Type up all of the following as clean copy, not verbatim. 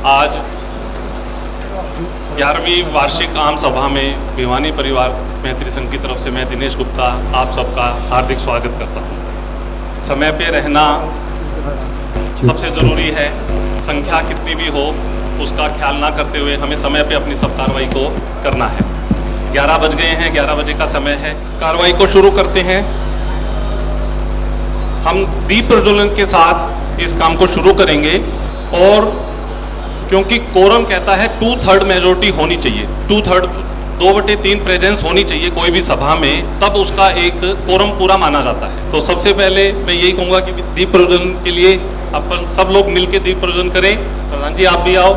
आज 11वीं वार्षिक आम सभा में भिवानी परिवार मैत्री संघ की तरफ से मैं दिनेश गुप्ता आप सबका हार्दिक स्वागत करता हूँ। समय पे रहना सबसे ज़रूरी है। संख्या कितनी भी हो उसका ख्याल ना करते हुए हमें समय पे अपनी सब कार्रवाई को करना है। 11 बज गए हैं, 11 बजे का समय है। कार्रवाई को शुरू करते हैं। हम दीप प्रज्वलन के साथ इस काम को शुरू करेंगे और क्योंकि कोरम कहता है 2/3 मेजोरिटी होनी चाहिए, 2/3 2/3 प्रेजेंस होनी चाहिए कोई भी सभा में, तब उसका एक कोरम पूरा माना जाता है। तो सबसे पहले मैं यही कहूँगा कि दीप प्रज्वलन के लिए अपन सब लोग मिलकर दीप प्रज्वलन करें। प्रधान जी आप भी आओ,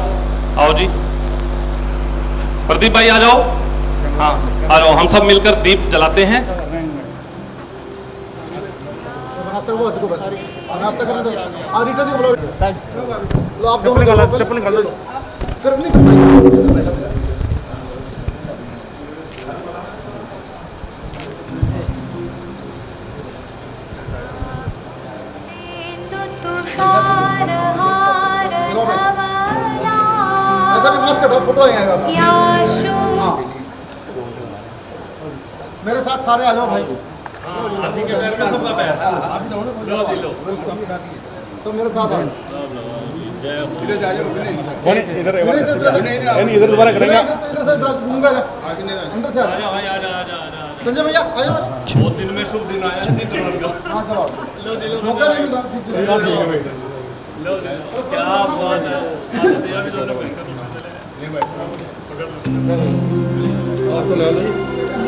आओ जी। प्रदीप भाई आ जाओ, हाँ आ जाओ। हम सब मिलकर दीप जलाते हैं। नाश्ता करने दो। रीटा जी बोलो साइड लो, आप दोनों चप्पल निकाल लो। फिर नहीं ऐसा भी मास्क हटाओ, फोटो आएगा। मेरे साथ सारे आ जाओ भाई। सबका पैर लो जी लो, तो मेरे साथ आओ। इधर से आ जाओ। इधर दोबारा करेंगे। इधर से घूमूंगा अंदर से। आ जाओ भाई, आ जा। संजय भैया आ जाओ। बहुत दिन में शुभ दिन आया दीप प्रज्वलन का। हाँ चलो लो जी लो, मौका नहीं मिला। लो क्या बात है। अभी दोनों मिलकर और तो ले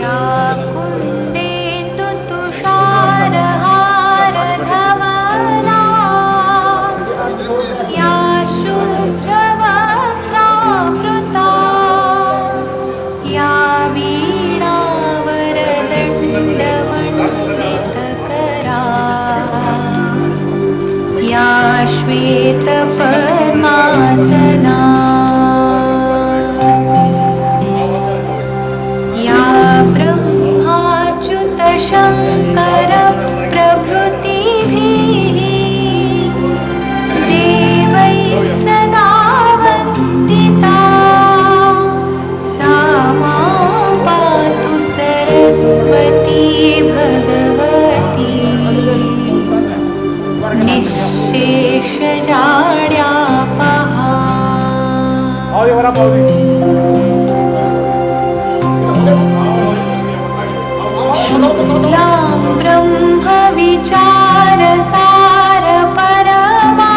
या कुन्देन्दु तुषारहार धवला या शुभ्रवस्त्रावृता या वीणावरदण्डमण्डितकरा या श्वेतपद्मासना शंकर प्रभृतिभिः देवैः सदा वन्दिता सा मां पातु सरस्वती भगवती निःशेषजाड्यापहा। शुक्लां ब्रह्म विचारसार परमा।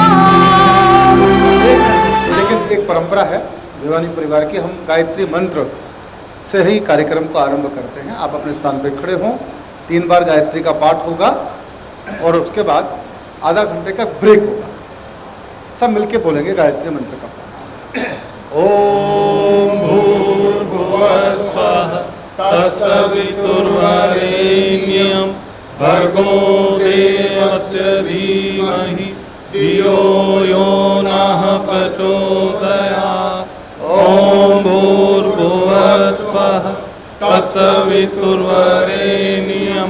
लेकिन एक परंपरा है भिवानी परिवार की, हम गायत्री मंत्र से ही कार्यक्रम को आरंभ करते हैं। आप अपने स्थान पर खड़े हों, 3 बार गायत्री का पाठ होगा और उसके बाद आधा घंटे का ब्रेक होगा। सब मिलके बोलेंगे गायत्री मंत्र का पाठ। ओम भूर्भुवः स्वः तत्सवितुर्वरेण्यं भर्गो देवस्य धीमहि धियो यो नः प्रचोदयात्। ओम भूर्भुवः स्वः तत्सवितुर्वरेण्यं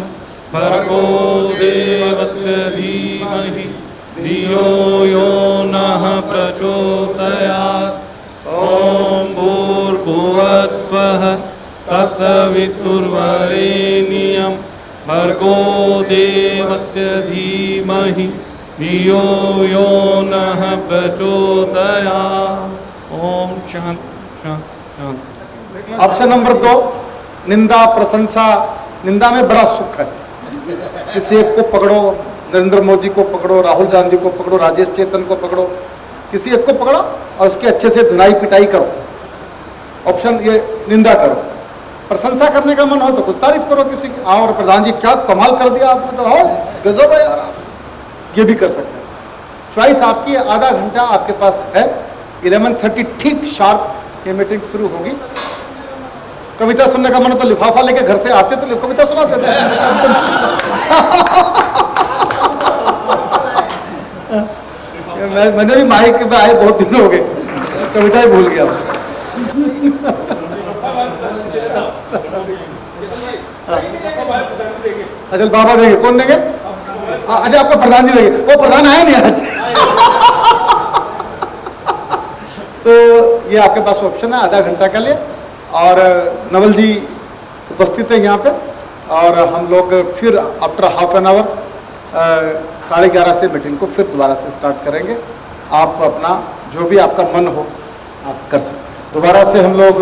भर्गो देवस्य धीमहि धियो यो नः प्रचोदयात्। ओम भूर्भुवः स्वः तत्सवितुर्वरेण्यं भर्गो देवस्य धीमहि धियो यो नः प्रचोदयात्। ओम शांति शांति। ऑप्शन नंबर 2, निंदा प्रशंसा। निंदा में बड़ा सुख है। किसी एक को पकड़ो, नरेंद्र मोदी को पकड़ो, राहुल गांधी को पकड़ो, राजेश चेतन को पकड़ो, किसी एक को पकड़ो और उसकी अच्छे से धुनाई पिटाई करो। ऑप्शन ये निंदा करो। प्रशंसा करने का मन हो तो कुछ तारीफ करो किसी की। और प्रधान जी क्या कमाल कर दिया आपने, तो हो गजब है यार, ये भी कर सकते हैं। चॉइस आपकी, आधा घंटा आपके पास है। 11:30 ठीक शार्प ये मीटिंग शुरू होगी। कविता सुनने का मन हो तो लिफाफा लेके घर से आते तो कविता सुनाते थे। मैंने भी माइक पे आए बहुत दिन हो गए, कविता ही भूल गया। अच्छा बाबा देंगे, कौन देंगे? अच्छा आपको प्रधान जी देंगे। वो प्रधान आया नहीं आज। तो ये आपके पास ऑप्शन है आधा घंटा के लिए। और नवल जी उपस्थित है यहाँ पे, और हम लोग फिर आफ्टर हाफ एन आवर 11:30 से मीटिंग को फिर दोबारा से स्टार्ट करेंगे। आप अपना जो भी आपका मन हो आप कर सकते हैं। दोबारा से हम लोग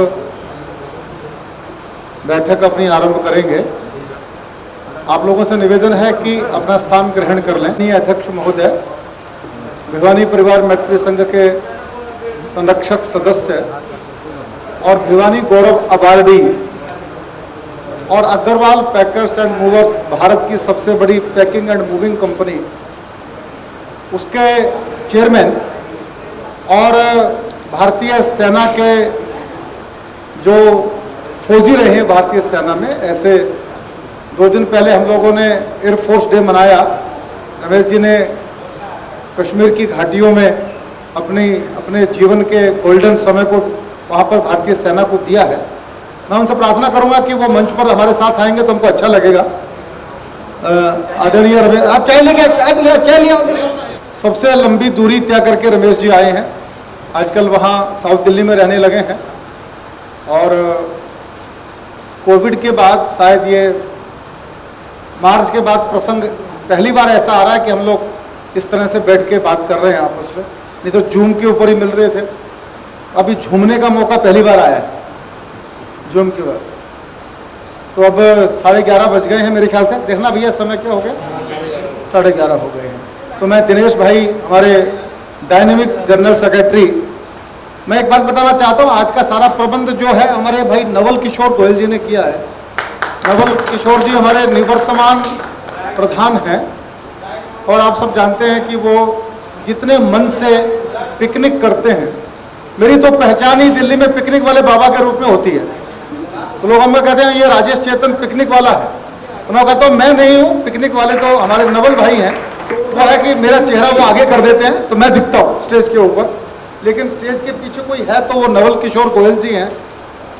बैठक अपनी आरंभ करेंगे। आप लोगों से निवेदन है कि अपना स्थान ग्रहण कर लें। अध्यक्ष महोदय, भिवानी परिवार मैत्री संघ के संरक्षक सदस्य और भिवानी गौरव अवार्डी और Agarwal packers and movers, Bharat की सबसे बड़ी पैकिंग एंड मूविंग कंपनी, उसके चेयरमैन और भारतीय सेना के जो फौजी रहे हैं भारतीय सेना में, ऐसे 2 दिन पहले हम लोगों ने एयरफोर्स डे मनाया। रमेश जी ने कश्मीर की घाटियों में अपने जीवन के गोल्डन समय को वहाँ पर भारतीय सेना को दिया है। मैं उनसे प्रार्थना करूंगा कि वो मंच पर हमारे साथ आएंगे तो हमको अच्छा लगेगा। आदरणीय रमेश, आप चाय लेके चाय लिया। सबसे लंबी दूरी तय करके रमेश जी आए हैं। आजकल वहाँ साउथ दिल्ली में रहने लगे हैं, और कोविड के बाद शायद ये मार्च के बाद प्रसंग पहली बार ऐसा आ रहा है कि हम लोग इस तरह से बैठ के बात कर रहे हैं आपस में, नहीं तो जूम के ऊपर ही मिल रहे थे। अभी झूमने का मौका पहली बार आया है जूम के बाद। तो अब 11:30 बज गए हैं मेरे ख्याल से। देखना भैया समय क्या हो गया, 11:30 हो गए हैं। तो मैं दिनेश भाई, हमारे डायनेमिक जनरल सेक्रेटरी, मैं एक बात बताना चाहता हूँ। आज का सारा प्रबंध जो है हमारे भाई नवल किशोर गोयल जी ने किया है। नवल किशोर जी हमारे निवर्तमान प्रधान हैं, और आप सब जानते हैं कि वो जितने मन से पिकनिक करते हैं, मेरी तो पहचान ही दिल्ली में पिकनिक वाले बाबा के रूप में होती है। तो लोग हमें कहते हैं ये राजेश चेतन पिकनिक वाला है, तो मैं कहता हूँ मैं नहीं हूँ पिकनिक वाले, तो हमारे नवल भाई हैं। वो है कि मेरा चेहरा वो आगे कर देते हैं तो मैं दिखता हूँ स्टेज के ऊपर, लेकिन स्टेज के पीछे कोई है तो वो नवल किशोर गोयल जी हैं।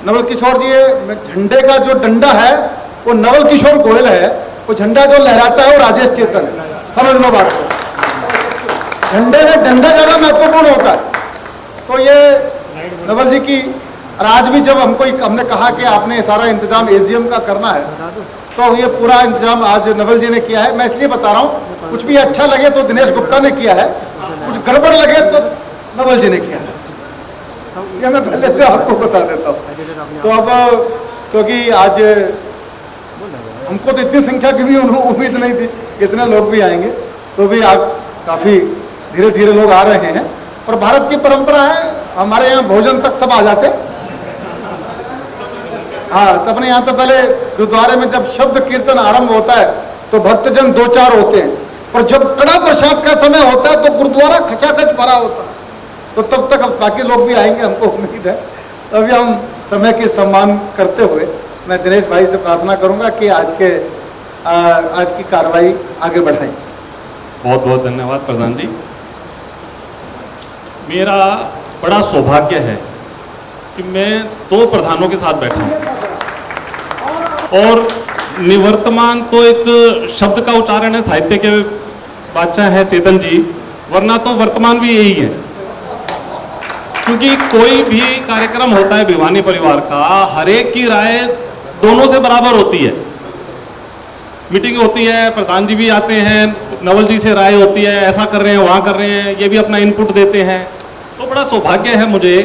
नवल किशोर जी, झंडे का जो डंडा है वो नवल किशोर गोयल है, वो झंडा जो लहराता है वो राजेश चेतन है। समझ लो बात को, झंडे में डंडा ज़्यादा महत्वपूर्ण होता है। तो ये नवल जी की, और आज भी जब हमने कहा कि आपने सारा इंतजाम एजीएम का करना है, तो ये पूरा इंतजाम आज नवल जी ने किया है। मैं इसलिए बता रहा हूँ, कुछ भी अच्छा लगे तो दिनेश गुप्ता ने किया है, कुछ गड़बड़ लगे तो नवल जी ने किया है। ये मैं पहले से आपको बता देता हूँ। तो अब क्योंकि आज हमको तो इतनी संख्या की भी उम्मीद नहीं थी, इतने लोग भी आएंगे, तो भी आप काफ़ी धीरे धीरे लोग आ रहे हैं। और भारत की परंपरा है, हमारे यहाँ भोजन तक सब आ जाते। हाँ, तो अपने यहाँ तो पहले गुरुद्वारे में जब शब्द कीर्तन आरंभ होता है तो भक्तजन 2-4 होते हैं, और जब कड़ा प्रसाद का समय होता है तो गुरुद्वारा खचाखच भरा होता है। तो तब तक अब बाकी लोग भी आएंगे, हमको उम्मीद है। तो अभी हम समय के सम्मान करते हुए मैं दिनेश भाई से प्रार्थना करूंगा कि आज की कार्रवाई आगे बढ़ाएं। बहुत बहुत धन्यवाद प्रधान जी। मेरा बड़ा सौभाग्य है कि मैं 2 प्रधानों के साथ बैठा हूँ, और निवर्तमान तो एक शब्द का उच्चारण है, साहित्य के बादशाह है चेतन जी, वरना तो वर्तमान भी यही है। क्योंकि कोई भी कार्यक्रम होता है भिवानी परिवार का, हर एक की राय दोनों से बराबर होती है। मीटिंग होती है, प्रधान जी भी आते हैं, नवल जी से राय होती है, ऐसा कर रहे हैं, वहाँ कर रहे हैं, ये भी अपना इनपुट देते हैं। तो बड़ा सौभाग्य है मुझे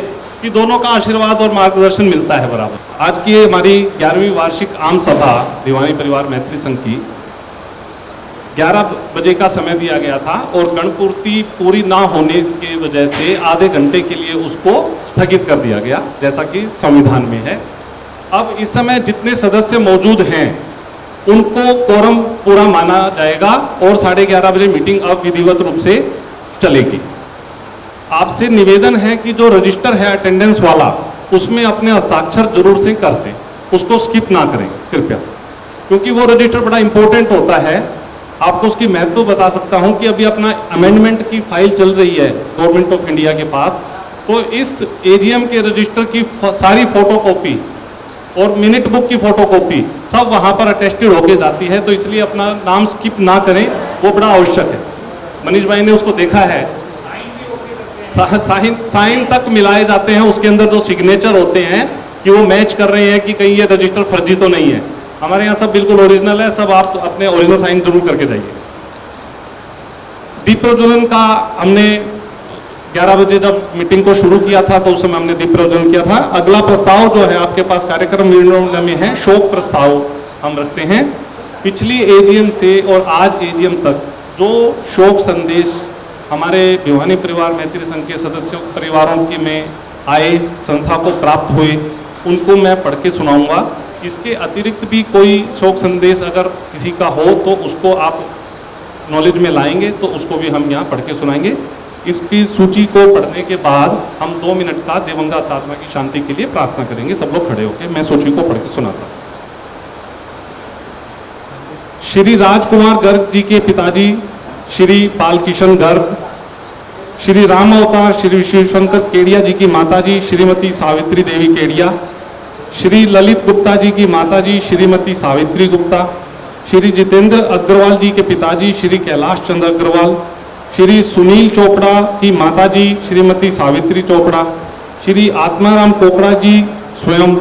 कि दोनों का आशीर्वाद और मार्गदर्शन मिलता है बराबर। आज की हमारी 11वीं वार्षिक आम सभा भिवानी परिवार मैत्री संघ की 11 बजे का समय दिया गया था, और गणपूर्ति पूरी ना होने की वजह से आधे घंटे के लिए उसको स्थगित कर दिया गया, जैसा कि संविधान में है। अब इस समय जितने सदस्य मौजूद हैं उनको कोरम पूरा माना जाएगा, और 11:30 बजे मीटिंग अब विधिवत रूप से चलेगी। आपसे निवेदन है कि जो रजिस्टर है अटेंडेंस वाला, उसमें अपने हस्ताक्षर जरूर से कर दें, उसको स्किप ना करें कृपया, क्योंकि वो रजिस्टर बड़ा इंपॉर्टेंट होता है। आपको उसकी महत्व बता सकता हूं कि अभी अपना अमेंडमेंट की फाइल चल रही है गवर्नमेंट ऑफ इंडिया के पास, तो इस एजीएम के रजिस्टर की सारी फोटोकॉपी और मिनट बुक की फोटोकॉपी सब वहां पर अटेस्टेड होके जाती है, तो इसलिए अपना नाम स्किप ना करें, वो बड़ा आवश्यक है। मनीष भाई ने उसको देखा है, साइन तक मिलाए जाते हैं, उसके अंदर जो सिग्नेचर होते हैं कि वो मैच कर रहे हैं कि कहीं ये रजिस्टर फर्जी तो नहीं है। हमारे यहाँ सब बिल्कुल ओरिजिनल है, सब आप अपने ओरिजिनल साइन जरूर करके जाइए। दीप प्रज्वलन का हमने 11 बजे जब मीटिंग को शुरू किया था तो उस समय हमने दीप प्रज्वलन किया था। अगला प्रस्ताव जो है आपके पास कार्यक्रम निर्णय में है, शोक प्रस्ताव हम रखते हैं। पिछली एजीएम से और आज एजीएम तक जो शोक संदेश हमारे भिवानी परिवार मैत्री संघ के सदस्यों परिवारों की में आए, संस्था को प्राप्त हुए, उनको मैं पढ़ के सुनाऊंगा। इसके अतिरिक्त भी कोई शोक संदेश अगर किसी का हो तो उसको आप नॉलेज में लाएंगे तो उसको भी हम यहाँ पढ़ के सुनाएंगे। इसकी सूची को पढ़ने के बाद हम 2 मिनट का दिवंगत आत्मा की शांति के लिए प्रार्थना करेंगे। सब लोग खड़े होकर मैं सूची को पढ़ के सुनाता हूँ। श्री राजकुमार गर्ग जी के पिताजी श्री बालकिशन गर्ग, श्री राम अवतार श्री शिवशंकर केडिया जी की माताजी श्रीमती सावित्री देवी केडिया, श्री ललित गुप्ता जी की माताजी श्रीमती सावित्री गुप्ता, श्री जितेंद्र अग्रवाल जी के पिताजी श्री कैलाश चंद्र अग्रवाल, श्री सुनील चोपड़ा की माताजी श्रीमती सावित्री चोपड़ा, श्री आत्माराम कोपड़ा जी स्वयं,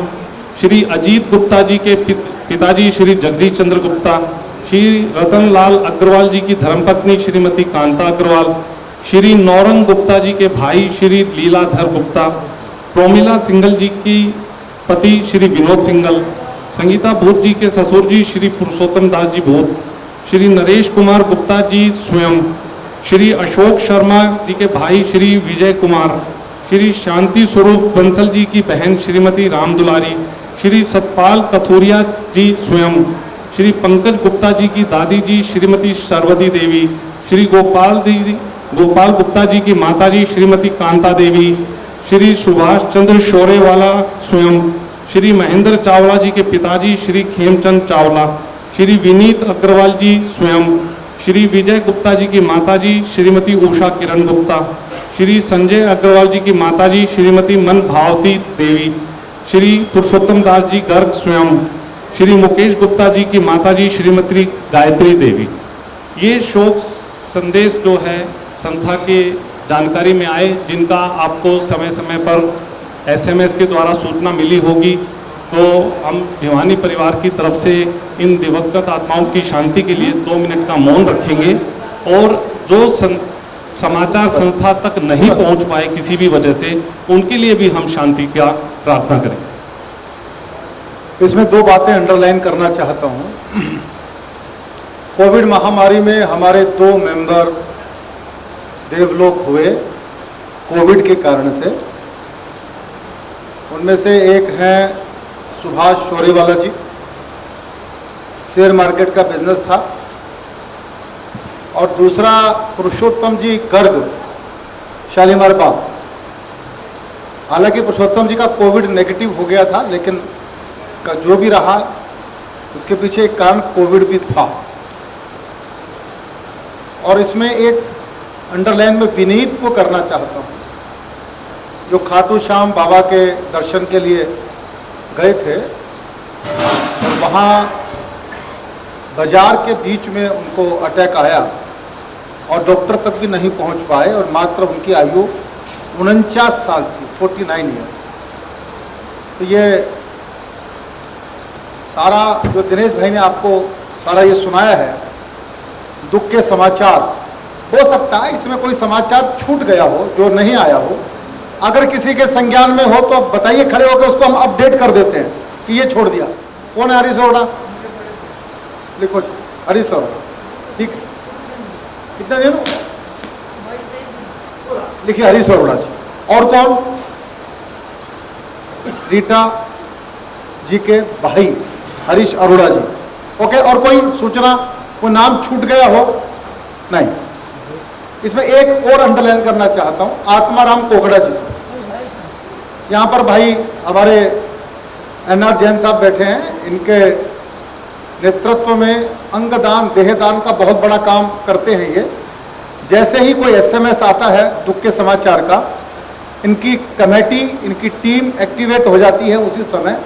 श्री अजीत गुप्ता जी के पिताजी श्री जगदीश चंद्र गुप्ता, श्री रतनलाल अग्रवाल जी की धर्मपत्नी श्रीमती कांता अग्रवाल, श्री नौरंग गुप्ता जी के भाई श्री लीलाधर गुप्ता, प्रोमिला सिंगल जी की पति श्री विनोद सिंगल, संगीता भूत जी के ससुर जी श्री पुरुषोत्तम दास जी भूत, श्री नरेश कुमार गुप्ता जी स्वयं, श्री अशोक शर्मा जी के भाई श्री विजय कुमार, श्री शांति स्वरूप बंसल जी की बहन श्रीमती राम दुलारी, श्री सतपाल कथूरिया जी स्वयं, श्री पंकज गुप्ता जी की दादी जी श्रीमती सरवती देवी, श्री गोपाल गुप्ता जी की माताजी श्रीमती कांता देवी, श्री सुभाष चंद्र शोरेवाला स्वयं, श्री महेंद्र चावला जी के पिताजी श्री खेमचंद चावला, श्री विनीत अग्रवाल जी स्वयं, श्री विजय गुप्ता जी की माताजी श्रीमती उषा किरण गुप्ता, श्री संजय अग्रवाल जी की माताजी श्रीमती मन भावती देवी, श्री पुरुषोत्तम दास जी गर्ग स्वयं, श्री मुकेश गुप्ता जी की माताजी श्रीमती गायत्री देवी। ये शोक संदेश जो है संस्था के जानकारी में आए, जिनका आपको समय समय पर SMS के द्वारा सूचना मिली होगी, तो हम भिवानी परिवार की तरफ से इन दिवंगत आत्माओं की शांति के लिए 2 मिनट का मौन रखेंगे और जो समाचार संस्था तक नहीं पहुंच पाए किसी भी वजह से, उनके लिए भी हम शांति का प्रार्थना करें। इसमें 2 बातें अंडरलाइन करना चाहता हूं। कोविड महामारी में हमारे 2 मेंबर देवलोक हुए कोविड के कारण से। उनमें से एक हैं सुभाष शोरेवाला जी, शेयर मार्केट का बिजनेस था, और दूसरा पुरुषोत्तम जी गर्ग, शालीमार बाग। हालांकि पुरुषोत्तम जी का कोविड नेगेटिव हो गया था, लेकिन जो भी रहा उसके पीछे एक कारण कोविड भी था। और इसमें एक अंडरलाइन में विनीत को करना चाहता हूँ, जो खाटू श्याम बाबा के दर्शन के लिए गए थे, वहाँ बाजार के बीच में उनको अटैक आया और डॉक्टर तक भी नहीं पहुँच पाए, और मात्र उनकी आयु 49 साल थी, 49 ईयर। तो ये सारा जो दिनेश भाई ने आपको सारा ये सुनाया है, दुख के समाचार, हो सकता है इसमें कोई समाचार छूट गया हो जो नहीं आया हो। अगर किसी के संज्ञान में हो तो बताइए, खड़े होकर उसको हम अपडेट कर देते हैं कि ये छोड़ दिया। कौन है? हरीश अरोड़ा, लिखो हरीश अरोड़ा, ठीक है। कितना दिन लिखिए हरीश अरोड़ा जी। और कौन? रीटा जी के भाई हरीश अरोड़ा जी। ओके, और कोई सूचना, कोई नाम छूट गया हो? नहीं। इसमें एक और अंडरलाइन करना चाहता हूं, आत्माराम कोकड़ा जी। यहाँ पर भाई हमारे NR जैन साहब बैठे हैं, इनके नेतृत्व में अंगदान देहदान का बहुत बड़ा काम करते हैं ये। जैसे ही कोई SMS आता है दुख के समाचार का, इनकी कमेटी, इनकी टीम एक्टिवेट हो जाती है उसी समय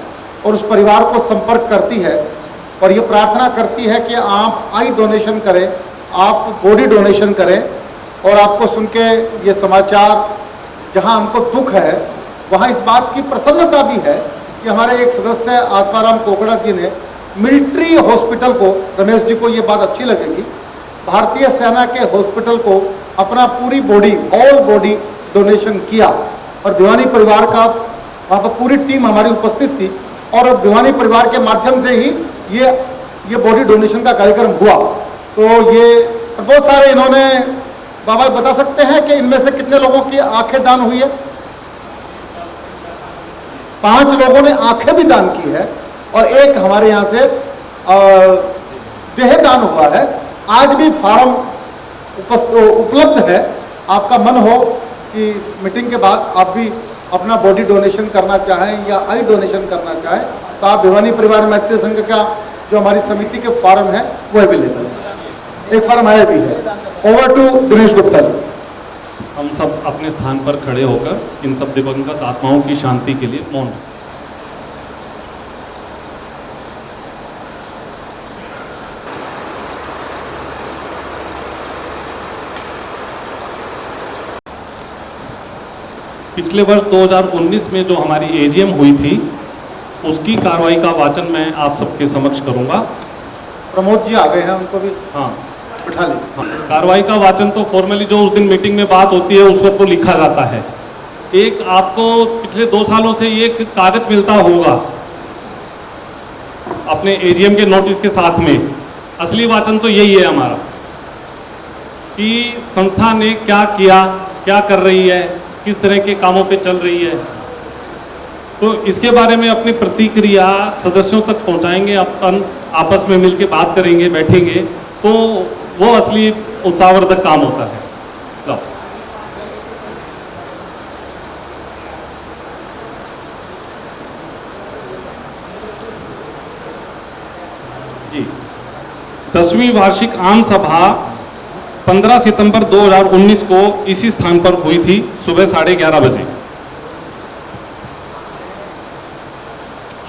और उस परिवार को संपर्क करती है और ये प्रार्थना करती है कि आप आई डोनेशन करें, आप बॉडी डोनेशन करें। और आपको सुन के ये समाचार जहां हमको दुख है वहां इस बात की प्रसन्नता भी है कि हमारे एक सदस्य आत्माराम कोकड़ा जी ने मिलिट्री हॉस्पिटल को, रमेश जी को ये बात अच्छी लगेगी, भारतीय सेना के हॉस्पिटल को अपना पूरी बॉडी, ऑल बॉडी डोनेशन किया। और भिवानी परिवार का वहाँ पर पूरी टीम हमारी उपस्थित थी और भिवानी परिवार के माध्यम से ही ये बॉडी डोनेशन का कार्यक्रम हुआ। तो ये बहुत सारे इन्होंने, बाबा बता सकते हैं कि इनमें से कितने लोगों की आंखें दान हुई है? 5 लोगों ने आंखें भी दान की है और एक हमारे यहाँ से देह दान हुआ है। आज भी फार्म उपलब्ध है, आपका मन हो कि इस मीटिंग के बाद आप भी अपना बॉडी डोनेशन करना चाहें या आई डोनेशन करना चाहें तो आप भिवानी परिवार मैत्री संघ का जो हमारी समिति के फार्म है वो अवेलेबल है, एक फार्म आया भी है। ओवर टू दिनेश गुप्ता जी। हम सब अपने स्थान पर खड़े होकर इन सब दिवंगत आत्माओं की शांति के लिए मौन। पिछले वर्ष 2019 में जो हमारी एजीएम हुई थी उसकी कार्रवाई का वाचन मैं आप सबके समक्ष करूंगा। प्रमोद जी आ गए हैं, उनको भी हाँ बिठा लें। हाँ, कार्रवाई का वाचन तो फॉर्मली जो उस दिन मीटिंग में बात होती है उस वक्त तो लिखा जाता है। एक आपको पिछले 2 सालों से एक कागज मिलता होगा अपने एजीएम के नोटिस के साथ में। असली वाचन तो यही है हमारा कि संस्था ने क्या किया, क्या कर रही है, किस तरह के कामों पे चल रही है। तो इसके बारे में अपनी प्रतिक्रिया सदस्यों तक पहुंचाएंगे, अपन आपस में मिलकर बात करेंगे, बैठेंगे, तो वो असली उत्साहवर्धक काम होता है। लो। जी, 10वीं वार्षिक आम सभा 15 सितंबर 2019 को इसी स्थान पर हुई थी, सुबह 11:30 बजे।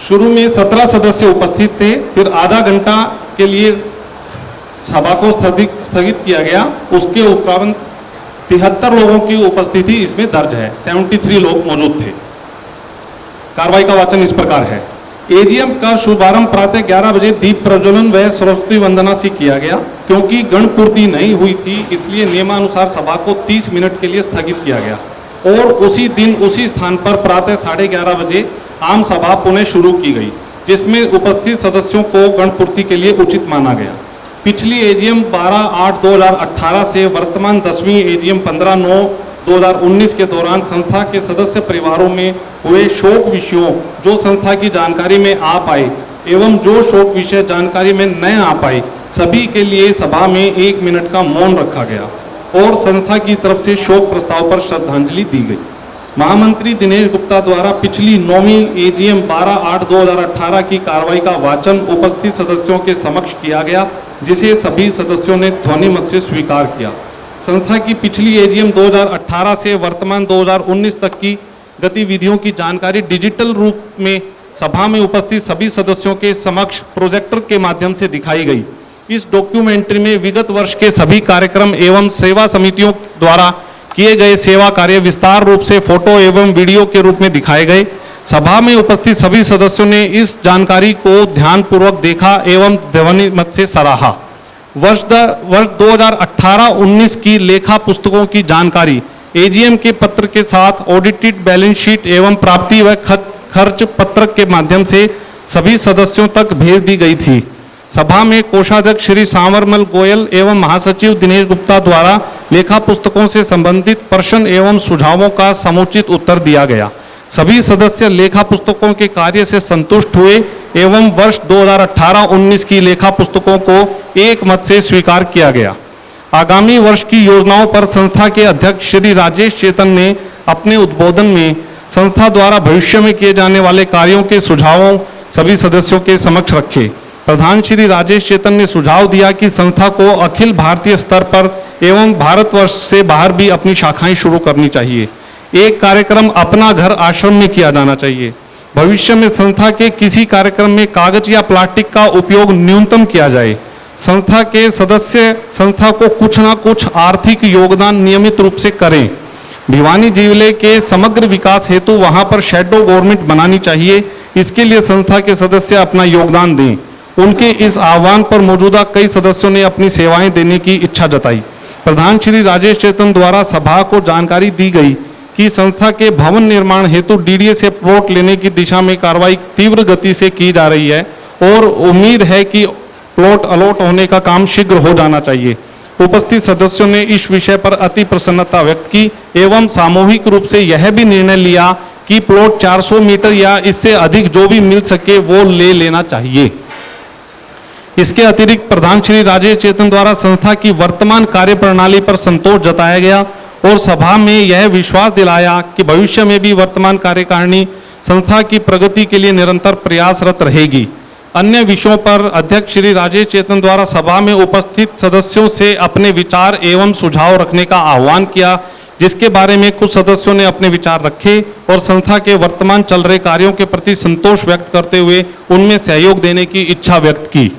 शुरू में 17 सदस्य उपस्थित थे, फिर आधा घंटा के लिए सभा को स्थगित किया गया। उसके उपरांत 73 लोगों की उपस्थिति इसमें दर्ज है, 73 लोग मौजूद थे। कार्रवाई का वाचन इस प्रकार है। एजीएम का शुभारंभ प्रातः 11 बजे दीप प्रज्वलन व सरस्वती वंदना से किया गया। क्योंकि गणपूर्ति नहीं हुई थी इसलिए नियमानुसार सभा को 30 मिनट के लिए स्थगित किया गया और उसी दिन उसी स्थान पर प्रातः 11:30 बजे आम सभा पुनः शुरू की गई, जिसमें उपस्थित सदस्यों को गणपूर्ति के लिए उचित माना गया। पिछली एजीएम 12/8/2018 से वर्तमान 10वीं एजीएम 15/9/2019 के दौरान संस्था के सदस्य परिवारों में हुए शोक विषयों जो संस्था की जानकारी में आ पाए एवं जो शोक विषय जानकारी में न आ पाए सभी के लिए सभा में 1 मिनट का मौन रखा गया और संस्था की तरफ से शोक प्रस्ताव पर श्रद्धांजलि दी गई। महामंत्री दिनेश गुप्ता द्वारा पिछली 9वीं एजीएम 12/8/2018 की कार्रवाई का वाचन उपस्थित सदस्यों के समक्ष किया गया, जिसे सभी सदस्यों ने ध्वनि मत से स्वीकार किया। संस्था की पिछली एजीएम 2018 से वर्तमान 2019 तक की गतिविधियों की जानकारी डिजिटल रूप में सभा में उपस्थित सभी सदस्यों के समक्ष प्रोजेक्टर के माध्यम से दिखाई गई। इस डॉक्यूमेंट्री में विगत वर्ष के सभी कार्यक्रम एवं सेवा समितियों द्वारा किए गए सेवा कार्य विस्तार रूप से फोटो एवं वीडियो के रूप में दिखाए गए। सभा में उपस्थित सभी सदस्यों ने इस जानकारी को ध्यानपूर्वक देखा एवं ध्वनि मत से सराहा। वर्ष 2018-19 की लेखा पुस्तकों की जानकारी एजीएम के पत्र के साथ ऑडिटेड बैलेंस शीट एवं प्राप्ति व खर्च पत्रक के माध्यम से सभी सदस्यों तक भेज दी गई थी। सभा में कोषाध्यक्ष श्री सांवरमल गोयल एवं महासचिव दिनेश गुप्ता द्वारा लेखा पुस्तकों से संबंधित प्रश्न एवं सुझावों का समुचित उत्तर दिया गया। सभी सदस्य लेखा पुस्तकों के कार्य से संतुष्ट हुए एवं वर्ष 2018-19 की लेखा पुस्तकों को एक मत से स्वीकार किया गया। आगामी वर्ष की योजनाओं पर संस्था के अध्यक्ष श्री राजेश चेतन ने अपने उद्बोधन में संस्था द्वारा भविष्य में किए जाने वाले कार्यों के सुझावों सभी सदस्यों के समक्ष रखे। प्रधान श्री राजेश चेतन ने सुझाव दिया कि संस्था को अखिल भारतीय स्तर पर एवं भारतवर्ष से बाहर भी अपनी शाखाएं शुरू करनी चाहिए। एक कार्यक्रम अपना घर आश्रम में किया जाना चाहिए। भविष्य में संस्था के किसी कार्यक्रम में कागज या प्लास्टिक का उपयोग न्यूनतम किया जाए। संस्था के सदस्य संस्था को कुछ ना कुछ आर्थिक योगदान नियमित रूप से करें। भिवानी जिले के समग्र विकास हेतु वहां पर शैडो गवर्नमेंट बनानी चाहिए। इसके लिए संस्था के सदस्य अपना योगदान दें। उनके इस आह्वान पर मौजूदा कई सदस्यों ने अपनी सेवाएं देने की इच्छा जताई। प्रधान श्री राजेश चेतन द्वारा सभा को जानकारी दी गई कि संस्था के भवन निर्माण हेतु डीडीए से प्लॉट लेने की दिशा में कार्रवाई तीव्र गति से की जा रही है और उम्मीद है कि प्लॉट अलॉट होने का काम शीघ्र हो जाना चाहिए। उपस्थित सदस्यों ने इस विषय पर अति प्रसन्नता व्यक्त की एवं सामूहिक रूप से यह भी निर्णय लिया कि प्लॉट 400 मीटर या इससे अधिक जो भी मिल सके वो ले लेना चाहिए। इसके अतिरिक्त प्रधान श्री राजेश चेतन द्वारा संस्था की वर्तमान कार्य प्रणाली पर संतोष जताया गया और सभा में यह विश्वास दिलाया कि भविष्य में भी वर्तमान कार्यकारिणी संस्था की प्रगति के लिए निरंतर प्रयासरत रहेगी। अन्य विषयों पर अध्यक्ष श्री राजेश चेतन द्वारा सभा में उपस्थित सदस्यों से अपने विचार एवं सुझाव रखने का आह्वान किया, जिसके बारे में कुछ सदस्यों ने अपने विचार रखे और संस्था के वर्तमान चल रहे कार्यों के प्रति संतोष व्यक्त करते हुए उनमें सहयोग देने की इच्छा व्यक्त की।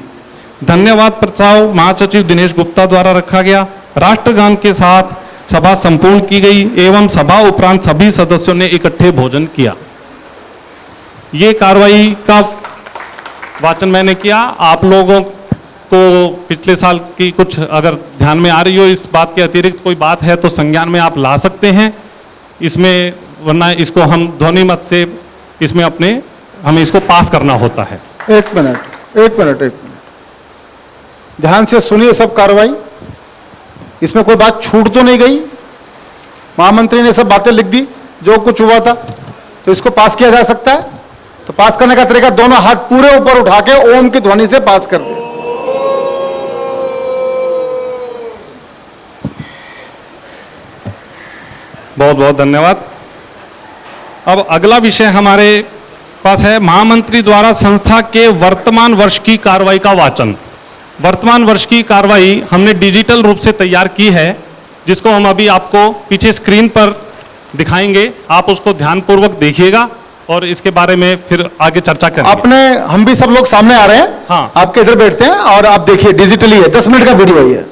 धन्यवाद प्रस्ताव महासचिव दिनेश गुप्ता द्वारा रखा गया। राष्ट्रगान के साथ सभा संपूर्ण की गई एवं सभा उपरांत सभी सदस्यों ने इकट्ठे भोजन किया। ये कार्रवाई का वाचन मैंने किया। आप लोगों को पिछले साल की कुछ अगर ध्यान में आ रही हो इस बात के अतिरिक्त कोई बात है तो संज्ञान में आप ला सकते हैं इसमें, वरना इसको हम ध्वनि मत से इसमें हमें इसको पास करना होता है। एक मिनट ध्यान से सुनिए सब कार्रवाई। इसमें कोई बात छूट तो नहीं गई? महामंत्री ने सब बातें लिख दी जो कुछ हुआ था, तो इसको पास किया जा सकता है। तो पास करने का तरीका दोनों हाथ पूरे ऊपर उठा के ओम की ध्वनि से पास कर दे। बहुत बहुत धन्यवाद। अब अगला विषय हमारे पास है महामंत्री द्वारा संस्था के वर्तमान वर्ष की कार्रवाई का वाचन। वर्तमान वर्ष की कार्रवाई हमने डिजिटल रूप से तैयार की है, जिसको हम अभी आपको पीछे स्क्रीन पर दिखाएंगे। आप उसको ध्यानपूर्वक देखिएगा और इसके बारे में फिर आगे चर्चा करेंगे। हम भी सब लोग सामने आ रहे हैं। हाँ, आपके इधर बैठते हैं और आप देखिए, डिजिटली है, 10 मिनट का वीडियो है ये।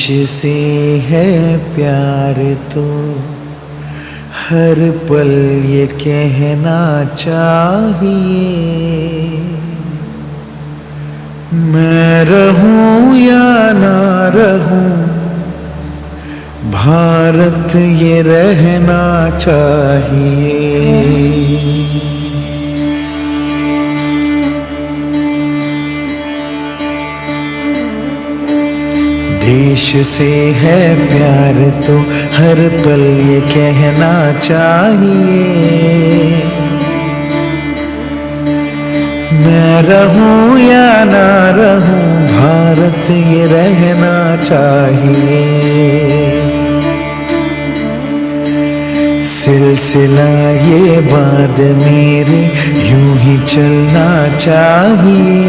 से है प्यार तो हर पल ये कहना चाहिए, मैं रहूं या ना रहूं भारत ये रहना चाहिए। देश से है प्यार तो हर पल ये कहना चाहिए, मैं रहूं या ना रहूं भारत ये रहना चाहिए। सिलसिला ये बात मेरे यूं ही चलना चाहिए,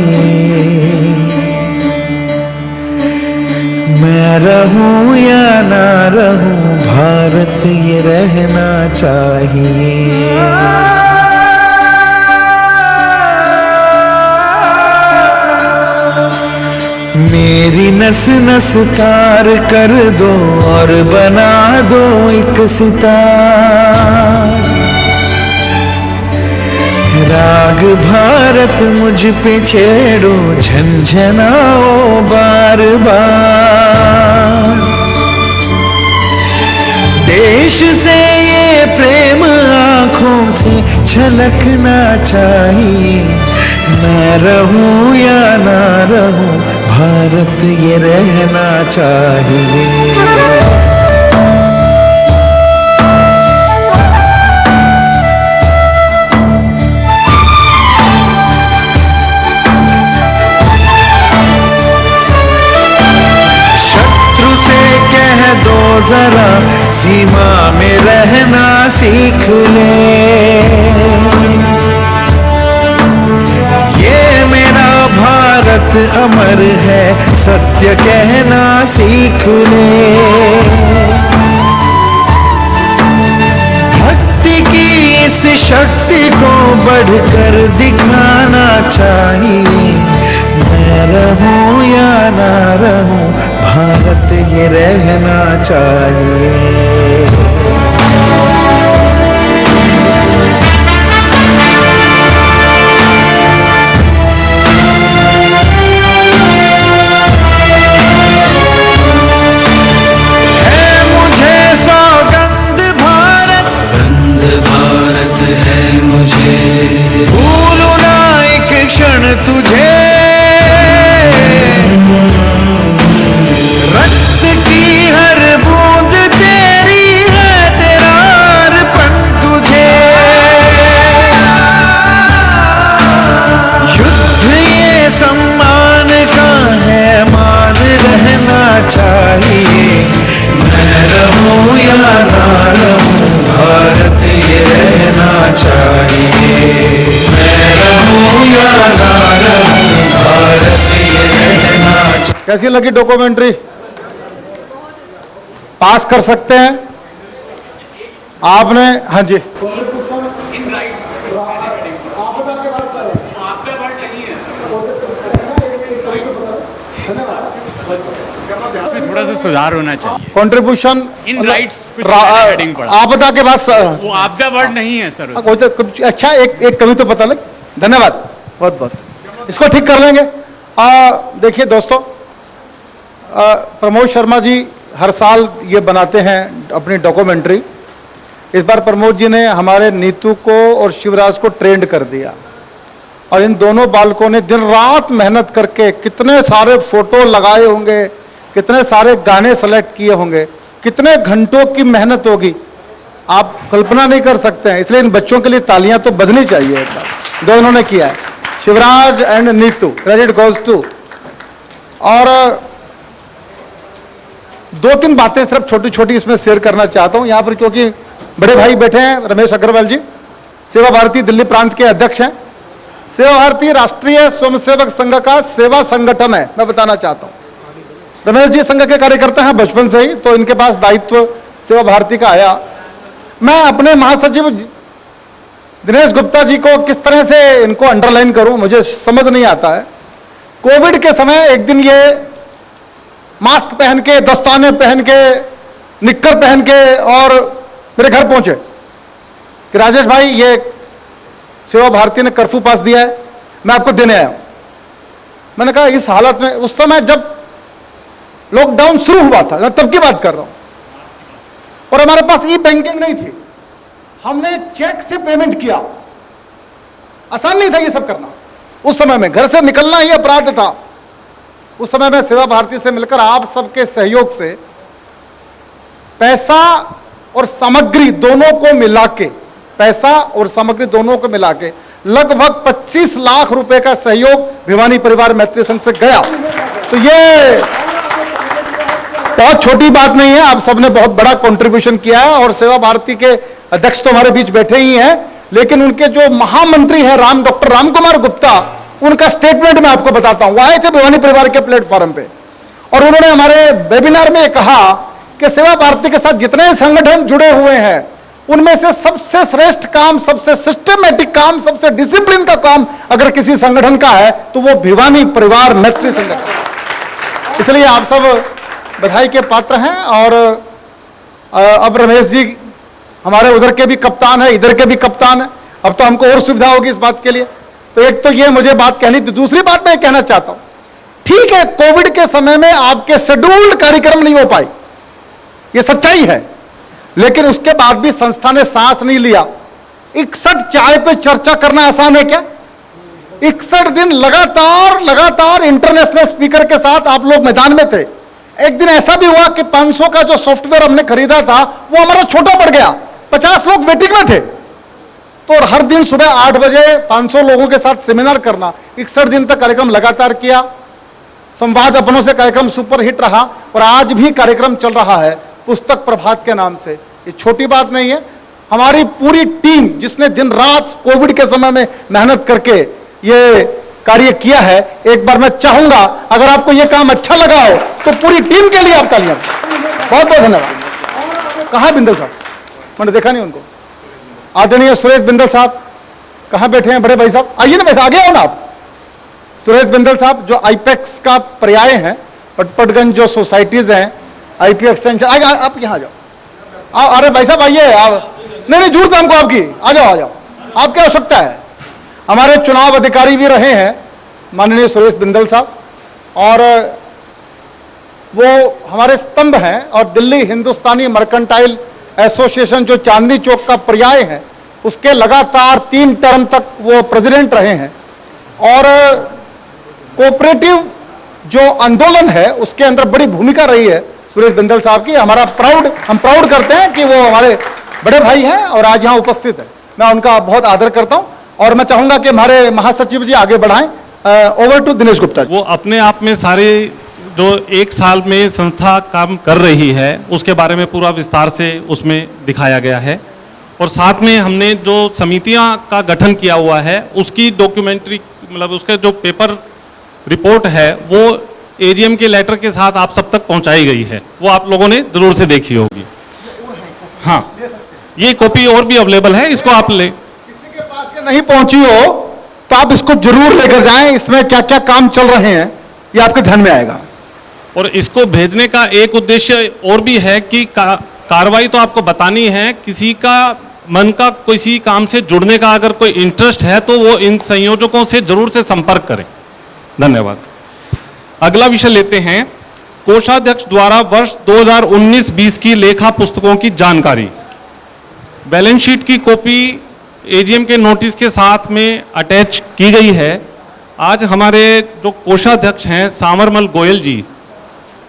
मैं रहूं या ना रहूं भारत ये रहना चाहिए। मेरी नस नस तार कर दो और बना दो एक सितार, राग भारत मुझ पे छेड़ो झंझनाओ बार बार। देश से ये प्रेम आँखों से झलकना चाहिए, मैं रहूं या ना रहूं भारत ये रहना चाहिए। दो जरा सीमा में रहना सीख ले, ये मेरा भारत अमर है सत्य कहना सीख ले। भक्ति की इस शक्ति को बढ़कर दिखाना चाहिए, मैं रहूं या ना रहूं भारत ये रहना चाहिए। है मुझे सौगंध भारत है मुझे, भूलूं ना एक क्षण तुझे। रक्त की हर बूंद तेरी है, तेरा अर्पण तुझे। युद्ध ये सम्मान का है, मान रहना चाहिए, मैं रहूं या ना रहूं भारत ये रहना चाहिए, मैं रहूं या ना रहूं भारत ये रहना चाहिए। कैसी लगी डॉक्यूमेंट्री? पास कर सकते हैं आपने? हाँ जी। थोड़ा सा सुधार होना चाहिए। कंट्रीब्यूशन इन राइट्स हेडिंग पड़ा, आपदा के बाद वो आपदा वर्ड नहीं है सर। कोई तो अच्छा एक कवि तो पता लग। धन्यवाद बहुत बहुत, इसको ठीक कर लेंगे। देखिए दोस्तों, प्रमोद शर्मा जी हर साल ये बनाते हैं अपनी डॉक्यूमेंट्री। इस बार प्रमोद जी ने हमारे नीतू को और शिवराज को ट्रेंड कर दिया, और इन दोनों बालकों ने दिन रात मेहनत करके कितने सारे फोटो लगाए होंगे, कितने सारे गाने सेलेक्ट किए होंगे, कितने घंटों की मेहनत होगी, आप कल्पना नहीं कर सकते हैं। इसलिए इन बच्चों के लिए तालियां तो बजनी चाहिए एक बार, जो इन्होंने किया है, Shivraj and Neetu, credit goes to. और दो तीन बातें सिर्फ छोटी छोटी इसमें शेयर करना चाहता हूं यहां पर, क्योंकि बड़े भाई बैठे हैं, रमेश अग्रवाल जी सेवा भारती दिल्ली प्रांत के अध्यक्ष हैं। सेवा भारती राष्ट्रीय स्वयंसेवक संघ का सेवा संगठन है, मैं बताना चाहता हूं। रमेश जी संघ के कार्यकर्ता हैं बचपन से ही, तो इनके पास दायित्व सेवा भारती का आया। मैं अपने महासचिव दिनेश गुप्ता जी को किस तरह से इनको अंडरलाइन करूं, मुझे समझ नहीं आता है। कोविड के समय एक दिन ये मास्क पहन के, दस्ताने पहन के, निक्कर पहन के और मेरे घर पहुंचे कि राजेश भाई ये सेवा भारती ने कर्फ्यू पास दिया है, मैं आपको देने आया हूं। मैंने कहा इस हालत में, उस समय जब लॉकडाउन शुरू हुआ था, मैं तब की बात कर रहा हूं, और हमारे पास ई बैंकिंग नहीं थी, हमने चेक से पेमेंट किया। आसान नहीं था ये सब करना उस समय में, घर से निकलना ही अपराध था। उस समय में सेवा भारती से मिलकर आप सबके सहयोग से पैसा और सामग्री दोनों को मिला के, पैसा और सामग्री दोनों को मिला के लगभग 25 लाख रुपए का सहयोग भिवानी परिवार मैत्री संघ से गया। तो ये बहुत छोटी बात नहीं है, आप सबने बहुत बड़ा कंट्रीब्यूशन किया है। और सेवा भारती के अध्यक्ष तो हमारे बीच बैठे ही हैं, लेकिन उनके जो महामंत्री हैं डॉक्टर राम कुमार गुप्ता, उनका स्टेटमेंट मैं आपको बताता हूं। वो आए थे भिवानी परिवार के प्लेटफॉर्म पे और उन्होंने हमारे वेबिनार में कहा कि सेवा भारती के साथ जितने संगठन जुड़े हुए हैं उनमें से सबसे श्रेष्ठ काम, सबसे सिस्टमेटिक काम, सबसे डिसिप्लिन का काम अगर किसी संगठन का है तो वो भिवानी परिवार मैत्री संगठन। इसलिए आप सब बधाई के पात्र हैं। और अब रमेश जी हमारे उधर के भी कप्तान है, इधर के भी कप्तान है, अब तो हमको और सुविधा होगी इस बात के लिए। तो एक तो ये मुझे बात कहनी थी। दूसरी बात मैं कहना चाहता हूं, ठीक है कोविड के समय में आपके शेड्यूल्ड कार्यक्रम नहीं हो पाए, ये सच्चाई है, लेकिन उसके बाद भी संस्था ने सांस नहीं लिया। 61 चाय पे चर्चा करना आसान है क्या? 61 दिन लगातार इंटरनेशनल स्पीकर के साथ आप लोग मैदान में थे। एक दिन ऐसा भी हुआ कि 500 का जो सॉफ्टवेयर हमने खरीदा था वो हमारा छोटा पड़ गया, 50 लोग वेटिंग में थे। तो हर दिन सुबह 8 बजे 500 लोगों के साथ सेमिनार करना, 61 दिन तक कार्यक्रम लगातार किया। संवाद अपनों से कार्यक्रम सुपर हिट रहा और आज भी कार्यक्रम चल रहा है पुस्तक प्रभात के नाम से। ये छोटी बात नहीं है। हमारी पूरी टीम जिसने दिन रात कोविड के समय में मेहनत करके ये कार्य किया है, एक बार मैं चाहूंगा अगर आपको ये काम अच्छा लगा हो तो पूरी टीम के लिए आप तालियां। बहुत बहुत धन्यवाद। कहाँ बिंदल साहब? मैंने देखा नहीं उनको। आदरणीय सुरेश बिंदल साहब कहाँ बैठे हैं? बड़े भाई साहब आइए ना, वैसे आगे हो ना आप। सुरेश बिंदल साहब जो आईपेक्स का पर्याय हैं, पटपटगंज जो सोसाइटीज हैं, आईपी एक्सटेंशन, आप यहाँ जाओ। अरे भाई साहब आइए आप। नहीं जरूरत है हमको आपकी, आ जाओ। आप क्या आवश्यकता है? हमारे चुनाव अधिकारी भी रहे हैं माननीय सुरेश बिंदल साहब, और वो हमारे स्तंभ हैं। और दिल्ली हिंदुस्तानी मर्केंटाइल एसोसिएशन जो चांदनी चौक का पर्याय है, उसके लगातार 3 टर्म तक वो प्रेसिडेंट रहे हैं। और कोऑपरेटिव जो आंदोलन है उसके अंदर बड़ी भूमिका रही है सुरेश बिंदल साहब की। हम प्राउड करते हैं कि वो हमारे बड़े भाई हैं और आज यहाँ उपस्थित है। मैं उनका बहुत आदर करता हूँ और मैं चाहूंगा कि हमारे महासचिव जी आगे बढ़ाएं। ओवर टू दिनेश गुप्ता जी। वो अपने आप में सारे जो 1 साल में संस्था काम कर रही है उसके बारे में पूरा विस्तार से उसमें दिखाया गया है। और साथ में हमने जो समितियां का गठन किया हुआ है उसकी डॉक्यूमेंट्री, मतलब उसके जो पेपर रिपोर्ट है वो एजीएम के लेटर के साथ आप सब तक पहुंचाई गई है, वो आप लोगों ने जरूर से देखी होगी। हाँ, ये कॉपी और भी अवेलेबल है, इसको आप ले। किसी के पास ये नहीं पहुंची हो तो आप इसको जरूर लेकर जाएं। इसमें क्या क्या काम चल रहे हैं ये आपके ध्यान में आएगा। और इसको भेजने का एक उद्देश्य और भी है कि कार्रवाई तो आपको बतानी है, किसी का मन का किसी काम से जुड़ने का अगर कोई इंटरेस्ट है तो वो इन संयोजकों से जरूर से संपर्क करें। धन्यवाद। अगला विषय लेते हैं, कोषाध्यक्ष द्वारा वर्ष 2019-20 की लेखा पुस्तकों की जानकारी। बैलेंस शीट की कॉपी एजीएम के नोटिस के साथ में अटैच की गई है। आज हमारे जो कोषाध्यक्ष हैं सांवरमल गोयल जी,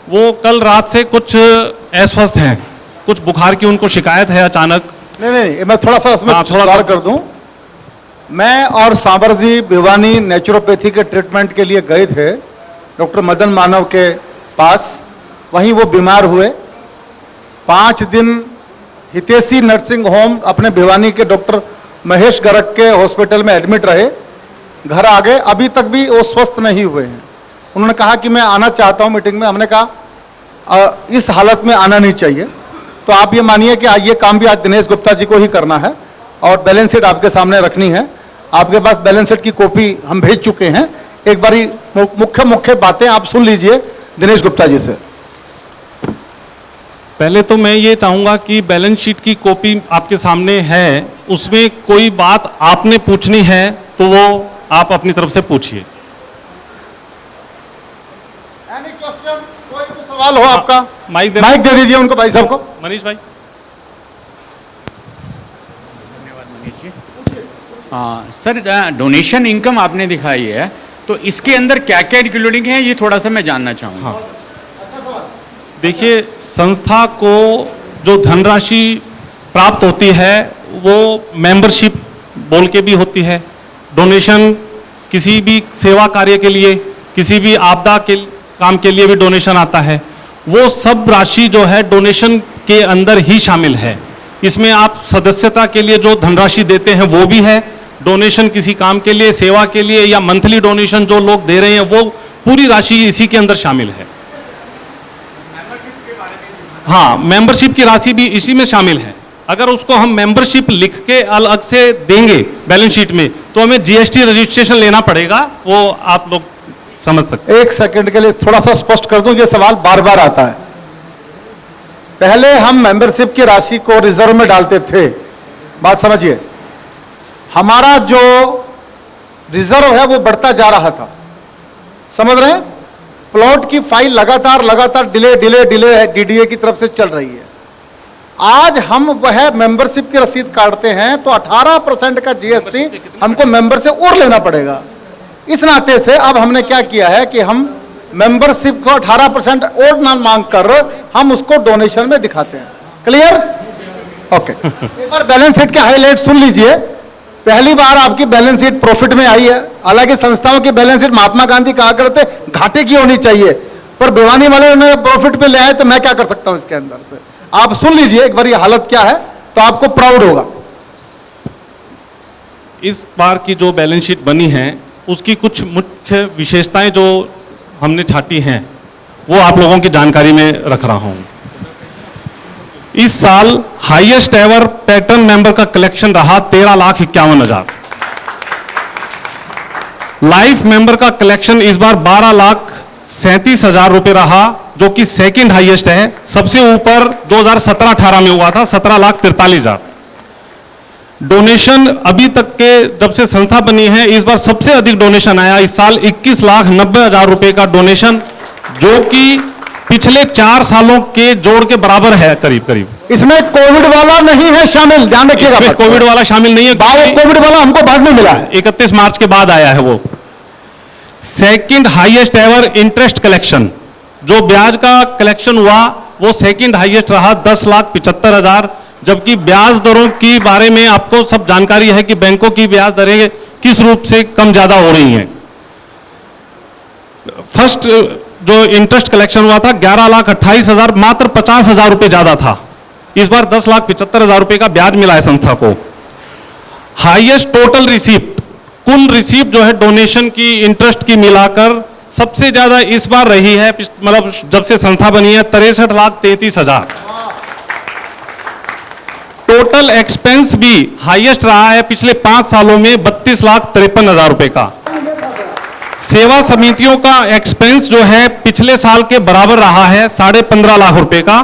वो कल रात से कुछ अस्वस्थ हैं, कुछ बुखार की उनको शिकायत है अचानक। नहीं, मैं थोड़ा सा इसमें सुधार कर दूं। मैं और सांवर जी भिवानी नेचुरोपैथी के ट्रीटमेंट के लिए गए थे डॉक्टर मदन मानव के पास। वहीं वो बीमार हुए। 5 दिन हितेशी नर्सिंग होम अपने भिवानी के डॉक्टर महेश गर्ग के हॉस्पिटल में एडमिट रहे। घर आ गए, अभी तक भी वो स्वस्थ नहीं हुए हैं। उन्होंने कहा कि मैं आना चाहता हूं मीटिंग में। हमने कहा इस हालत में आना नहीं चाहिए। तो आप ये मानिए कि ये काम भी आज दिनेश गुप्ता जी को ही करना है और बैलेंस शीट आपके सामने रखनी है। आपके पास बैलेंस शीट की कॉपी हम भेज चुके हैं। एक बारी मुख्य बातें आप सुन लीजिए दिनेश गुप्ता जी से। पहले तो मैं ये चाहूंगा कि बैलेंस शीट की कॉपी आपके सामने है, उसमें कोई बात आपने पूछनी है तो वो आप अपनी तरफ से पूछिए। एनी क्वेश्चन, कोई भी सवाल हो आपका? माइक माइक दे दीजिए उनको, भाई साहब को। मनीष भाई। सर, डोनेशन इनकम आपने दिखाई है, तो इसके अंदर क्या क्या इंक्लूडिंग है ये थोड़ा सा मैं जानना चाहूँगा। देखिए, संस्था को जो धनराशि प्राप्त होती है वो मेंबरशिप बोल के भी होती है, डोनेशन किसी भी सेवा कार्य के लिए, किसी भी आपदा के काम के लिए भी डोनेशन आता है, वो सब राशि जो है डोनेशन के अंदर ही शामिल है। इसमें आप सदस्यता के लिए जो धनराशि देते हैं वो भी है, डोनेशन किसी काम के लिए, सेवा के लिए, या मंथली डोनेशन जो लोग दे रहे हैं वो पूरी राशि इसी के अंदर शामिल है। हाँ, मेंबरशिप की राशि भी इसी में शामिल है। अगर उसको हम मेंबरशिप लिख के अलग से देंगे बैलेंस शीट में तो हमें जीएसटी रजिस्ट्रेशन लेना पड़ेगा, वो आप लोग समझ सकते हैं। एक सेकंड के लिए थोड़ा सा स्पष्ट कर दूं, ये सवाल बार बार आता है। पहले हम मेंबरशिप की राशि को रिजर्व में डालते थे, बात समझिए, हमारा जो रिजर्व है वो बढ़ता जा रहा था, समझ रहे हैं? प्लॉट की फाइल लगातार डिले डीडीए की तरफ से चल रही है। आज हम वह मेंबरशिप की रसीद काटते हैं तो 18% का जीएसटी हमको मेंबर से और लेना पड़ेगा। इस नाते से अब हमने क्या किया है कि हम मेंबरशिप को 18% और ना मांग कर हम उसको डोनेशन में दिखाते हैं। क्लियर? ओके। एक बार बैलेंस शीट के हाईलाइट सुन लीजिए। पहली बार आपकी बैलेंस शीट प्रॉफिट में आई है। हालांकि संस्थाओं की बैलेंस शीट महात्मा गांधी कहा करते घाटे की होनी चाहिए, पर भिवानी वाले ने प्रॉफिट पे ले आए तो मैं क्या कर सकता हूं इसके अंदर से। आप सुन लीजिए एक बार ये हालत क्या है तो आपको प्राउड होगा। इस बार की जो बैलेंस शीट बनी है उसकी कुछ मुख्य विशेषताएं जो हमने छाटी हैं वो आप लोगों की जानकारी में रख रहा हूं। इस साल हाईएस्ट एवर पैटर्न मेंबर का कलेक्शन रहा 13,51,000। लाइफ मेंबर का कलेक्शन इस बार 12,37,000 रुपए रहा, जो कि सेकंड हाईएस्ट है। सबसे ऊपर 2017-18 में हुआ था 17,43,000। डोनेशन अभी तक के जब से संस्था बनी है इस बार सबसे अधिक डोनेशन आया। इस साल 21,90,000 रुपए का डोनेशन, जो कि पिछले 4 सालों के जोड़ के बराबर है करीब करीब। इसमें कोविड वाला नहीं है शामिल, ध्यान रखिएगा। इसमें कोविड वाला शामिल नहीं है, कोविड वाला हमको बाद में मिला है, 31 मार्च के बाद आया है वो। Second highest ever interest collection, जो ब्याज का कलेक्शन हुआ वो सेकंड हाईएस्ट रहा 10,75,000। जबकि ब्याज दरों की बारे में आपको सब जानकारी है कि बैंकों की ब्याज दरें किस रूप से कम ज्यादा हो रही हैं। फर्स्ट जो इंटरेस्ट कलेक्शन हुआ था 11,28,000, मात्र 50,000 रुपए ज्यादा था। इस बार 10,75,000 रुपए का ब्याज मिला है संस्था को। हाईएस्ट टोटल रिसीप्ट, कुल रिसीप्ट जो है डोनेशन की, इंटरेस्ट की मिलाकर सबसे ज्यादा इस बार रही है, मतलब जब से संस्था बनी है 63,33,000। टोटल एक्सपेंस भी हाईएस्ट रहा है पिछले 5 सालों में 32,53,000 रुपए का। सेवा समितियों का एक्सपेंस जो है पिछले साल के बराबर रहा है 15.5 लाख रुपए का,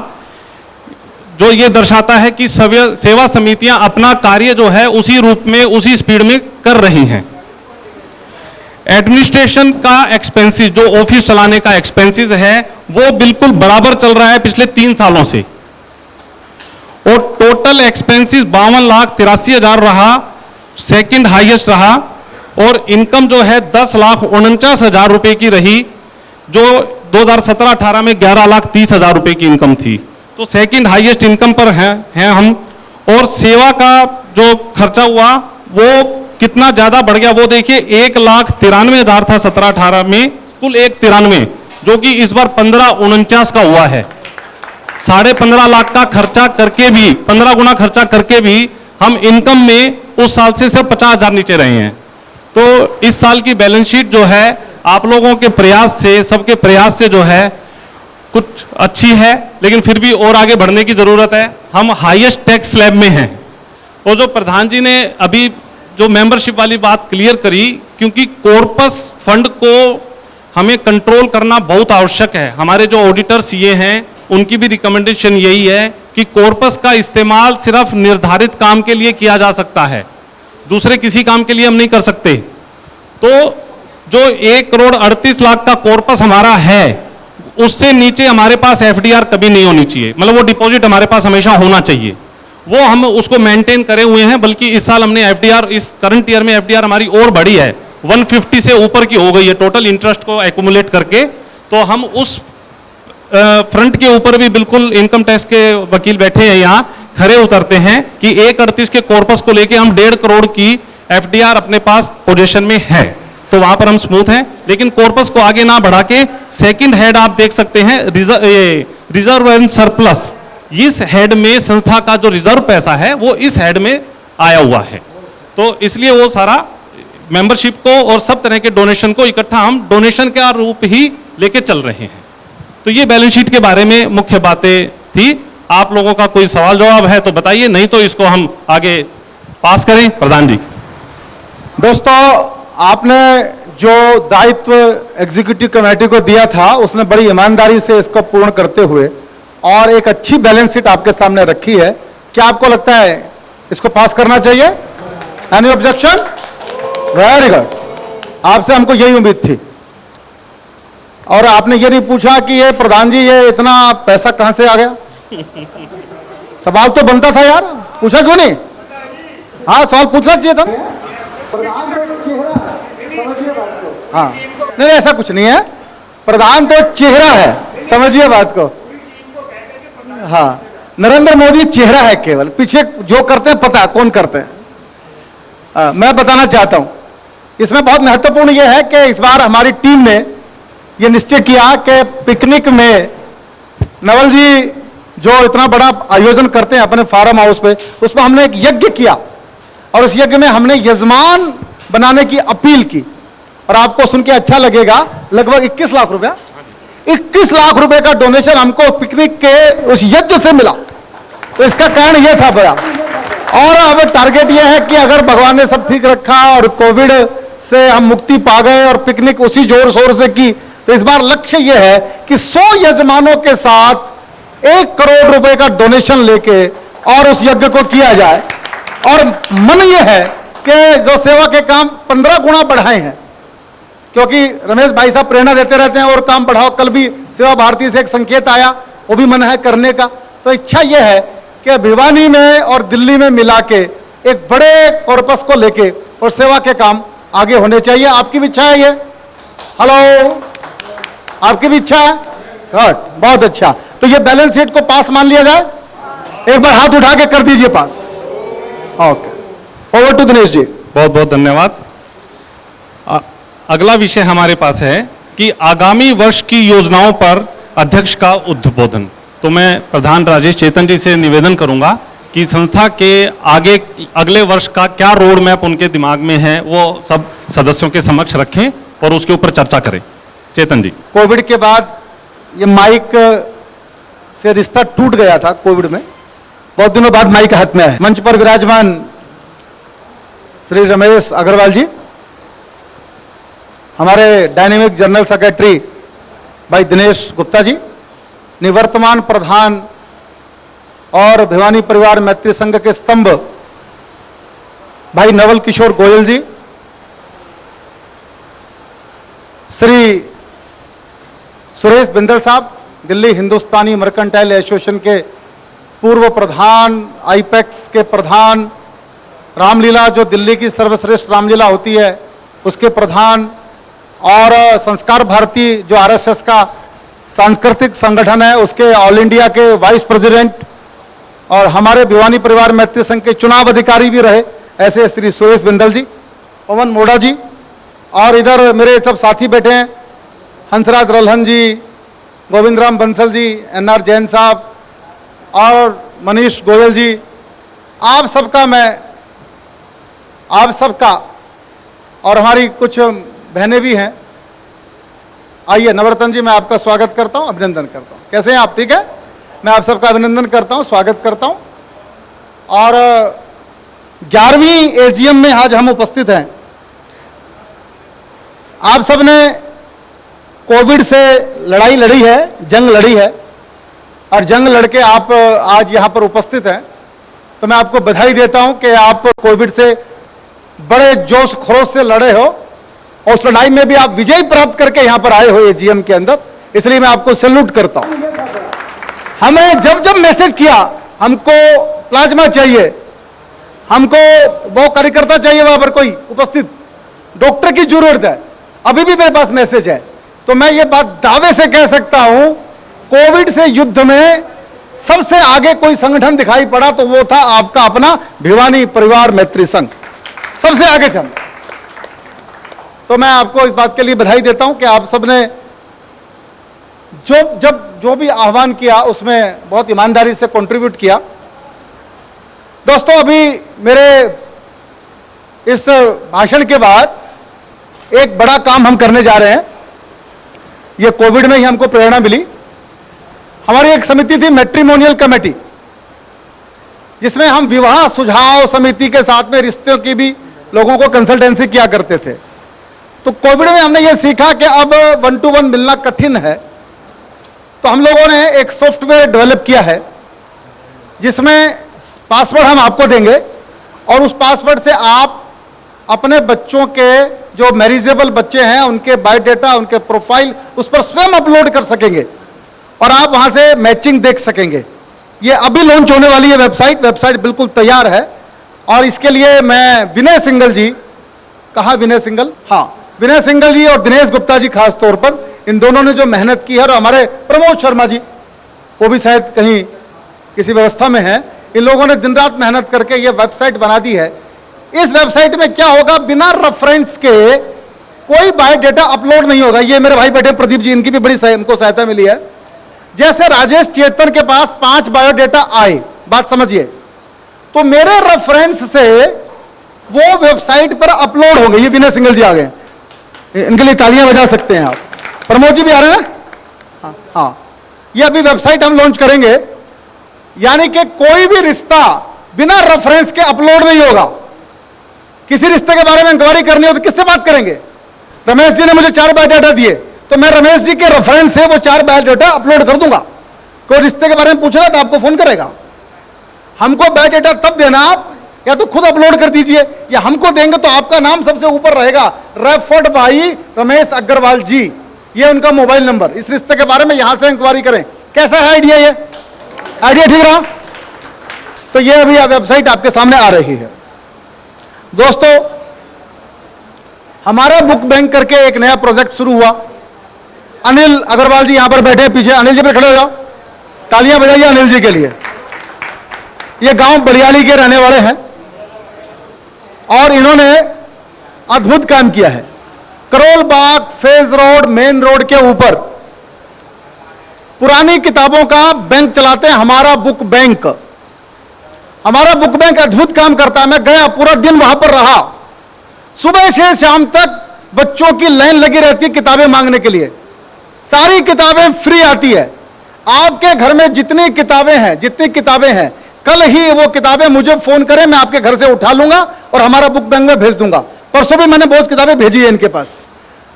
जो ये दर्शाता है कि सेवा समितियां अपना कार्य जो है उसी रूप में, उसी स्पीड में कर रही हैं। एडमिनिस्ट्रेशन का एक्सपेंसेस, जो ऑफिस चलाने का एक्सपेंसेस है, वो बिल्कुल बराबर चल रहा है पिछले 3 सालों से। और टोटल एक्सपेंसेस 52,83,000 रहा, सेकंड हाईएस्ट रहा। और इनकम जो है 10,49,000 रुपए की रही, जो 2017-18 में 11,30,000 रुपए की इनकम थी। तो सेकंड हाईएस्ट इनकम पर हैं हम। और सेवा का जो खर्चा हुआ वो कितना ज्यादा बढ़ गया वो देखिए, 1,93,000 था 17-18 में, कुल 1,93,000, जो कि इस बार 15,49 का हुआ है। 15.5 लाख का खर्चा करके भी, 15 गुना खर्चा करके भी हम इनकम में उस साल से सिर्फ 50,000 नीचे रहे हैं। तो इस साल की बैलेंस शीट जो है आप लोगों के प्रयास से, सबके प्रयास से जो है कुछ अच्छी है, लेकिन फिर भी और आगे बढ़ने की जरूरत है। हम हाईएस्ट टैक्स स्लैब में हैं। और जो प्रधान जी ने अभी जो मेंबरशिप वाली बात क्लियर करी, क्योंकि कॉर्पस फंड को हमें कंट्रोल करना बहुत आवश्यक है। हमारे जो ऑडिटर्स ये हैं उनकी भी रिकमेंडेशन यही है कि कॉर्पस का इस्तेमाल सिर्फ निर्धारित काम के लिए किया जा सकता है, दूसरे किसी काम के लिए हम नहीं कर सकते। तो जो 1,38,00,000 का कॉर्पस हमारा है, उससे नीचे हमारे पास एफडीआर कभी नहीं होनी चाहिए, मतलब वो डिपॉजिट हमारे पास हमेशा होना चाहिए। वो हम उसको मेंटेन करे हुए हैं, बल्कि इस साल हमने एफडीआर, इस करंट ईयर में एफडीआर हमारी और बढ़ी है, 150 से ऊपर की हो गई है टोटल इंटरेस्ट को एक्यूमुलेट करके। तो हम उस फ्रंट के ऊपर भी बिल्कुल इनकम टैक्स के वकील बैठे हैं यहाँ, खरे उतरते हैं कि 1,38 के कॉर्पस को लेके हम 1.5 करोड़ की एफडीआर अपने पास पोजीशन में है, तो वहां पर हम स्मूथ हैं। लेकिन कॉर्पस को आगे ना बढ़ा के सेकंड हेड आप देख सकते हैं, रिजर्व एंड सरप्लस, इस हेड में संस्था का जो रिजर्व पैसा है वो इस हेड में आया हुआ है। तो इसलिए वो सारा मेंबरशिप को और सब तरह के डोनेशन को इकट्ठा हम डोनेशन का रूप ही लेके चल रहे हैं। तो ये बैलेंस शीट के बारे में मुख्य बातें थी। आप लोगों का कोई सवाल जवाब है तो बताइए, नहीं तो इसको हम आगे पास करें। प्रधान जी। दोस्तों, आपने जो दायित्व एग्जीक्यूटिव कमेटी को दिया था, उसने बड़ी ईमानदारी से इसको पूर्ण करते हुए और एक अच्छी बैलेंस शीट आपके सामने रखी है। क्या आपको लगता है इसको पास करना चाहिए? Any objection? Very good. आपसे हमको यही उम्मीद थी। और आपने ये नहीं पूछा कि ये प्रधान जी ये इतना पैसा कहां से आ गया? सवाल तो बनता था यार, पूछा क्यों नहीं? हाँ, सवाल पूछना चाहिए था। हाँ, नहीं ऐसा कुछ नहीं है, प्रधान तो चेहरा है, समझिए बात को। हाँ, नरेंद्र मोदी चेहरा है, केवल पीछे जो करते हैं पता है कौन करते हैं। मैं बताना चाहता हूं, इसमें बहुत महत्वपूर्ण यह है कि इस बार हमारी टीम ने यह निश्चय किया कि पिकनिक में नवल जी जो इतना बड़ा आयोजन करते हैं अपने फार्म हाउस पे, उसमें हमने एक यज्ञ किया और उस यज्ञ में हमने यजमान बनाने की अपील की। और आपको सुन के अच्छा लगेगा, लगभग 21 लाख रुपया, 21 लाख रुपए का डोनेशन हमको पिकनिक के उस यज्ञ से मिला। तो इसका कारण यह था बड़ा। और अब टारगेट यह है कि अगर भगवान ने सब ठीक रखा और कोविड से हम मुक्ति पा गए और पिकनिक उसी जोर शोर से की, तो इस बार लक्ष्य यह है कि 100 यजमानों के साथ 1 करोड़ रुपए का डोनेशन लेके और उस यज्ञ को किया जाए। और मन यह है कि जो सेवा के काम 15 गुना बढ़ाए हैं, क्योंकि रमेश भाई साहब प्रेरणा देते रहते हैं और काम बढ़ाओ। कल भी सेवा भारती से एक संकेत आया, वो भी मन है करने का। तो इच्छा यह है कि भिवानी में और दिल्ली में मिला के एक बड़े कॉर्पस को लेके और सेवा के काम आगे होने चाहिए। आपकी भी इच्छा है ये? हेलो, आपकी भी इच्छा है? गुड, बहुत अच्छा। तो ये बैलेंस शीट को पास मान लिया जाए? एक बार हाथ उठा के कर दीजिए पास। Okay, over to Dinesh ji. बहुत बहुत धन्यवाद। अगला विषय हमारे पास है कि आगामी वर्ष की योजनाओं पर अध्यक्ष का उद्बोधन। तो मैं प्रधान राजेश चेतन जी से निवेदन करूंगा कि संस्था के आगे अगले वर्ष का क्या रोड मैप उनके दिमाग में है वो सब सदस्यों के समक्ष रखें और उसके ऊपर चर्चा करें। चेतन जी। कोविड के बाद ये माइक से रिश्ता टूट गया था। कोविड में बहुत दिनों बाद माइक हाथ में है। मंच पर विराजमान श्री रमेश अग्रवाल जी, हमारे डायनेमिक जनरल सेक्रेटरी भाई दिनेश गुप्ता जी, निवर्तमान प्रधान और भिवानी परिवार मैत्री संघ के स्तंभ भाई नवल किशोर गोयल जी, श्री सुरेश बिंदल साहब, दिल्ली हिंदुस्तानी मर्केंटाइल एसोसिएशन के पूर्व प्रधान, आईपेक्स के प्रधान, रामलीला जो दिल्ली की सर्वश्रेष्ठ रामलीला होती है उसके प्रधान, और संस्कार भारती जो आरएसएस का सांस्कृतिक संगठन है उसके ऑल इंडिया के वाइस प्रेसिडेंट, और हमारे भिवानी परिवार मैत्री संघ के चुनाव अधिकारी भी रहे ऐसे श्री सुरेश बिंदल जी, पवन मोड़ा जी, और इधर मेरे सब साथी बैठे हैं, हंसराज रल्हन जी, गोविंद राम बंसल जी, एनआर जैन साहब और मनीष गोयल जी। आप सबका और हमारी कुछ बहनें भी हैं। आइए नवरत्न जी, मैं आपका स्वागत करता हूं, अभिनंदन करता हूं। कैसे हैं आप? ठीक है, मैं आप सबका अभिनंदन करता हूं, स्वागत करता हूं। और 11वीं एजीएम में आज हम उपस्थित हैं। आप सब ने कोविड से लड़ाई लड़ी है, जंग लड़ी है, और जंग लड़के आप आज यहाँ पर उपस्थित हैं, तो मैं आपको बधाई देता हूं कि आप कोविड से बड़े जोश खरोश से लड़े हो और उस लड़ाई में भी आप विजय प्राप्त करके यहाँ पर आए हो एजीएम के अंदर, इसलिए मैं आपको सैल्यूट करता हूं। हमें जब जब मैसेज किया हमको प्लाज्मा चाहिए, हमको वो कार्यकर्ता चाहिए वहां पर कोई उपस्थित, डॉक्टर की जरूरत है, अभी भी मेरे पास मैसेज है, तो मैं ये बात दावे से कह सकता हूं कोविड से युद्ध में सबसे आगे कोई संगठन दिखाई पड़ा तो वो था आपका अपना भिवानी परिवार मैत्री संघ, सबसे आगे थे हम। तो मैं आपको इस बात के लिए बधाई देता हूं कि आप सबने जो भी आह्वान किया उसमें बहुत ईमानदारी से कंट्रीब्यूट किया। दोस्तों, अभी मेरे इस भाषण के बाद एक बड़ा काम हम करने जा रहे हैं। ये कोविड में ही हमको प्रेरणा मिली। हमारी एक समिति थी मैट्रिमोनियल कमेटी, जिसमें हम विवाह सुझाव समिति के साथ में रिश्तों की भी लोगों को कंसल्टेंसी किया करते थे। तो कोविड में हमने ये सीखा कि अब 1 to 1 मिलना कठिन है, तो हम लोगों ने एक सॉफ्टवेयर डेवलप किया है जिसमें पासवर्ड हम आपको देंगे और उस पासवर्ड से आप अपने बच्चों के जो मैरिजेबल बच्चे हैं उनके बायोडाटा, उनके प्रोफाइल उस पर स्वयं अपलोड कर सकेंगे और आप वहां से मैचिंग देख सकेंगे। ये अभी लॉन्च होने वाली है वेबसाइट बिल्कुल तैयार है। और इसके लिए मैं विनय सिंगल जी, कहाँ विनय सिंगल, हाँ विनय सिंगल जी और दिनेश गुप्ता जी खास तौर पर, इन दोनों ने जो मेहनत की है, और हमारे प्रमोद शर्मा जी, वो भी शायद कहीं किसी व्यवस्था में है, इन लोगों ने दिन रात मेहनत करके ये वेबसाइट बना दी है। इस वेबसाइट में क्या होगा, बिना रेफरेंस के कोई बायोडाटा अपलोड नहीं होगा। ये मेरे भाई बैठे प्रदीप जी, इनकी भी बड़ी इनको सहायता मिली है। जैसे राजेश चेतन के पास 5 बायोडाटा आए, बात समझिए, तो मेरे रेफरेंस से वो वेबसाइट पर अपलोड होंगे। ये विनय सिंगल जी आ गए, इनके लिए तालियां बजा सकते हैं आप। प्रमोद जी भी आ रहे हैं ना, हाँ। ये अभी वेबसाइट हम लॉन्च करेंगे, यानी कि कोई भी रिश्ता बिना रेफरेंस के अपलोड नहीं होगा। किसी रिश्ते के बारे में इंक्वायरी करनी हो तो किससे बात करेंगे? रमेश जी ने मुझे 4 बायोडाटा दिए, तो मैं रमेश जी के रेफरेंस से वो 4 बायोडाटा अपलोड कर दूंगा। कोई रिश्ते के बारे में पूछ रहा तो आपको फोन करेगा। हमको बायोडाटा तब देना, आप या तो खुद अपलोड कर दीजिए या हमको देंगे तो आपका नाम सबसे ऊपर रहेगा, रेफर्ड भाई रमेश अग्रवाल जी, ये उनका मोबाइल नंबर। इस रिश्ते के बारे में यहां से इंक्वायरी करें। कैसा है आइडिया? ये आइडिया ठीक रहा? तो ये अभी वेबसाइट आपके सामने आ रही है। दोस्तों, हमारा बुक बैंक करके एक नया प्रोजेक्ट शुरू हुआ। अनिल अग्रवाल जी यहां पर बैठे हैं पीछे, अनिल जी पे खड़े हो जाओ, तालियां बजाइए अनिल जी के लिए। ये गांव बड़ियाली के रहने वाले हैं और इन्होंने अद्भुत काम किया है। Karol Bagh phase road main road के ऊपर पुरानी किताबों का बैंक चलाते हैं, हमारा बुक बैंक। हमारा बुक बैंक अद्भुत काम करता है। मैं गया, पूरा दिन वहां पर रहा, सुबह से शाम तक बच्चों की लाइन लगी रहती है किताबें मांगने के लिए। सारी किताबें फ्री आती है। आपके घर में जितनी किताबें हैं, कल ही वो किताबें मुझे फोन करें, मैं आपके घर से उठा लूंगा और हमारा बुक बैंक में भेज दूंगा। परसों भी मैंने बहुत किताबें भेजी है इनके पास।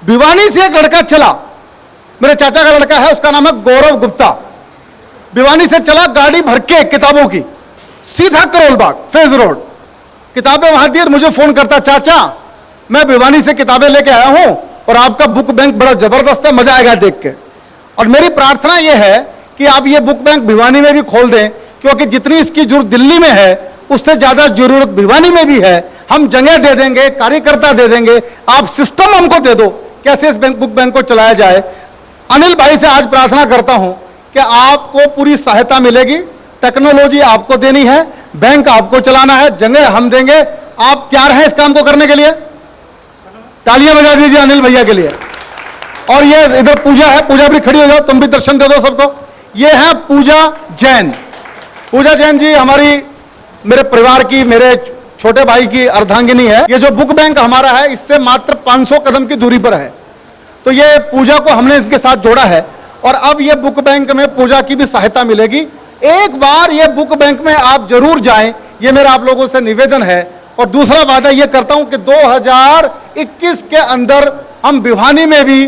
भिवानी से एक लड़का चला, मेरे चाचा का लड़का है, उसका नाम है गौरव गुप्ता। भिवानी से चला गाड़ी भर के किताबों की, सीधा करोल बाग फेज रोड, किताबें वहां दी और मुझे फोन करता, चाचा मैं भिवानी से किताबें लेके आया हूं और आपका बुक बैंक बड़ा जबरदस्त है, मजा आएगा देख के। और मेरी प्रार्थना यह है कि आप ये बुक बैंक भिवानी में भी खोल दें, क्योंकि जितनी इसकी जरूरत दिल्ली में है उससे ज्यादा जरूरत भिवानी में भी है। हम जगह दे देंगे, कार्यकर्ता दे देंगे, आप सिस्टम हमको दे दो कैसे इस बुक बैंक को चलाया जाए। अनिल भाई से आज प्रार्थना करता हूं कि आपको पूरी सहायता मिलेगी, टेक्नोलॉजी आपको देनी है, बैंक आपको चलाना है, जगह हम देंगे। आप तैयार हैं इस काम को करने के लिए? तालियां बजा दीजिए अनिल भैया के लिए। और ये इधर पूजा है, पूजा भी खड़ी हो जाओ, तुम भी दर्शन दे दो सबको। ये है पूजा जैन। पूजा जैन जी हमारी, मेरे परिवार की, मेरे छोटे भाई की अर्धांगिनी है। ये जो बुक बैंक हमारा है इससे मात्र 500 कदम की दूरी पर है। तो ये पूजा को हमने इसके साथ जोड़ा है और अब ये बुक बैंक में पूजा की भी सहायता मिलेगी। एक बार ये बुक बैंक में आप जरूर जाएं, ये मेरा आप लोगों से निवेदन है। और दूसरा वादा ये करता हूं कि 2021 के अंदर हम भिवानी में भी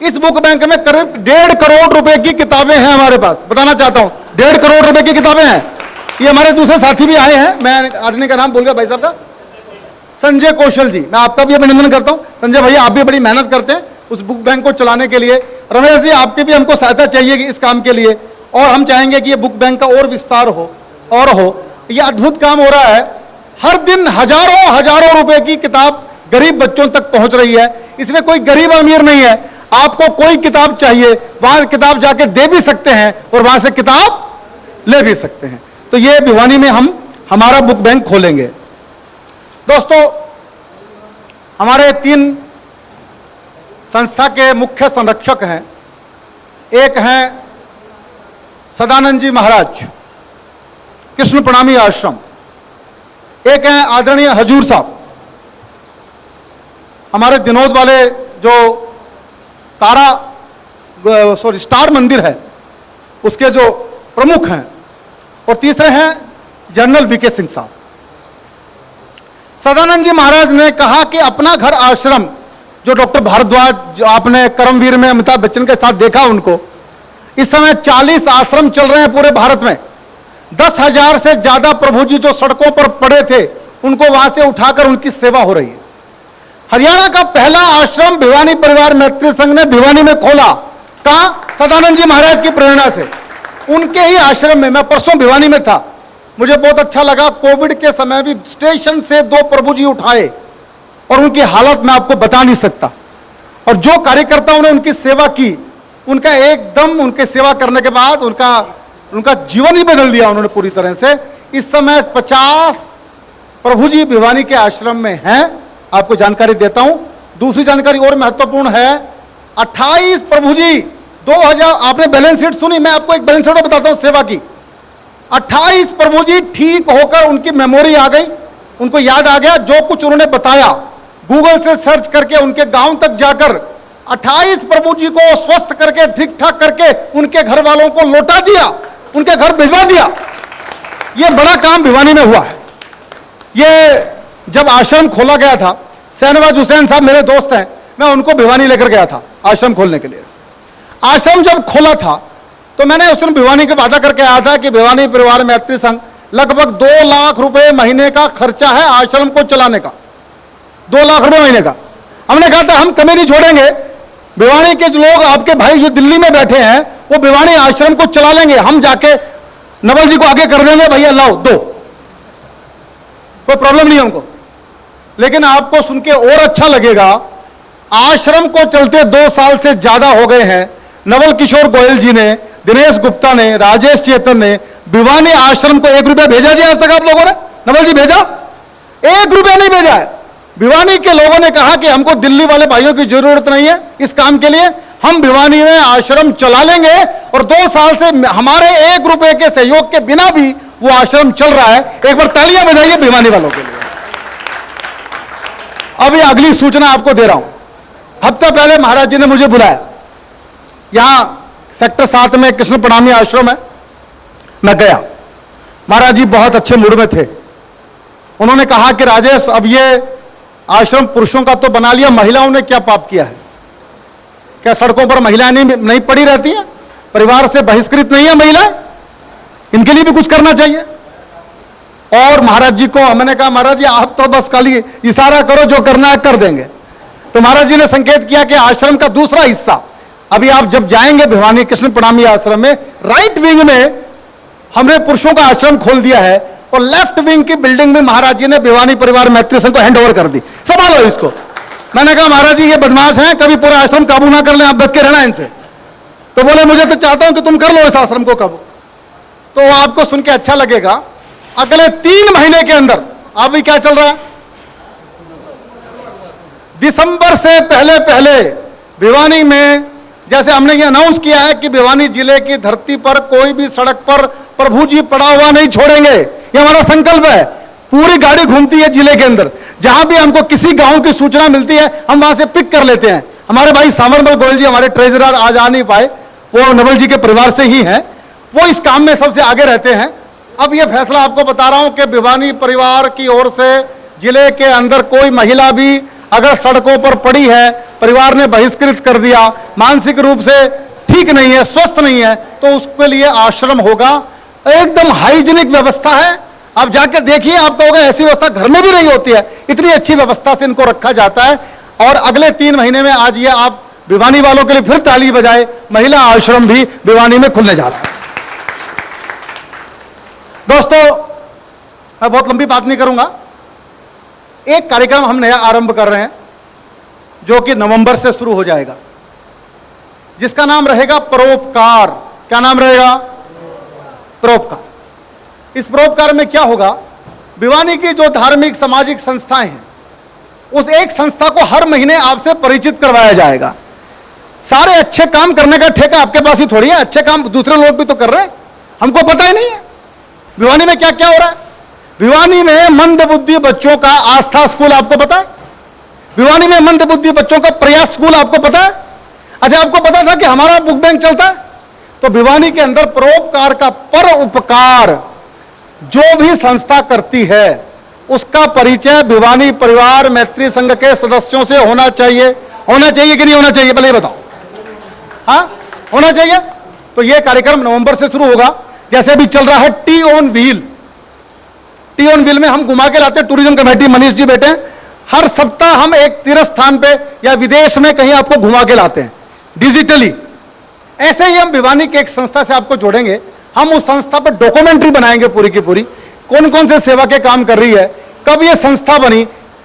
इस बुक बैंक में करीब 1.5 करोड़ रुपए की किताबें हैं हमारे पास, बताना चाहता हूं 1.5 करोड़ रुपए की किताबें हैं। ये हमारे दूसरे साथी भी आए हैं, मैं आदमी का नाम भूल गया भाई साहब का, संजय कौशल जी, मैं आपका भी अभिनंदन करता हूं। संजय भैया आप भी बड़ी मेहनत करते हैं उस बुक बैंक को चलाने के लिए। रमेश जी आपकी भी हमको सहायता चाहिए इस काम के लिए, और हम चाहेंगे कि ये बुक बैंक का और विस्तार हो और हो। ये अद्भुत काम हो रहा है, हर दिन हजारों रुपए की किताब गरीब बच्चों तक पहुंच रही है। इसमें कोई गरीब अमीर नहीं है, आपको कोई किताब चाहिए वहां किताब जाके दे भी सकते हैं और वहां से किताब ले भी सकते हैं। तो ये भिवानी में हम हमारा बुक बैंक खोलेंगे। दोस्तों, हमारे 3 संस्था के मुख्य संरक्षक हैं। एक हैं सदानंद जी महाराज कृष्ण प्रणामी आश्रम, एक हैं आदरणीय हजूर साहब, हमारे दिनोद वाले जो स्टार मंदिर है उसके जो प्रमुख हैं, और तीसरे हैं जनरल वीके सिंह साहब। सदानंद जी महाराज ने कहा कि अपना घर आश्रम, जो डॉक्टर भारद्वाज, जो आपने कर्मवीर में अमिताभ बच्चन के साथ देखा उनको, इस समय 40 आश्रम चल रहे हैं पूरे भारत में। 10,000 से ज्यादा प्रभु जी जो सड़कों पर पड़े थे उनको वहां से उठाकर उनकी सेवा हो रही है। हरियाणा का पहला आश्रम भिवानी परिवार मैत्री संघ ने भिवानी में खोला, कहां? सदानंद जी महाराज की प्रेरणा से, उनके ही आश्रम में। मैं परसों भिवानी में था, मुझे बहुत अच्छा लगा। कोविड के समय भी स्टेशन से 2 प्रभु जी उठाए और उनकी हालत मैं आपको बता नहीं सकता। और जो कार्यकर्ताओं ने उनकी सेवा की, उनका एकदम उनके सेवा करने के बाद उनका जीवन ही बदल दिया उन्होंने पूरी तरह से। इस समय 50 प्रभु जी भिवानी के आश्रम में हैं, आपको जानकारी देता हूं। दूसरी जानकारी और महत्वपूर्ण है, 28 प्रभु जी 2000, आपने बैलेंस शीट सुनी, मैं आपको एक बैलेंस शीट बताता हूं सेवा की। 28 प्रभु जी ठीक होकर उनकी मेमोरी आ गई, उनको याद आ गया जो कुछ उन्होंने बताया। गूगल से सर्च करके उनके गांव तक जाकर 28 प्रभु जी को स्वस्थ करके ठीक ठाक करके उनके घर वालों को लौटा दिया, उनके घर भिजवा दिया। यह बड़ा काम भिवानी में हुआ है। ये जब आश्रम खोला गया था, शहनवाज हुसैन साहब मेरे दोस्त हैं, मैं उनको भिवानी लेकर गया था आश्रम खोलने के लिए। आश्रम जब खोला था तो मैंने उस दिन भिवानी का वादा करके आया था कि भिवानी परिवार मैत्री संघ लगभग 2 लाख रुपए महीने का खर्चा है आश्रम को चलाने का, 2 लाख रुपए महीने का। हमने कहा था हम कमी नहीं छोड़ेंगे, भिवानी के जो लोग आपके भाई जो दिल्ली में बैठे हैं वो भिवानी आश्रम को चला लेंगे, हम जाके नवल जी को आगे कर देंगे, भैया लाओ दो, कोई प्रॉब्लम नहीं है हमको। लेकिन आपको सुन के और अच्छा लगेगा, आश्रम को चलते 2 साल से ज्यादा हो गए हैं। नवल किशोर गोयल जी ने, दिनेश गुप्ता ने, राजेश चेतन ने भिवानी आश्रम को 1 रुपया भेजा जी आज तक आप लोगों ने? नवल जी भेजा? 1 रुपया नहीं भेजा है। भिवानी के लोगों ने कहा कि हमको दिल्ली वाले भाइयों की जरूरत नहीं है इस काम के लिए, हम भिवानी में आश्रम चला लेंगे, और 2 साल से हमारे 1 रुपए के सहयोग के बिना भी वो आश्रम चल रहा है। एक बार तालियां बजाइए भिवानी वालों के लिए। अभी अगली सूचना आपको दे रहा हूं। हफ्ता पहले महाराज जी ने मुझे बुलाया, यहां सेक्टर 7 में कृष्ण प्रणामी आश्रम है, मैं गया। महाराज जी बहुत अच्छे मूड में थे। उन्होंने कहा कि राजेश, अब ये आश्रम पुरुषों का तो बना लिया, महिलाओं ने क्या पाप किया है? क्या सड़कों पर महिलाएं नहीं पड़ी रहती हैं? परिवार से बहिष्कृत नहीं है महिलाएं? इनके लिए भी कुछ करना चाहिए। और महाराज जी को मैंने कहा, महाराज जी आप तो बस खाली इशारा करो, जो करना है कर देंगे। तो महाराज जी ने संकेत किया कि आश्रम का दूसरा हिस्सा, अभी आप जब जाएंगे भिवानी कृष्ण प्रणामी आश्रम में, राइट विंग में हमने पुरुषों का आश्रम खोल दिया है, और लेफ्ट विंग की बिल्डिंग में महाराज जी ने भिवानी परिवार मैत्री संघ को हैंड ओवर कर दी, संभालो इसको। मैंने कहा महाराज जी ये बदमाश हैं, कभी पूरा आश्रम काबू ना कर ले, आप बच के रहना इनसे। तो बोले मुझे तो चाहता हूं कि तुम कर लो इस आश्रम को काबू। तो आपको सुन के अच्छा लगेगा, अगले 3 महीने के अंदर, अभी क्या चल रहा है, दिसंबर से पहले भिवानी में, जैसे हमने ये अनाउंस किया है कि भिवानी जिले की धरती पर कोई भी सड़क पर प्रभु जी पड़ा हुआ नहीं छोड़ेंगे, ये हमारा संकल्प है। पूरी गाड़ी घूमती है जिले के अंदर, जहां भी हमको किसी गांव की सूचना मिलती है हम वहां से पिक कर लेते हैं। हमारे भाई सामरमल गोयल जी हमारे ट्रेजरर आज आ नहीं पाए, वो नवल जी के परिवार से ही हैं, वो इस काम में सबसे आगे रहते हैं। अब ये फैसला आपको बता रहा हूं कि भिवानी परिवार की ओर से जिले के अंदर कोई महिला भी अगर सड़कों पर पड़ी है, परिवार ने बहिष्कृत कर दिया, मानसिक रूप से ठीक नहीं है, स्वस्थ नहीं है, तो उसके लिए आश्रम होगा। एकदम हाइजीनिक व्यवस्था है। आप जाकर देखिए, आप कहोगे ऐसी व्यवस्था घर में भी नहीं होती है। इतनी अच्छी व्यवस्था से इनको रखा जाता है। और अगले 3 महीने में, आज ये आप भिवानी वालों के लिए फिर ताली बजाए, महिला आश्रम भी भिवानी में खुलने जा रहा है। दोस्तों, मैं बहुत लंबी बात नहीं करूंगा। एक कार्यक्रम हम नया आरंभ कर रहे हैं जो कि नवंबर से शुरू हो जाएगा, जिसका नाम रहेगा परोपकार। क्या नाम रहेगा? परोपकार। इस परोपकार में क्या होगा, भिवानी की जो धार्मिक सामाजिक संस्थाएं हैं, उस एक संस्था को हर महीने आपसे परिचित करवाया जाएगा। सारे अच्छे काम करने का ठेका आपके पास ही थोड़ी है, अच्छे काम दूसरे लोग भी तो कर रहे हैं, हमको पता ही नहीं है भिवानी में क्या क्या हो रहा है। भिवानी में मंदबुद्धि बच्चों का आस्था स्कूल आपको पता है? भिवानी में मंदबुद्धि बच्चों का प्रयास स्कूल आपको पता है? अच्छा, आपको पता था कि हमारा बुक बैंक चलता है? तो भिवानी के अंदर परोपकार का परोपकार जो भी संस्था करती है, उसका परिचय भिवानी परिवार मैत्री संघ के सदस्यों से होना चाहिए। होना चाहिए कि नहीं होना चाहिए, पहले बताओ। हाँ, होना चाहिए। तो यह कार्यक्रम नवंबर से शुरू होगा। जैसे भी चल रहा है T on wheel, T on wheel में हम घुमा के लाते हैं। टूरिज्म कमेटी मनीष जी बैठे हैं, हर सप्ताह हम एक तीर्थ स्थान पे या विदेश में कहीं आपको घुमा के लाते हैं डिजिटली। ऐसे ही हम भिवानी के एक संस्था से आपको जोड़ेंगे। हम उस संस्था पर डॉक्यूमेंट्री बनाएंगे पूरी की पूरी, कौन कौन से सेवा के काम कर रही है, कब ये संस्था बनी,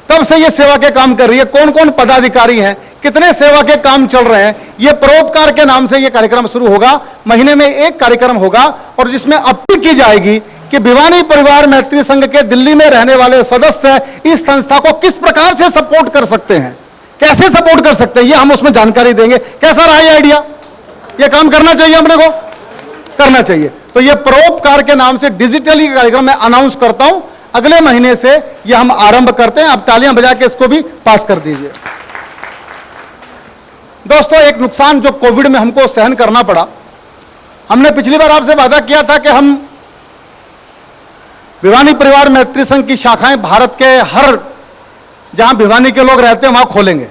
कब से ये सेवा के काम कर रही है, कौन कौन पदाधिकारी हैं, कितने सेवा के काम चल रहे हैं। ये परोपकार के नाम से ये कार्यक्रम शुरू होगा। महीने में एक कार्यक्रम होगा और जिसमें अपील की जाएगी कि भिवानी परिवार मैत्री संघ के दिल्ली में रहने वाले सदस्य इस संस्था को किस प्रकार से सपोर्ट कर सकते हैं, कैसे सपोर्ट कर सकते हैं, ये हम उसमें जानकारी देंगे। कैसा रहा ये आइडिया? ये काम करना चाहिए, अपने को करना चाहिए। तो ये परोपकार के नाम से डिजिटली कार्यक्रम मैं अनाउंस करता हूं, अगले महीने से ये हम आरंभ करते हैं। आप तालियां बजा के इसको भी पास कर दीजिए। दोस्तों, एक नुकसान जो कोविड में हमको सहन करना पड़ा, हमने पिछली बार आपसे वादा किया था कि हम भिवानी परिवार मैत्री संघ की शाखाएं भारत के हर जहां भिवानी के लोग रहते हैं वहां खोलेंगे,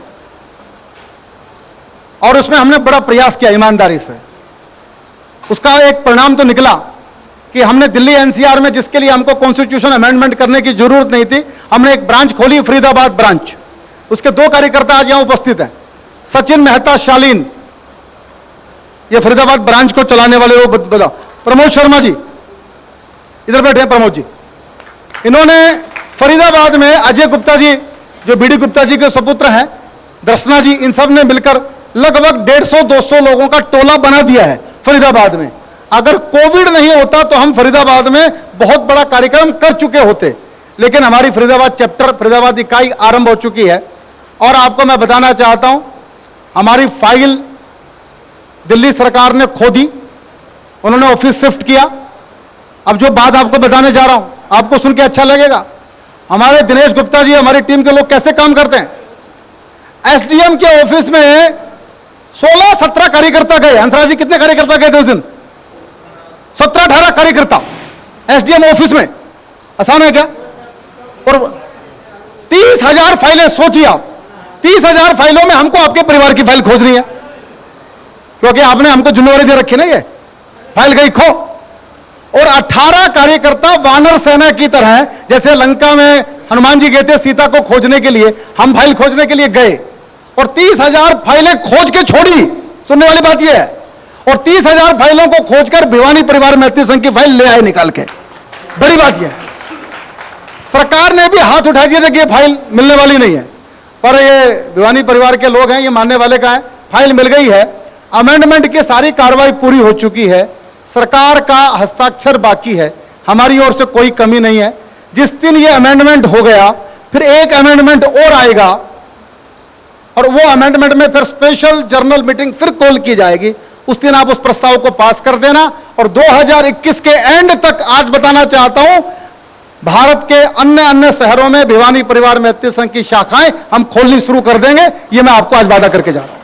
और उसमें हमने बड़ा प्रयास किया ईमानदारी से। उसका एक परिणाम तो निकला कि हमने दिल्ली एनसीआर में, जिसके लिए हमको कॉन्स्टिट्यूशन अमेंडमेंट करने की जरूरत नहीं थी, हमने एक ब्रांच खोली, फरीदाबाद ब्रांच। उसके 2 कार्यकर्ता आज यहां उपस्थित हैं, सचिन मेहता शालीन, ये फरीदाबाद ब्रांच को चलाने वाले वो बता, प्रमोद शर्मा जी इधर बैठे हैं, प्रमोद जी। इन्होंने फरीदाबाद में अजय गुप्ता जी, जो बीडी गुप्ता जी के सुपुत्र हैं, दर्शना जी, इन सब ने मिलकर लगभग 150-200 लोगों का टोला बना दिया है फरीदाबाद में। अगर कोविड नहीं होता तो हम फरीदाबाद में बहुत बड़ा कार्यक्रम कर चुके होते, लेकिन हमारी फरीदाबाद चैप्टर, फरीदाबाद इकाई आरंभ हो चुकी है। और आपको मैं बताना चाहता हूं, हमारी फाइल दिल्ली सरकार ने खो दी, उन्होंने ऑफिस शिफ्ट किया। अब जो बात आपको बताने जा रहा हूं, आपको सुन के अच्छा लगेगा। हमारे दिनेश गुप्ता जी, हमारी टीम के लोग कैसे काम करते हैं। एसडीएम के ऑफिस में 16-17 कार्यकर्ता गए। हंसराज जी, कितने कार्यकर्ता गए थे उस दिन? 17-18 कार्यकर्ता एसडीएम ऑफिस में। आसान है क्या? और 30,000 फाइलें, सोचिए आप, 30,000 फाइलों में हमको आपके परिवार की फाइल खोजनी है, क्योंकि आपने हमको जिम्मेवारी दे रखी ना, ये फाइल गई खो। और 18 कार्यकर्ता वानर सेना की तरह, जैसे लंका में हनुमान जी गए थे सीता को खोजने के लिए, हम फाइल खोजने के लिए गए और 30,000 फाइलें खोज के छोड़ी। सुनने वाली बात यह है, और 30,000 फाइलों को खोजकर भिवानी परिवार मैत्री संघ की फाइल ले आए निकाल के। बड़ी बात यह है, सरकार ने भी हाथ उठा दिया था कि ये फाइल मिलने वाली नहीं है, पर ये भिवानी परिवार के लोग हैं, ये मानने वाले का है, फाइल मिल गई है। अमेंडमेंट की सारी कार्रवाई पूरी हो चुकी है, सरकार का हस्ताक्षर बाकी है, हमारी ओर से कोई कमी नहीं है। जिस दिन ये अमेंडमेंट हो गया, फिर एक अमेंडमेंट और आएगा, और वो अमेंडमेंट में फिर स्पेशल जनरल मीटिंग फिर कॉल की जाएगी। उस दिन आप उस प्रस्ताव को पास कर देना, और 2021 के एंड तक, आज बताना चाहता हूं, भारत के अन्य शहरों में भिवानी परिवार मैत्री संघ की शाखाएं हम खोलनी शुरू कर देंगे। ये मैं आपको आज वादा करके जा रहा हूं।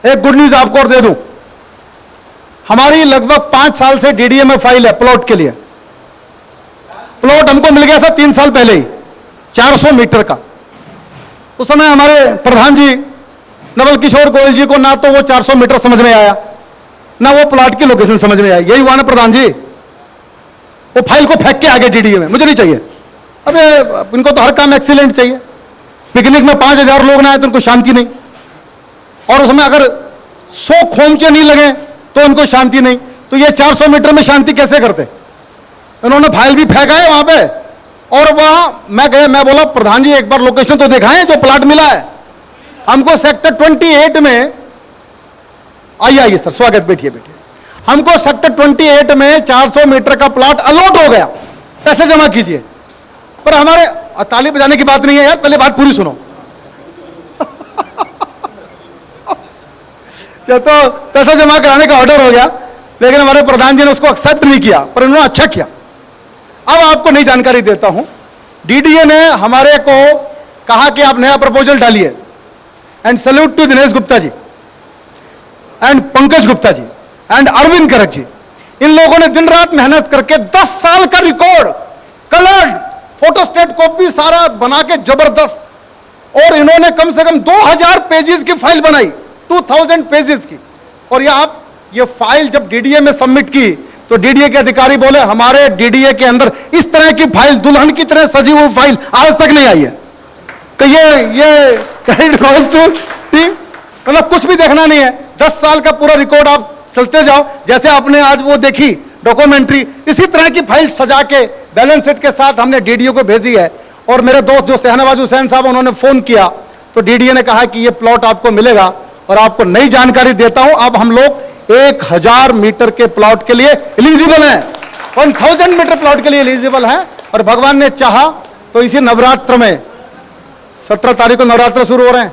एक गुड न्यूज आपको और दे दूं, हमारी लगभग 5 साल से डीडीए में फाइल है प्लॉट के लिए। प्लॉट हमको मिल गया था 3 साल पहले ही, 400 मीटर का। उस समय हमारे प्रधान जी नवल किशोर गोयल जी को ना तो वो 400 मीटर समझ में आया, ना वो प्लाट की लोकेशन समझ में आई। यही हुआ ना प्रधान जी, वो फाइल को फेंक के आगे डीडीए में, मुझे नहीं चाहिए। अबे इनको तो हर काम एक्सीलेंट चाहिए। पिकनिक में 5000 लोग ना आए तो उनको शांति नहीं, और उसमें अगर 100 खोमचे नहीं लगे तो उनको शांति नहीं। तो ये 400 मीटर में शांति कैसे करते? उन्होंने फाइल भी फेंका है वहां पे, और वहां मैं गया, मैं बोला प्रधान जी एक बार लोकेशन तो दिखाएं जो प्लाट मिला है हमको। सेक्टर 28 में आइए सर, स्वागत, बैठिए बैठिए। हमको सेक्टर 28 में 400 मीटर का प्लाट अलॉट हो गया, पैसे जमा कीजिए। पर हमारे ताली बजाने की बात नहीं है यार, पहले बात पूरी सुनो। तो पैसा जमा कराने का ऑर्डर हो गया, लेकिन हमारे प्रधान जी ने उसको एक्सेप्ट नहीं किया, पर उन्होंने अच्छा किया। अब आपको नई जानकारी देता हूं। डीडीए ने हमारे को कहा कि आप नया प्रपोजल डालिए, and salute to Dinesh Gupta ji and Pankaj Gupta ji and Arvind Karak ji. इन लोगों ने दिन रात मेहनत करके 10 साल का रिकॉर्ड, कलर्ड फोटोस्टेट कॉपी सारा बना के जबरदस्त, और इन्होंने कम से कम 2000 पेजेस की फाइल बनाई, 2000 पेजेस की। और ये फाइल जब डीडीए में सबमिट की तो डीडीए के अधिकारी बोले हमारे डीडीए के अंदर इस तरह की फाइल, दुल्हन की तरह सजी हुई फाइल आज तक नहीं आई है। तो ये क्रेडिट गोज टू टीम। मतलब कुछ भी देखना नहीं है, 10 साल का पूरा रिकॉर्ड आप चलते जाओ। जैसे आपने आज वो देखी डॉक्यूमेंट्री, इसी तरह की फाइल सजा के बैलेंस शीट के साथ हमने डीडीए को भेजी है। और मेरे दोस्त जो शहनवाज हुसैन साहब, उन्होंने फोन किया तो डीडीए ने कहा कि ये प्लॉट आपको मिलेगा। और आपको नई जानकारी देता हूं, अब हम लोग 1000 मीटर के प्लॉट के लिए एलिजिबल हैं, 1000 मीटर प्लॉट के लिए एलिजिबल हैं। और भगवान ने चाहा तो इसी नवरात्र में, 17 तारीख को नवरात्र शुरू हो रहे हैं,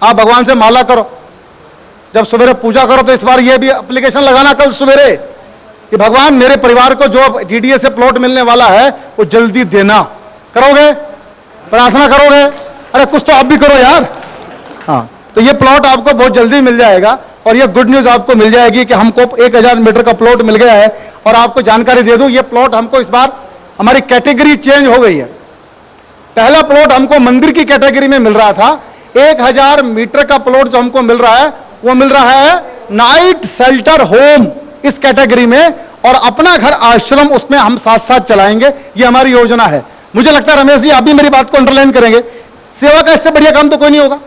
आप भगवान से माला करो, जब सवेरे पूजा करो तो इस बार ये भी एप्लीकेशन लगाना कल सवेरे कि भगवान मेरे परिवार को जो डीडीए से प्लॉट मिलने वाला है वो जल्दी देना। करोगे? प्रार्थना करोगे? अरे कुछ तो आप भी करो यार। हाँ, तो ये प्लॉट आपको बहुत जल्दी मिल जाएगा। और ये गुड न्यूज आपको मिल जाएगी कि हमको 1000 मीटर का प्लॉट मिल गया है। और आपको जानकारी दे दूं, ये प्लॉट हमको इस बार हमारी कैटेगरी चेंज हो गई है। पहला प्लॉट हमको मंदिर की कैटेगरी में मिल रहा था, 1000 मीटर का प्लॉट जो हमको मिल रहा है वो मिल रहा है नाइट शेल्टर होम इस कैटेगरी में, और अपना घर आश्रम उसमें हम साथ साथ चलाएंगे। ये हमारी योजना है। मुझे लगता है रमेश जी आप भी मेरी बात को अंडरलाइन करेंगे, सेवा का इससे बढ़िया काम तो कोई नहीं होगा।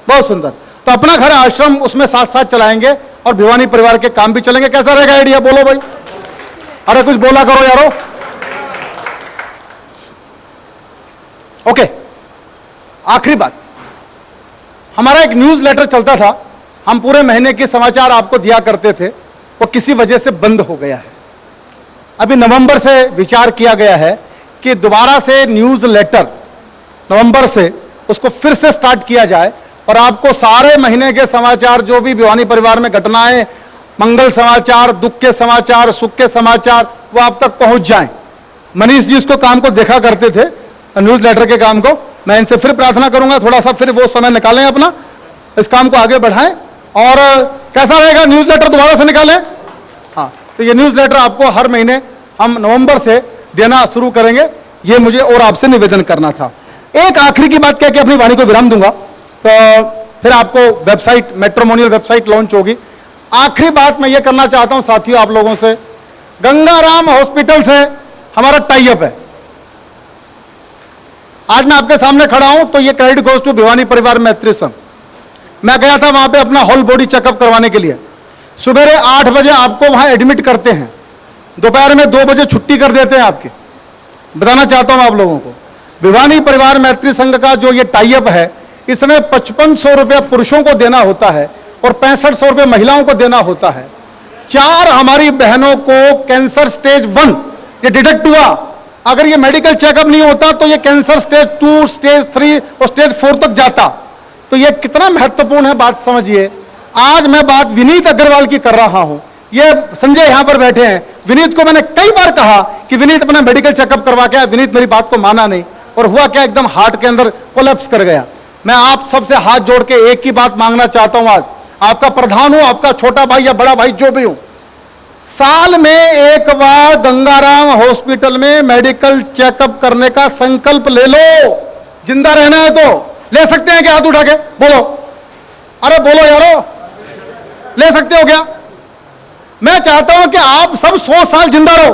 बहुत सुंदर। तो अपना घर आश्रम उसमें साथ साथ चलाएंगे और भिवानी परिवार के काम भी चलेंगे। कैसा रहेगा आइडिया? बोलो भाई, अरे कुछ बोला करो यारो। ओके, आखिरी बात, हमारा एक न्यूज लेटर चलता था, हम पूरे महीने के समाचार आपको दिया करते थे, वो किसी वजह से बंद हो गया है। अभी नवंबर से विचार किया गया है कि दोबारा से न्यूज लेटर नवंबर से उसको फिर से स्टार्ट किया जाए, और आपको सारे महीने के समाचार जो भी भिवानी परिवार में घटनाएं, मंगल समाचार, दुख के समाचार, सुख के समाचार, वो आप तक पहुंच जाएं। मनीष जी उसको काम को देखा करते थे, न्यूज लेटर के काम को। मैं इनसे फिर प्रार्थना करूंगा थोड़ा सा फिर वो समय निकालें अपना, इस काम को आगे बढ़ाएं। और कैसा रहेगा, न्यूज लेटर दोबारा से निकालें। हाँ, तो ये न्यूज लेटर आपको हर महीने हम नवंबर से देना शुरू करेंगे, ये मुझे और आपसे निवेदन करना था। एक आखिरी की बात कह के अपनी वाणी को विराम दूंगा, तो फिर आपको वेबसाइट, मैट्रिमोनियल वेबसाइट लॉन्च होगी। आखिरी बात मैं ये करना चाहता हूं साथियों आप लोगों से, गंगाराम हॉस्पिटल से हमारा टाई अप है। आज मैं आपके सामने खड़ा हूं तो ये क्रेडिट गोज टू भिवानी परिवार मैत्री संघ। मैं गया था वहां पे अपना होल बॉडी चेकअप करवाने के लिए। सुबह 8 बजे आपको वहां एडमिट करते हैं, दोपहर में 2 बजे छुट्टी कर देते हैं आपकी। बताना चाहता हूं आप लोगों को, भिवानी परिवार मैत्री संघ का जो ये टाई अप है, इसमें 5500 रुपया पुरुषों को देना होता है और 6500 रुपये महिलाओं को देना होता है। 4 हमारी बहनों को कैंसर स्टेज 1 ये डिटेक्ट हुआ। अगर ये मेडिकल चेकअप नहीं होता तो ये कैंसर स्टेज 2, स्टेज 3 और स्टेज 4 तक जाता। तो ये कितना महत्वपूर्ण है, बात समझिए। आज मैं बात विनीत अग्रवाल की कर रहा हूं, ये संजय यहां पर बैठे हैं। विनीत को मैंने कई बार कहा कि विनीत अपना मेडिकल चेकअप करवा के आया, विनीत मेरी बात को माना नहीं, और हुआ क्या, एकदम हार्ट के अंदर कोलैप्स कर गया। मैं आप सबसे हाथ जोड़ के एक ही बात मांगना चाहता हूं, आज आपका प्रधान हूं, आपका छोटा भाई या बड़ा भाई जो भी हूं, साल में एक बार गंगाराम हॉस्पिटल में मेडिकल चेकअप करने का संकल्प ले लो। जिंदा रहना है तो ले सकते हैं क्या? हाथ उठा के बोलो, अरे बोलो यारो, ले सकते हो क्या? मैं चाहता हूं कि आप सब 100 साल जिंदा रहो,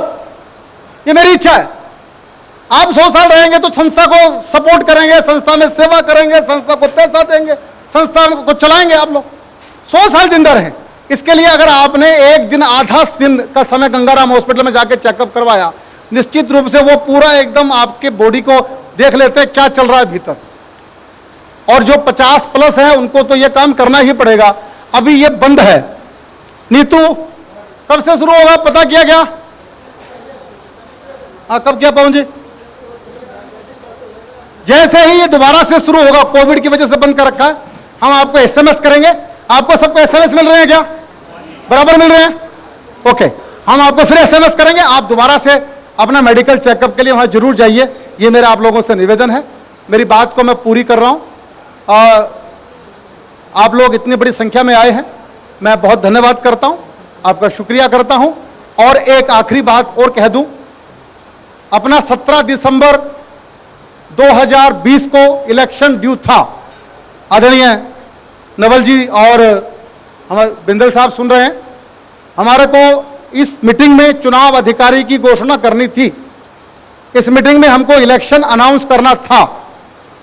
ये मेरी इच्छा है। आप 100 साल रहेंगे तो संस्था को सपोर्ट करेंगे, संस्था में सेवा करेंगे, संस्था को पैसा देंगे, संस्था को चलाएंगे। आप लोग 100 साल जिंदा रहें, इसके लिए अगर आपने एक दिन, आधा दिन का समय गंगाराम हॉस्पिटल में जाके चेकअप करवाया, निश्चित रूप से वो पूरा एकदम आपके बॉडी को देख लेते हैं क्या चल रहा है भीतर। और जो 50 प्लस है उनको तो ये काम करना ही पड़ेगा। अभी ये बंद है। नीतू, कब से शुरू होगा पता किया क्या? हाँ, कब किया पवन जी? जैसे ही ये दोबारा से शुरू होगा, कोविड की वजह से बंद कर रखा है, हम आपको एसएमएस करेंगे। आपको सबको एसएमएस मिल रहे हैं क्या? बराबर मिल रहे हैं? ओके, हम आपको फिर एसएमएस करेंगे। आप दोबारा से अपना मेडिकल चेकअप के लिए वहां जरूर जाइए, ये मेरा आप लोगों से निवेदन है। मेरी बात को मैं पूरी कर रहा हूं। आप लोग इतनी बड़ी संख्या में आए हैं, मैं बहुत धन्यवाद करता हूं, आपका शुक्रिया करता हूं। और एक आखिरी बात और कह दूं, अपना 17 दिसंबर 2020 को इलेक्शन ड्यू था। आदरणीय नवल जी और हमारे बिंदल साहब सुन रहे हैं, हमारे को इस मीटिंग में चुनाव अधिकारी की घोषणा करनी थी। इस मीटिंग में हमको इलेक्शन अनाउंस करना था,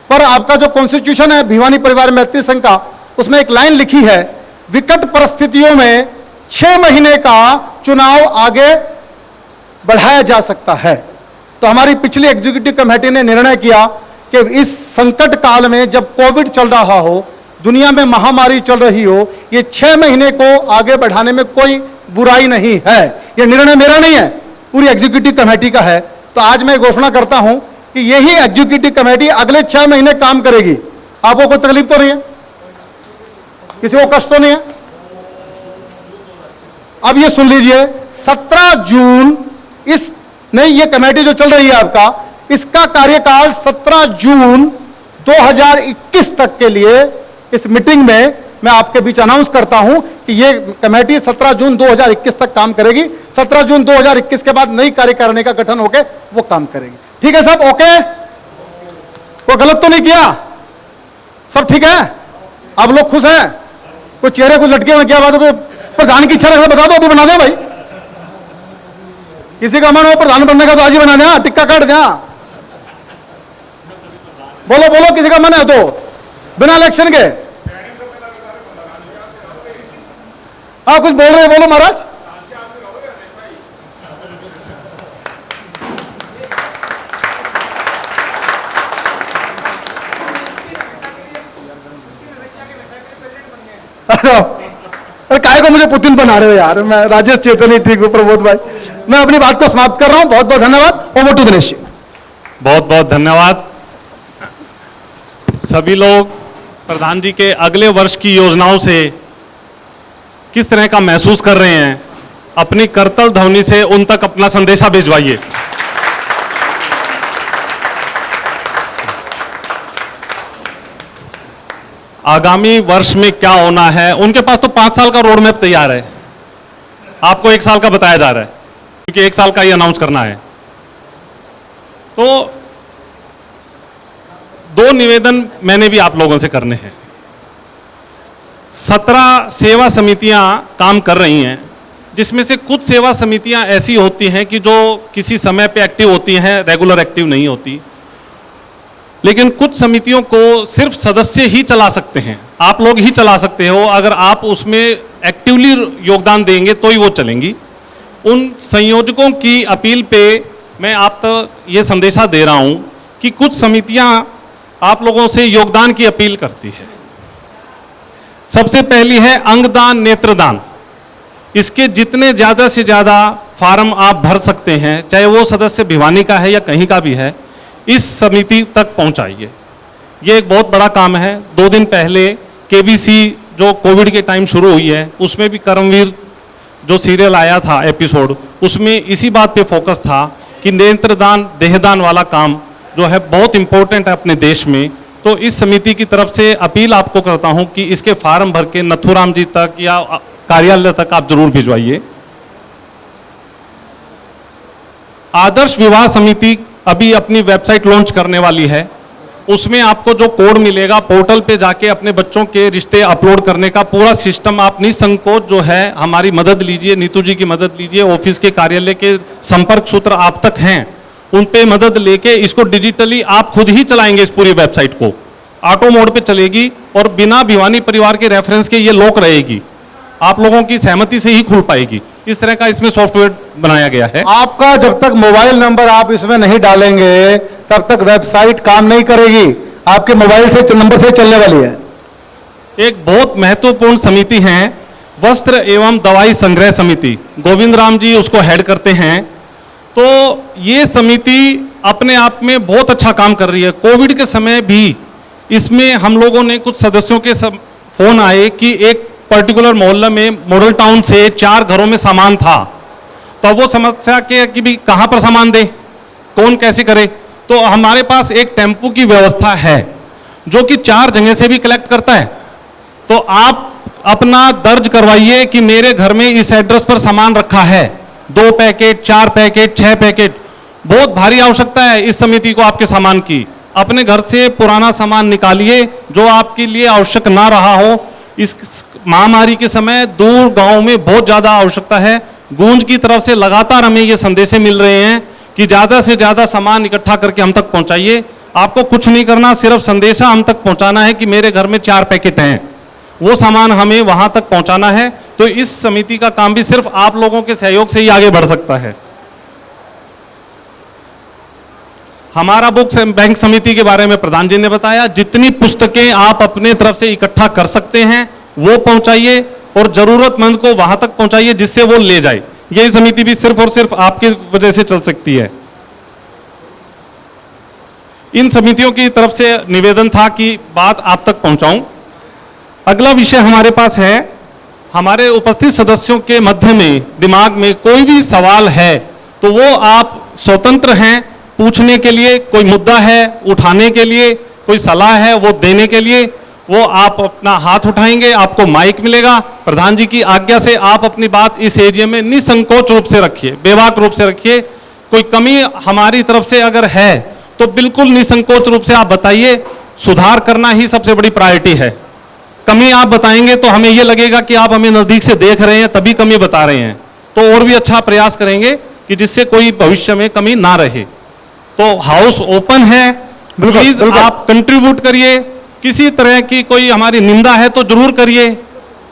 पर आपका जो कॉन्स्टिट्यूशन है भिवानी परिवार मैत्री संघ का, उसमें एक लाइन लिखी है, विकट परिस्थितियों में 6 महीने का चुनाव आगे बढ़ाया जा सकता है। तो हमारी पिछली एग्जीक्यूटिव कमेटी ने निर्णय किया कि इस संकट काल में, जब कोविड चल रहा हो, दुनिया में महामारी चल रही हो, ये 6 महीने को आगे बढ़ाने में कोई बुराई नहीं है। ये निर्णय मेरा नहीं है, पूरी एग्जीक्यूटिव कमेटी का है। तो आज मैं घोषणा करता हूं कि यही एग्जीक्यूटिव कमेटी अगले 6 महीने काम करेगी। आपको कोई तकलीफ तो नहीं है? किसी को कष्ट तो नहीं है? अब ये सुन लीजिए, 17 जून इस नहीं, ये कमेटी जो चल रही है आपका, इसका कार्यकाल 17 जून 2021 तक के लिए इस मीटिंग में मैं आपके बीच अनाउंस करता हूं कि ये कमेटी 17 जून 2021 तक काम करेगी। 17 जून 2021 के बाद नई कार्यकारिणी का गठन होकर वो काम करेगी। ठीक है सब? ओके, कोई गलत तो नहीं किया? सब ठीक है? आप लोग खुश हैं? कोई चेहरे को लटके हुए क्या बात है? कोई प्रधान की इच्छा रखा बता दो, अभी बना दे भाई। किसी का मन हो प्रधान बनने का तो आज ही बना देना, टिक्का काट देना। बोलो बोलो, किसी का मन है तो बिना इलेक्शन के। आप कुछ बोल रहे हैं, बोलो महाराज। अरे काय को मुझे पुतिन बना रहे हो यार? मैं राजेश चेतन ही ठीक हूं, प्रबोध भाई। मैं अपनी बात को समाप्त कर रहा हूं। बहुत बहुत धन्यवाद। Over to Dinesh. बहुत बहुत धन्यवाद। सभी लोग प्रधान जी के अगले वर्ष की योजनाओं से किस तरह का महसूस कर रहे हैं, अपनी करतल ध्वनि से उन तक अपना संदेशा भिजवाइए। आगामी वर्ष में क्या होना है, उनके पास तो 5 साल का रोड मैप तैयार है, आपको 1 साल का बताया जा रहा है, क्योंकि 1 साल का ही अनाउंस करना है। तो 2 निवेदन मैंने भी आप लोगों से करने हैं। 17 सेवा समितियां काम कर रही हैं, जिसमें से कुछ सेवा समितियां ऐसी होती हैं कि जो किसी समय पे एक्टिव होती हैं, रेगुलर एक्टिव नहीं होती। लेकिन कुछ समितियों को सिर्फ सदस्य ही चला सकते हैं, आप लोग ही चला सकते हो। अगर आप उसमें एक्टिवली योगदान देंगे तो ही वो चलेंगी। उन संयोजकों की अपील पे मैं आप तक ये संदेशा दे रहा हूं कि कुछ समितियां आप लोगों से योगदान की अपील करती है। सबसे पहली है अंगदान नेत्रदान। इसके जितने ज़्यादा से ज़्यादा फार्म आप भर सकते हैं, चाहे वो सदस्य भिवानी का है या कहीं का भी है, इस समिति तक पहुंचाइए। ये एक बहुत बड़ा काम है। 2 दिन पहले केबीसी जो कोविड के टाइम शुरू हुई है, उसमें भी कर्मवीर जो सीरियल आया था एपिसोड, उसमें इसी बात पे फोकस था कि नेत्रदान देहदान वाला काम जो है बहुत इंपॉर्टेंट है अपने देश में। तो इस समिति की तरफ से अपील आपको करता हूं कि इसके फार्म भर के नथुराम जी तक या कार्यालय तक आप जरूर भिजवाइए। आदर्श विवाह समिति अभी अपनी वेबसाइट लॉन्च करने वाली है। उसमें आपको जो कोड मिलेगा, पोर्टल पे जाके अपने बच्चों के रिश्ते अपलोड करने का पूरा सिस्टम आप निसंकोच जो है हमारी मदद लीजिए, नीतू जी की मदद लीजिए। ऑफिस के कार्यालय के संपर्क सूत्र आप तक हैं, उन पे मदद लेके इसको डिजिटली आप खुद ही चलाएंगे। इस पूरी वेबसाइट को ऑटो मोड पे चलेगी और बिना भिवानी परिवार के रेफरेंस के ये लॉक रहेगी, आप लोगों की सहमति से ही खुल पाएगी। इस तरह का इसमें सॉफ्टवेयर बनाया गया है। आपका जब तक मोबाइल नंबर आप इसमें नहीं डालेंगे तब तक वेबसाइट काम नहीं करेगी, आपके मोबाइल से नंबर से चलने वाली है। एक बहुत महत्वपूर्ण समिति है वस्त्र एवं दवाई संग्रह समिति, गोविंद राम जी उसको हेड करते हैं। तो ये समिति अपने आप में बहुत अच्छा काम कर रही है। कोविड के समय भी इसमें हम लोगों ने कुछ सदस्यों के फोन आए कि एक पर्टिकुलर मोहल्ला में मॉडल टाउन से 4 घरों में सामान था, तो वो समस्या के कि भी कहाँ पर सामान दें, कौन कैसे करे। तो हमारे पास एक टेम्पू की व्यवस्था है जो कि 4 जगह से भी कलेक्ट करता है। तो आप अपना दर्ज करवाइए कि मेरे घर में इस एड्रेस पर सामान रखा है, 2 पैकेट, 4 पैकेट, 6 पैकेट। बहुत भारी आवश्यकता है इस समिति को आपके सामान की। अपने घर से पुराना सामान निकालिए जो आपके लिए आवश्यक ना रहा हो। इस महामारी के समय दूर गांव में बहुत ज्यादा आवश्यकता है। गूंज की तरफ से लगातार हमें ये संदेशे मिल रहे हैं कि ज्यादा से ज्यादा सामान इकट्ठा करके हम तक पहुंचाइए। आपको कुछ नहीं करना, सिर्फ संदेशा हम तक पहुंचाना है कि मेरे घर में 4 पैकेट हैं, वो सामान हमें वहां तक पहुंचाना है। तो इस समिति का काम भी सिर्फ आप लोगों के सहयोग से ही आगे बढ़ सकता है। हमारा बुक बैंक समिति के बारे में प्रधान जी ने बताया, जितनी पुस्तकें आप अपने तरफ से इकट्ठा कर सकते हैं वो पहुंचाइए और जरूरतमंद को वहां तक पहुंचाइए जिससे वो ले जाए। ये समिति भी सिर्फ और सिर्फ आपकी वजह से चल सकती है। इन समितियों की तरफ से निवेदन था कि बात आप तक पहुंचाऊं। अगला विषय हमारे पास है, हमारे उपस्थित सदस्यों के मध्य में दिमाग में कोई भी सवाल है तो वो आप स्वतंत्र हैं पूछने के लिए। कोई मुद्दा है उठाने के लिए, कोई सलाह है वो देने के लिए, वो आप अपना हाथ उठाएंगे, आपको माइक मिलेगा। प्रधान जी की आज्ञा से आप अपनी बात इस एरिया में निसंकोच रूप से रखिए, बेबाक रूप से रखिए। कोई कमी हमारी तरफ से अगर है तो बिल्कुल निसंकोच रूप से आप बताइए। सुधार करना ही सबसे बड़ी प्रायोरिटी है। कमी आप बताएंगे तो हमें यह लगेगा कि आप हमें नजदीक से देख रहे हैं तभी कमी बता रहे हैं, तो और भी अच्छा प्रयास करेंगे कि जिससे कोई भविष्य में कमी ना रहे। तो हाउस ओपन है, प्लीज आप कंट्रीब्यूट करिए। किसी तरह की कोई हमारी निंदा है तो जरूर करिए,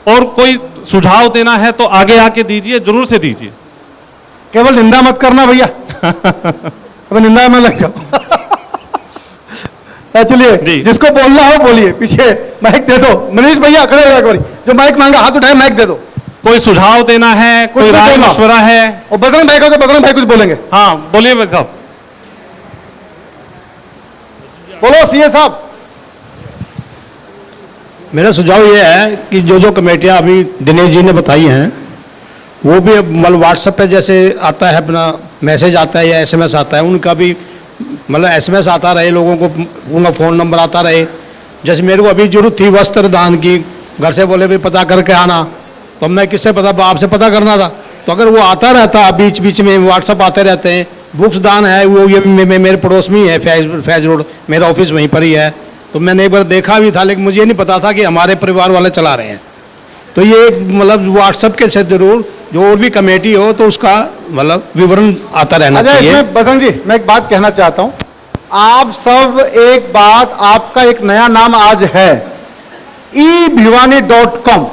और कोई सुझाव देना है तो आगे आके दीजिए, जरूर से दीजिए। केवल निंदा मत करना भैया अब निंदा में लग जाओ चलिए, जिसको बोलना हो बोलिए। पीछे माइक दे दो, मनीष भैया खड़े हो एक बारी, जो माइक मांगा हाथ उठाए, माइक दे दो। कोई सुझाव देना है, कोई राय मशवरा है। और बजरंग भाई को तो बजरंग भाई कुछ बोलेंगे। हाँ बोलिए भाई साहब। बोलो सीए साहब। मेरा सुझाव ये है कि जो जो कमेटियां अभी दिनेश जी ने बताई हैं वो भी मतलब व्हाट्सएप पे जैसे आता है अपना मैसेज आता है या एसएमएस आता है, उनका भी मतलब एसएमएस आता रहे, लोगों को उनका फ़ोन नंबर आता रहे। जैसे मेरे को अभी जरूरत थी वस्त्र दान की, घर से बोले भाई पता करके आना, तो मैं किससे पता, आपसे पता करना था। तो अगर वो आता रहता बीच बीच में, व्हाट्सएप आते रहते हैं। बुक्स दान है वो ये मेरे पड़ोस में ही है, फैज रोड, मेरा ऑफिस वहीं पर ही है। तो मैंने एक बार देखा भी था, लेकिन मुझे नहीं पता था कि हमारे परिवार वाले चला रहे हैं। तो ये मतलब व्हाट्सएप के से जरूर जो और भी कमेटी हो तो उसका मतलब विवरण आता रहना चाहिए। इसमें बसंत जी मैं एक बात कहना चाहता हूं, आप सब एक बात, आपका एक नया नाम आज है eBhiwani.com।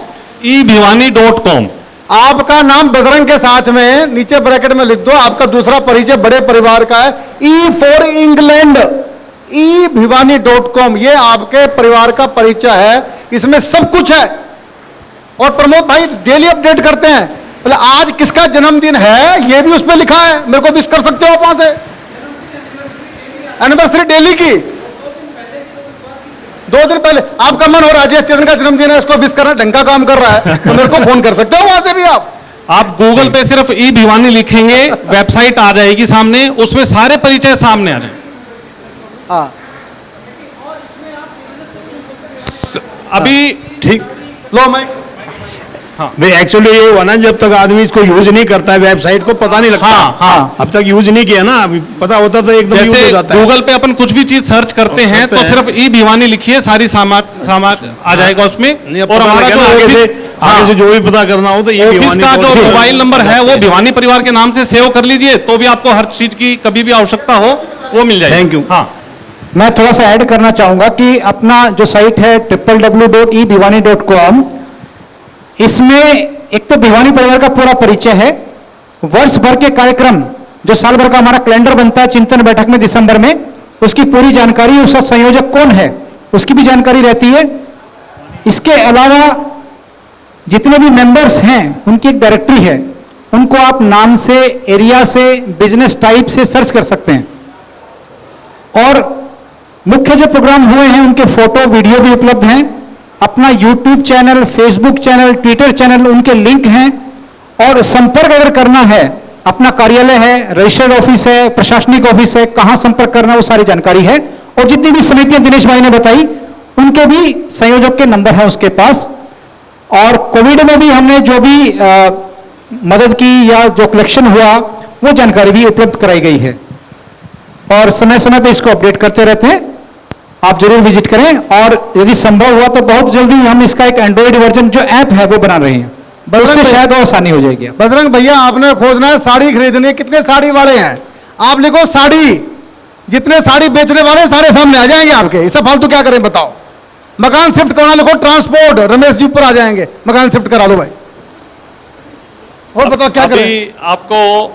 eBhiwani.com आपका नाम बजरंग के साथ में नीचे ब्रैकेट में लिख दो। आपका दूसरा परिचय बड़े परिवार का है, E फॉर इंग्लैंड, eBhiwani.com। ये आपके परिवार का परिचय है, इसमें सब कुछ है। और प्रमोद भाई डेली अपडेट करते हैं, बोले आज किसका जन्मदिन है ये भी उस पर लिखा है, मेरे को विश कर सकते हो आप वहां से। एनिवर्सरी डेली की 2 दिन पहले आपका मन हो राजेश चंद्र का जन्मदिन है, इसको विश करना, ढंग का काम कर रहा है तो मेरे को फोन कर सकते हो वहां से भी। आप गूगल पे सिर्फ eBhiwani लिखेंगे, वेबसाइट आ जाएगी सामने, उसमें सारे परिचय सामने आ जाए। हाँ अभी ठीक लो माइक। भाई एक्चुअली ये हुआ ना, जब तक आदमी इसको यूज नहीं करता है वेबसाइट को, पता नहीं लगता। हाँ। अब तक यूज नहीं किया ना, अभी पता होता तो एकदम यूज हो जैसे जाता है। गूगल पे अपन कुछ भी चीज सर्च करते हैं तो सिर्फ ई भिवानी लिखिए, सारी सामान आ जाएगा उसमें। नहीं, अब और पता हमारा लगे ना, जो आगे से जो भी पता करना हो तो ये ऑफिस भिवानी का को- जो मोबाइल नंबर है वो भिवानी परिवार के नाम से सेव कर लीजिए, तो भी आपको हर चीज की कभी भी आवश्यकता हो वो मिल जाएगी। Thank you. हाँ, मैं थोड़ा सा ऐड करना चाहूंगा कि अपना जो साइट है www.ebhiwani.com, इसमें एक तो भिवानी परिवार का पूरा परिचय है, वर्ष भर के कार्यक्रम, जो साल भर का हमारा कैलेंडर बनता है चिंतन बैठक में दिसंबर में, उसकी पूरी जानकारी, उसका संयोजक कौन है उसकी भी जानकारी रहती है। इसके अलावा जितने भी मेंबर्स हैं उनकी एक डायरेक्टरी है, उनको आप नाम से, एरिया से, बिजनेस टाइप से सर्च कर सकते हैं। और मुख्य जो प्रोग्राम हुए हैं उनके फोटो वीडियो भी उपलब्ध हैं। अपना YouTube channel, Facebook channel, Twitter channel, उनके लिंक हैं। और संपर्क अगर करना है, अपना कार्यालय है, रजिस्टर्ड ऑफिस है, प्रशासनिक ऑफिस है, कहाँ संपर्क करना वो सारी जानकारी है। और जितनी भी समितियां दिनेश भाई ने बताई उनके भी संयोजक के नंबर है उसके पास। और कोविड में भी हमने जो भी मदद की या जो कलेक्शन हुआ वो जानकारी भी उपलब्ध कराई गई है। और समय समय पे इसको अपडेट करते रहते हैं, आप जरूर विजिट करें। और यदि संभव हुआ तो बहुत जल्दी हम इसका एक एंड्रॉइड वर्जन जो ऐप है वो बना रहे हैं, उससे शायद और आसानी हो जाएगी। बजरंग भैया, आपने खोजना है साड़ी खरीदनी है, कितने साड़ी वाले हैं? आप लिखो साड़ी, जितने साड़ी बेचने वाले हैं, सारे सामने आ जाएंगे आपके। इससे फालतू क्या करें बताओ? मकान शिफ्ट करना लिखो ट्रांसपोर्ट, रमेश जी ऊपर आ जाएंगे, मकान शिफ्ट करा लो भाई। और बताओ क्या करें? अभी आपको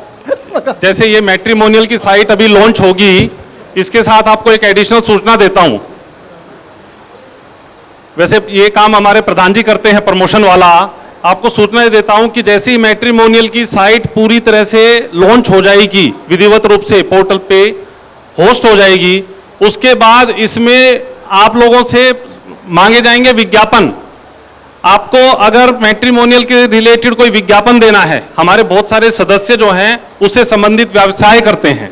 जैसे ये मैट्रिमोनियल की साइट अभी लॉन्च होगी, इसके साथ आपको एक एडिशनल सूचना देता हूं। वैसे ये काम हमारे प्रधान जी करते हैं प्रमोशन वाला। आपको सूचना देता हूं कि जैसे ही मैट्रिमोनियल की साइट पूरी तरह से लॉन्च हो जाएगी, विधिवत रूप से पोर्टल पे होस्ट हो जाएगी, उसके बाद इसमें आप लोगों से मांगे जाएंगे विज्ञापन। आपको अगर मैट्रिमोनियल के रिलेटेड कोई विज्ञापन देना है, हमारे बहुत सारे सदस्य जो हैं उससे संबंधित व्यवसाय करते हैं,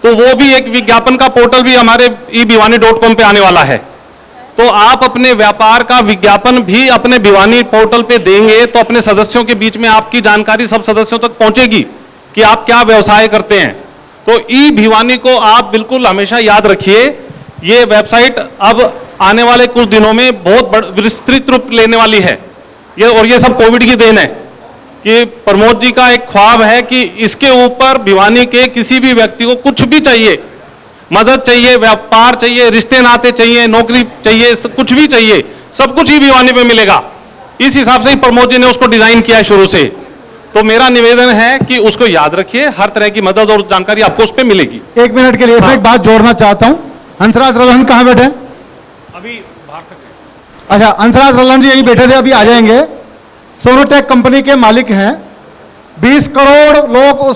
तो वो भी एक विज्ञापन का पोर्टल भी हमारे ebhiwani.com पे आने वाला है। तो आप अपने व्यापार का विज्ञापन भी अपने भिवानी पोर्टल पे देंगे तो अपने सदस्यों के बीच में आपकी जानकारी सब सदस्यों तक पहुंचेगी कि आप क्या व्यवसाय करते हैं। तो ebhiwani को आप बिल्कुल हमेशा याद रखिए। ये वेबसाइट अब आने वाले कुछ दिनों में बहुत विस्तृत रूप लेने वाली है। ये सब कोविड की देन है कि प्रमोद जी का एक ख्वाब है कि इसके ऊपर भिवानी के किसी भी व्यक्ति को कुछ भी चाहिए, मदद चाहिए, व्यापार चाहिए, रिश्ते नाते चाहिए, नौकरी चाहिए, कुछ भी चाहिए, सब कुछ ही भिवानी पे मिलेगा। इस हिसाब से ही प्रमोद जी ने उसको डिजाइन किया है शुरू से। तो मेरा निवेदन है कि उसको याद रखिए, हर तरह की मदद और जानकारी आपको उस पर मिलेगी। एक मिनट के लिए इसमें एक बात जोड़ना चाहता हूं। हंसराज रलन कहाँ बैठे हैं? अभी बाहर तक अच्छा, हंसराज रलन जी यहीं बैठे थे, अभी आ जाएंगे। सोनोटेक कंपनी के मालिक हैं। 20 करोड़ लोग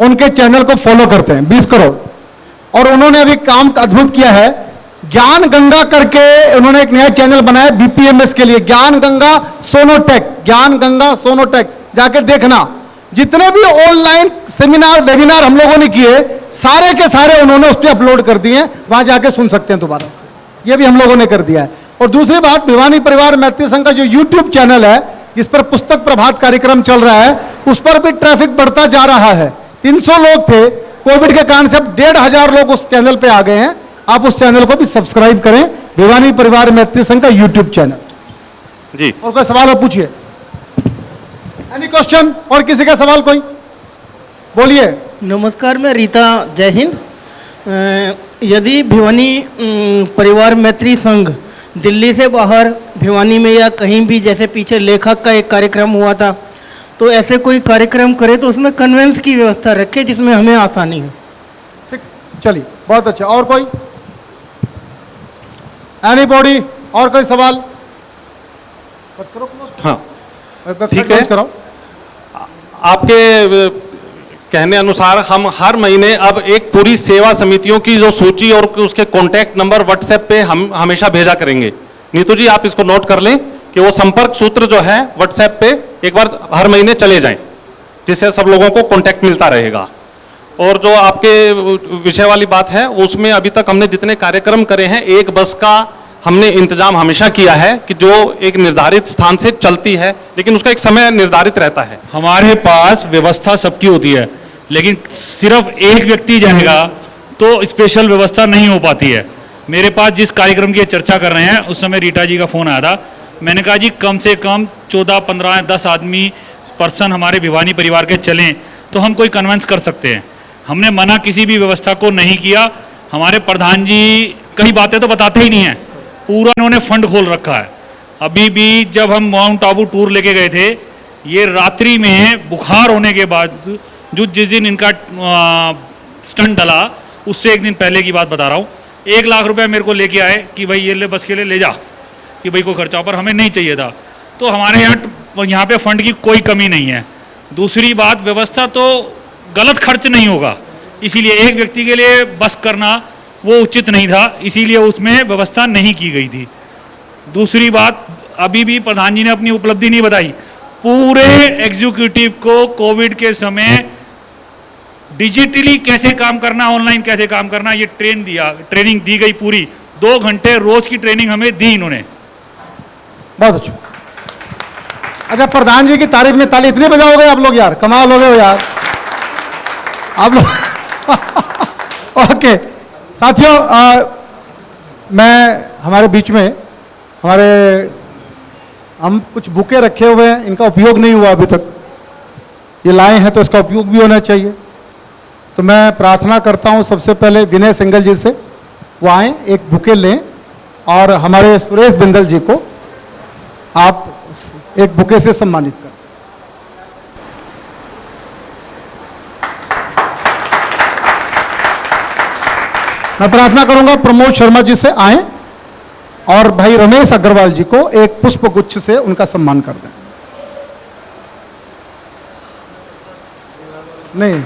उनके चैनल को फॉलो करते हैं, 20 करोड़। और उन्होंने अभी काम अद्भुत किया है, ज्ञान गंगा करके उन्होंने एक नया चैनल बनाया बीपीएमएस के लिए, ज्ञान गंगा सोनोटेक, ज्ञान गंगा सोनोटेक। जाके देखना, जितने भी ऑनलाइन सेमिनार वेबिनार हम लोगों ने किए, सारे के सारे उन्होंने उस पर अपलोड कर दिए हैं, वहां जाके सुन सकते हैं दोबारा से। ये भी हम लोगों ने कर दिया है। और दूसरी बात, भिवानी परिवार मैत्री संघ का जो यूट्यूब चैनल है, जिस पर पुस्तक प्रभात कार्यक्रम चल रहा है, उस पर भी ट्रैफिक बढ़ता जा रहा है। 300 लोग थे, कोविड के कारण से अब 1500 लोग उस चैनल पे आ गए हैं। आप उस चैनल को भी सब्सक्राइब करें, भिवानी परिवार मैत्री संघ का यूट्यूब चैनल। जी, और कोई सवाल आप पूछिए। Any question? और किसी का सवाल कोई? बोलिए। नमस्कार, मैं रीता, जय हिंद। यदि भिवानी परिवार मैत्री संघ दिल्ली से बाहर भिवानी में या कहीं भी, जैसे पीछे लेखक का एक कार्यक्रम हुआ था, तो ऐसे कोई कार्यक्रम करे तो उसमें कन्वेंस की व्यवस्था रखे जिसमें हमें आसानी हो। ठीक, चलिए, बहुत अच्छा। और कोई? एनीबॉडी? और कोई सवाल? हाँ ठीक है, कराओ। आपके कहने अनुसार हम हर महीने अब एक पूरी सेवा समितियों की जो सूची और उसके कॉन्टैक्ट नंबर व्हाट्सएप पे हम हमेशा भेजा करेंगे। नीतू जी, आप इसको नोट कर लें कि वो संपर्क सूत्र जो है व्हाट्सएप पे एक बार हर महीने चले जाएं, जिससे सब लोगों को कॉन्टैक्ट मिलता रहेगा। और जो आपके विषय वाली बात है, उसमें अभी तक हमने जितने कार्यक्रम करे हैं, एक बस का हमने इंतजाम हमेशा किया है कि जो एक निर्धारित स्थान से चलती है, लेकिन उसका एक समय निर्धारित रहता है। हमारे पास व्यवस्था सबकी होती है, लेकिन सिर्फ एक व्यक्ति जाएगा तो स्पेशल व्यवस्था नहीं हो पाती है। मेरे पास जिस कार्यक्रम की चर्चा कर रहे हैं उस समय रीटा जी का फ़ोन आया था। मैंने कहा जी कम से कम 14, 15, 10 आदमी पर्सन हमारे भिवानी परिवार के चलें तो हम कोई कन्वेंस कर सकते हैं। हमने मना किसी भी व्यवस्था को नहीं किया। हमारे प्रधान जी कई बातें तो बताते ही नहीं हैं, पूरा इन्होंने फंड खोल रखा है। अभी भी जब हम माउंट आबू टूर लेके गए थे, ये रात्रि में बुखार होने के बाद जो जिस दिन इनका स्टंट डला उससे एक दिन पहले की बात बता रहा हूँ, 1 लाख रुपए मेरे को लेके आए कि भाई ये ले बस के लिए ले जा, कि भाई कोई खर्चा, पर हमें नहीं चाहिए था। तो हमारे यहाँ पे फंड की कोई कमी नहीं है। दूसरी बात, व्यवस्था तो गलत खर्च नहीं होगा, इसीलिए एक व्यक्ति के लिए बस करना वो उचित नहीं था, इसीलिए उसमें व्यवस्था नहीं की गई थी। दूसरी बात, अभी भी प्रधान जी ने अपनी उपलब्धि नहीं बताई। पूरे एग्जीक्यूटिव को कोविड के समय डिजिटली कैसे काम करना, ऑनलाइन कैसे काम करना, ये ट्रेनिंग दी गई पूरी। 2 घंटे रोज की ट्रेनिंग हमें दी इन्होंने। बहुत अच्छा। अच्छा, प्रधान जी की तारीफ में ताली इतनी बजाओगे आप लोग यार, कमाल हो गए हो यार आप लोग ओके साथियों, मैं हमारे बीच में हम कुछ बुके रखे हुए हैं, इनका उपयोग नहीं हुआ अभी तक, ये लाए हैं तो इसका उपयोग भी होना चाहिए। तो मैं प्रार्थना करता हूं सबसे पहले विनय सिंगल जी से, वो आए एक बुके लें और हमारे सुरेश बिंदल जी को आप एक बुके से सम्मानित करें। मैं प्रार्थना करूंगा प्रमोद शर्मा जी से आए और भाई रमेश अग्रवाल जी को एक पुष्प गुच्छ से उनका सम्मान कर दें। नहीं,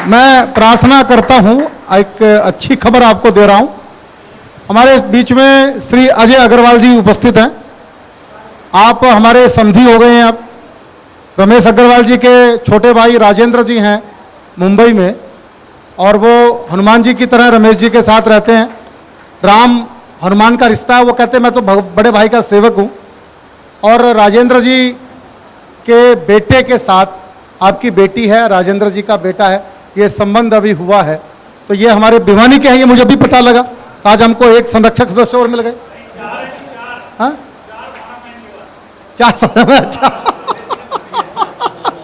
मैं प्रार्थना करता हूं, एक अच्छी खबर आपको दे रहा हूं। हमारे बीच में श्री अजय अग्रवाल जी उपस्थित हैं। आप हमारे समधी हो गए हैं। आप रमेश अग्रवाल जी के छोटे भाई राजेंद्र जी हैं मुंबई में, और वो हनुमान जी की तरह रमेश जी के साथ रहते हैं। राम हनुमान का रिश्ता है। वो कहते हैं मैं तो बड़े भाई का सेवक हूँ। और राजेंद्र जी के बेटे के साथ आपकी बेटी है, राजेंद्र जी का बेटा है, ये संबंध अभी हुआ है। तो ये हमारे भिवानी के हैं, ये मुझे भी पता लगा। आज हमको एक संरक्षक सदस्य और मिल गए। हाँ, 4 में अच्छा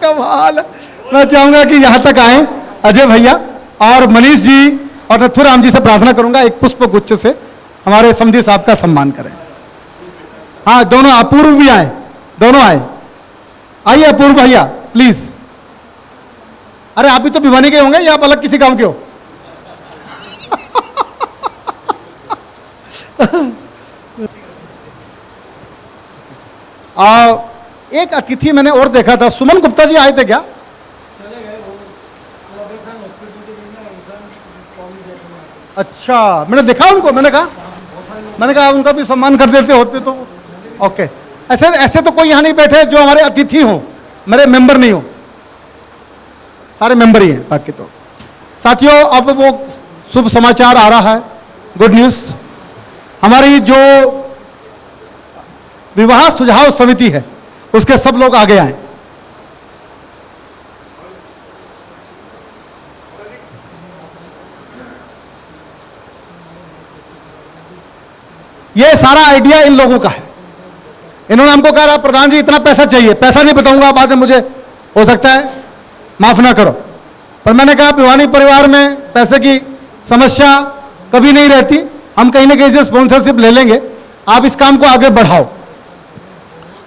कमाल। मैं चाहूंगा कि यहां तक आए अजय भैया और मनीष जी और नथुराम जी से प्रार्थना करूंगा एक पुष्प गुच्छ से हमारे समधी साहब का सम्मान करें। हाँ, दोनों अपूर्व भी आए, दोनों आए। आइए अपूर्व भैया प्लीज। अरे आप भी तो भिवानी के होंगे या आप अलग किसी गांव के हो? एक अतिथि मैंने और देखा था, सुमन गुप्ता जी आए थे क्या? अच्छा, मैंने देखा उनको, मैंने कहा उनका भी सम्मान कर देते होते तो। ओके, ऐसे तो कोई यहाँ नहीं बैठे जो हमारे अतिथि हो, मेरे मेंबर नहीं हो, सारे मेंबर ही हैं बाकी तो। साथियों, अब वो शुभ समाचार आ रहा है, गुड न्यूज। हमारी जो विवाह सुझाव समिति है उसके सब लोग आगे आए। ये सारा आइडिया इन लोगों का है। इन्होंने हमको कहा प्रधान जी इतना पैसा चाहिए, पैसा नहीं बताऊंगा बाद में, मुझे हो सकता है माफ ना करो, पर मैंने कहा भिवानी परिवार में पैसे की समस्या कभी नहीं रहती, हम कहीं ना कहीं से स्पॉन्सरशिप ले लेंगे, आप इस काम को आगे बढ़ाओ।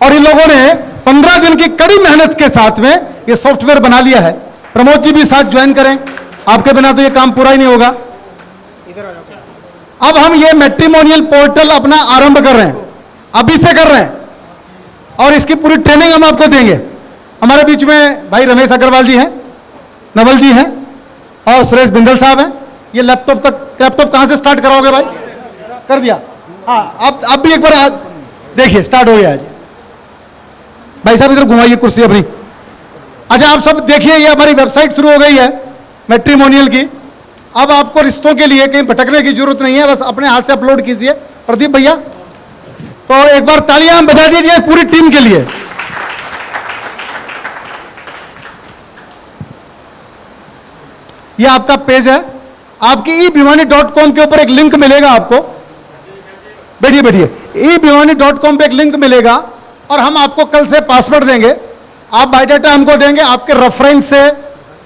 और इन लोगों ने 15 दिन की कड़ी मेहनत के साथ में ये सॉफ्टवेयर बना लिया है। प्रमोद जी भी साथ ज्वाइन करें, आपके बिना तो ये काम पूरा ही नहीं होगा। अब हम ये मैट्रिमोनियल पोर्टल अपना आरंभ कर रहे हैं, अभी से कर रहे हैं, और इसकी पूरी ट्रेनिंग हम आपको देंगे। हमारे बीच में भाई रमेश अग्रवाल जी हैं, नवल जी हैं और सुरेश बिंदल साहब हैं। ये लैपटॉप कहाँ से स्टार्ट कराओगे भाई? कर दिया। हाँ, आप भी एक बार देखिए, स्टार्ट हो गया आज। भाई साहब इधर घुमाइए कुर्सी अपनी। अच्छा, आप सब देखिए, ये हमारी वेबसाइट शुरू हो गई है मैट्रिमोनियल की। अब आपको रिश्तों के लिए कहीं भटकने की जरूरत नहीं है, बस अपने हाथ से अपलोड कीजिए। प्रदीप भैया, तो एक बार तालियां बजा दीजिए पूरी टीम के लिए। ये आपका पेज है, आपकी eBhiwani.com के ऊपर एक लिंक मिलेगा आपको। बैठिए बैठिए, eBhiwani.com पे एक लिंक मिलेगा और हम आपको कल से पासवर्ड देंगे। आप बायोडाटा हमको देंगे, आपके रेफरेंस से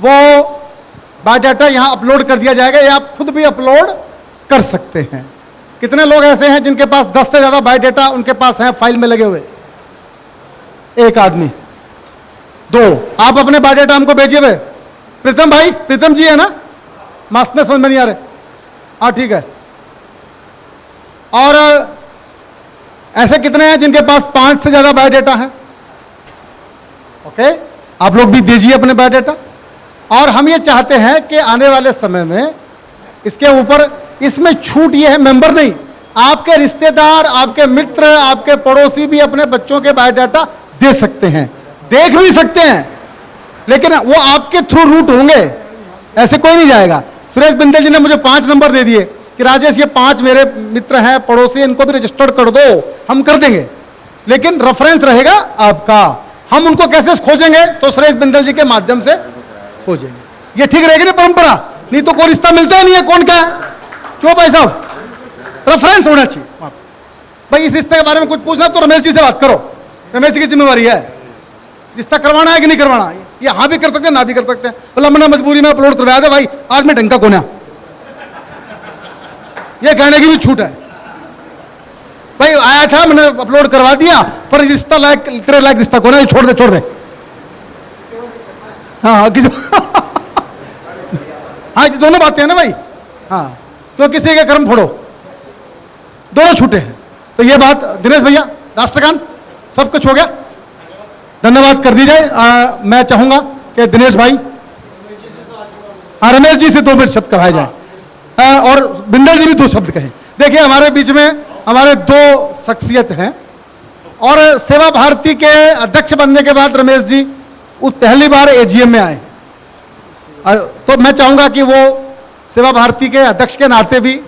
वो बायोडाटा यहां अपलोड कर दिया जाएगा, या आप खुद भी अपलोड कर सकते हैं। कितने लोग ऐसे हैं जिनके पास 10 से ज्यादा बायोडाटा उनके पास है फाइल में लगे हुए? एक आदमी, 2। आप अपने बायोडाटा हमको भेजिए भाई। प्रीतम भाई, प्रीतम जी है ना, मास्क में समझ में नहीं आ रहे? हाँ ठीक है। और ऐसे कितने हैं जिनके पास 5 से ज्यादा बायोडाटा है? ओके, आप लोग भी दीजिए अपने बायोडाटा। और हम ये चाहते हैं कि आने वाले समय में इसके ऊपर, इसमें छूट ये है, मेंबर नहीं, आपके रिश्तेदार, आपके मित्र, आपके पड़ोसी भी अपने बच्चों के बायोडाटा दे सकते हैं, देख भी सकते हैं, लेकिन वो आपके थ्रू रूट होंगे, ऐसे कोई नहीं जाएगा। सुरेश बिंदल जी ने मुझे 5 नंबर दे दिए कि राजेश ये 5 मेरे मित्र हैं, पड़ोसी, इनको भी रजिस्टर्ड कर दो, हम कर देंगे, लेकिन रेफरेंस रहेगा आपका। हम उनको कैसे खोजेंगे? तो सुरेश बिंदल जी के माध्यम से खोजेंगे। ये ठीक रहेगी ना परंपरा? नहीं तो कोई रिश्ता मिलता ही नहीं है कौन का है। क्यों भाई साहब? रेफरेंस होना चाहिए भाई। इस रिश्ते के बारे में कुछ पूछना तो रमेश जी से बात करो, रमेश जी की जिम्मेवारी है। रिश्ता करवाना है कि नहीं करवाना, ये हाँ भी कर सकते हैं, ना भी कर सकते हैं। बोला मैंने मजबूरी में अपलोड करवाया था भाई, आज मैं ढंग का कोना, ये कहने की भी छूट है भाई। आया था, मैंने अपलोड करवा दिया, पर रिश्ता लायक, तेरे लायक रिश्ता कोना, ये छोड़ दे छोड़ दे। हाँ हाँ हाँ, ये दोनों बातें हैं ना भाई। हाँ, तो किसी के कर्म फोड़ो, दोनों छूटे हैं। तो ये बात दिनेश भैया, राष्ट्रगान सब कुछ हो गया, धन्यवाद कर दी जाए। मैं चाहूंगा कि दिनेश भाई, हाँ रमेश जी से 2 मिनट शब्द कहाए जाए, और बिंदल जी भी 2 शब्द कहें। देखिए हमारे बीच में हमारे 2 शख्सियत हैं, और सेवा भारती के अध्यक्ष बनने के बाद रमेश जी उस पहली बार एजीएम में आए, तो मैं चाहूंगा कि वो सेवा भारती के अध्यक्ष के नाते भी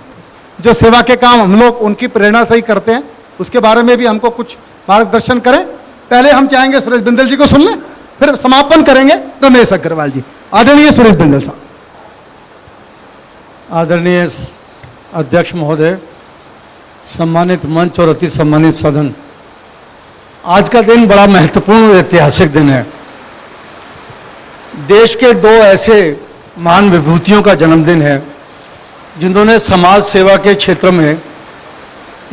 जो सेवा के काम हम लोग उनकी प्रेरणा से ही करते हैं, उसके बारे में भी हमको कुछ मार्गदर्शन करें। पहले हम चाहेंगे सुरेश बिंदल जी को सुन लें, फिर समापन करेंगे रमेश अग्रवाल जी। आदरणीय सुरेश बिंदल साहब। आदरणीय अध्यक्ष महोदय, सम्मानित मंच और अति सम्मानित सदन, आज का दिन बड़ा महत्वपूर्ण और ऐतिहासिक दिन है। देश के 2 ऐसे महान विभूतियों का जन्मदिन है जिन्होंने समाज सेवा के क्षेत्र में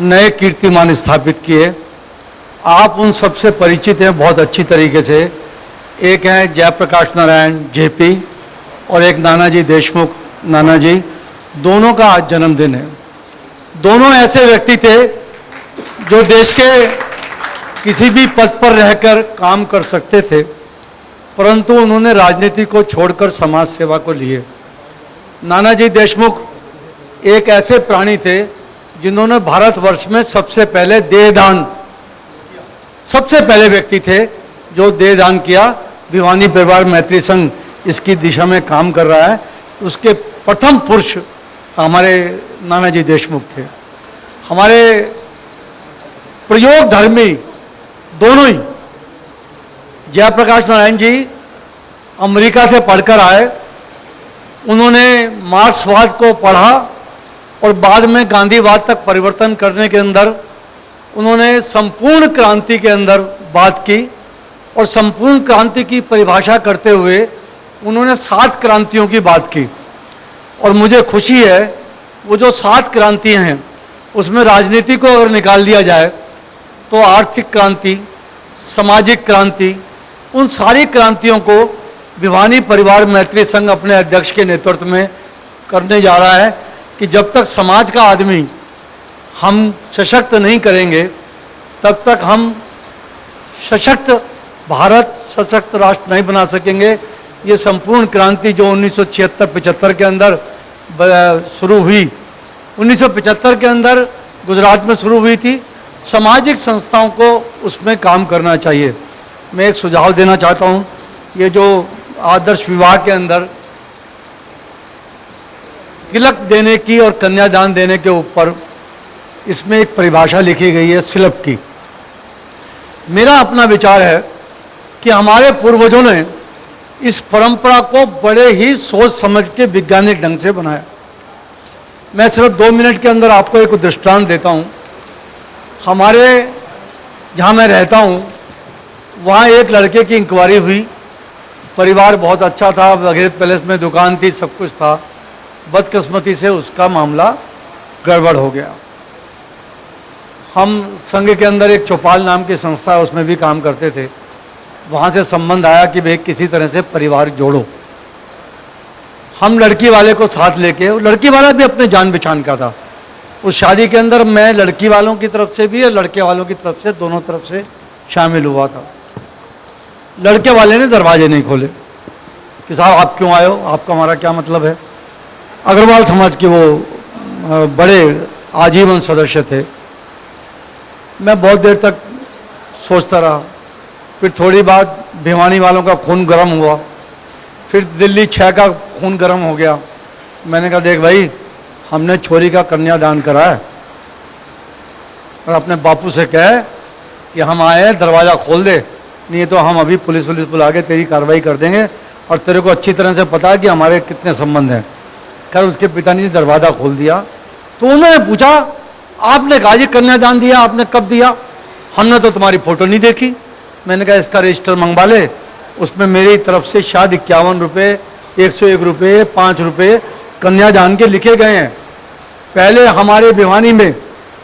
नए कीर्तिमान स्थापित किए। आप उन सबसे परिचित हैं बहुत अच्छी तरीके से। एक हैं जयप्रकाश नारायण जेपी और एक नानाजी देशमुख नानाजी, दोनों का आज जन्मदिन है। दोनों ऐसे व्यक्ति थे जो देश के किसी भी पद पर रहकर काम कर सकते थे, परंतु उन्होंने राजनीति को छोड़कर समाज सेवा को लिए। नानाजी देशमुख एक ऐसे प्राणी थे जिन्होंने भारतवर्ष में सबसे पहले देहदान, सबसे पहले व्यक्ति थे जो देहदान किया। भिवानी परिवार मैत्री संघ इसकी दिशा में काम कर रहा है, उसके प्रथम पुरुष हमारे नानाजी देशमुख थे। हमारे प्रयोग धर्मी दोनों ही, जयप्रकाश नारायण जी अमेरिका से पढ़कर आए, उन्होंने मार्क्सवाद को पढ़ा और बाद में गांधीवाद तक परिवर्तन करने के अंदर उन्होंने संपूर्ण क्रांति के अंदर बात की, और संपूर्ण क्रांति की परिभाषा करते हुए उन्होंने 7 क्रांतियों की बात की। और मुझे खुशी है वो जो 7 क्रांतियाँ हैं उसमें राजनीति को अगर निकाल दिया जाए तो आर्थिक क्रांति, सामाजिक क्रांति, उन सारी क्रांतियों को भिवानी परिवार मैत्री संघ अपने अध्यक्ष के नेतृत्व में करने जा रहा है कि जब तक समाज का आदमी हम सशक्त नहीं करेंगे तब तक हम सशक्त भारत, सशक्त राष्ट्र नहीं बना सकेंगे। ये संपूर्ण क्रांति जो 1976-75 के अंदर शुरू हुई, 1975 के अंदर गुजरात में शुरू हुई थी, सामाजिक संस्थाओं को उसमें काम करना चाहिए। मैं एक सुझाव देना चाहता हूँ, ये जो आदर्श विवाह के अंदर तिलक देने की और कन्यादान देने के ऊपर इसमें एक परिभाषा लिखी गई है सिलप की। मेरा अपना विचार है कि हमारे पूर्वजों ने इस परंपरा को बड़े ही सोच समझ के वैज्ञानिक ढंग से बनाया। मैं सिर्फ 2 मिनट के अंदर आपको एक दृष्टांत देता हूँ। हमारे जहाँ मैं रहता हूँ वहाँ एक लड़के की इंक्वायरी हुई। परिवार बहुत अच्छा था, बघेत पैलेस में दुकान थी, सब कुछ था। बदकिस्मती से उसका मामला गड़बड़ हो गया। हम संघ के अंदर एक चौपाल नाम की संस्था है, उसमें भी काम करते थे। वहाँ से संबंध आया कि भाई किसी तरह से परिवार जोड़ो। हम लड़की वाले को साथ लेके, लड़की वाला भी अपने जान पहचान का था। उस शादी के अंदर मैं लड़की वालों की तरफ से भी और लड़के वालों की तरफ से, दोनों तरफ से शामिल हुआ था। लड़के वाले ने दरवाजे नहीं खोले कि साहब आप क्यों आए हो, आपका हमारा क्या मतलब है। अग्रवाल समाज के वो बड़े आजीवन सदस्य थे। मैं बहुत देर तक सोचता रहा। फिर थोड़ी बात भिवानी वालों का खून गर्म हुआ, फिर दिल्ली 6 का खून गर्म हो गया। मैंने कहा देख भाई, हमने छोरी का कन्यादान करा है और अपने बापू से कहे कि हम आए हैं, दरवाज़ा खोल दे, नहीं तो हम अभी पुलिस बुला के तेरी कार्रवाई कर देंगे और तेरे को अच्छी तरह से पता है कि हमारे कितने संबंध हैं। खैर उसके पिता ने दरवाज़ा खोल दिया। तो उन्होंने पूछा, आपने कहा जी कन्यादान दिया, आपने कब दिया? हमने तो तुम्हारी फ़ोटो नहीं देखी। मैंने कहा इसका रजिस्टर मंगवा ले, उसमें मेरी तरफ से शायद 51 रुपये, 101 रुपये, 5 रुपये कन्यादान के लिखे गए हैं। पहले हमारे भिवानी में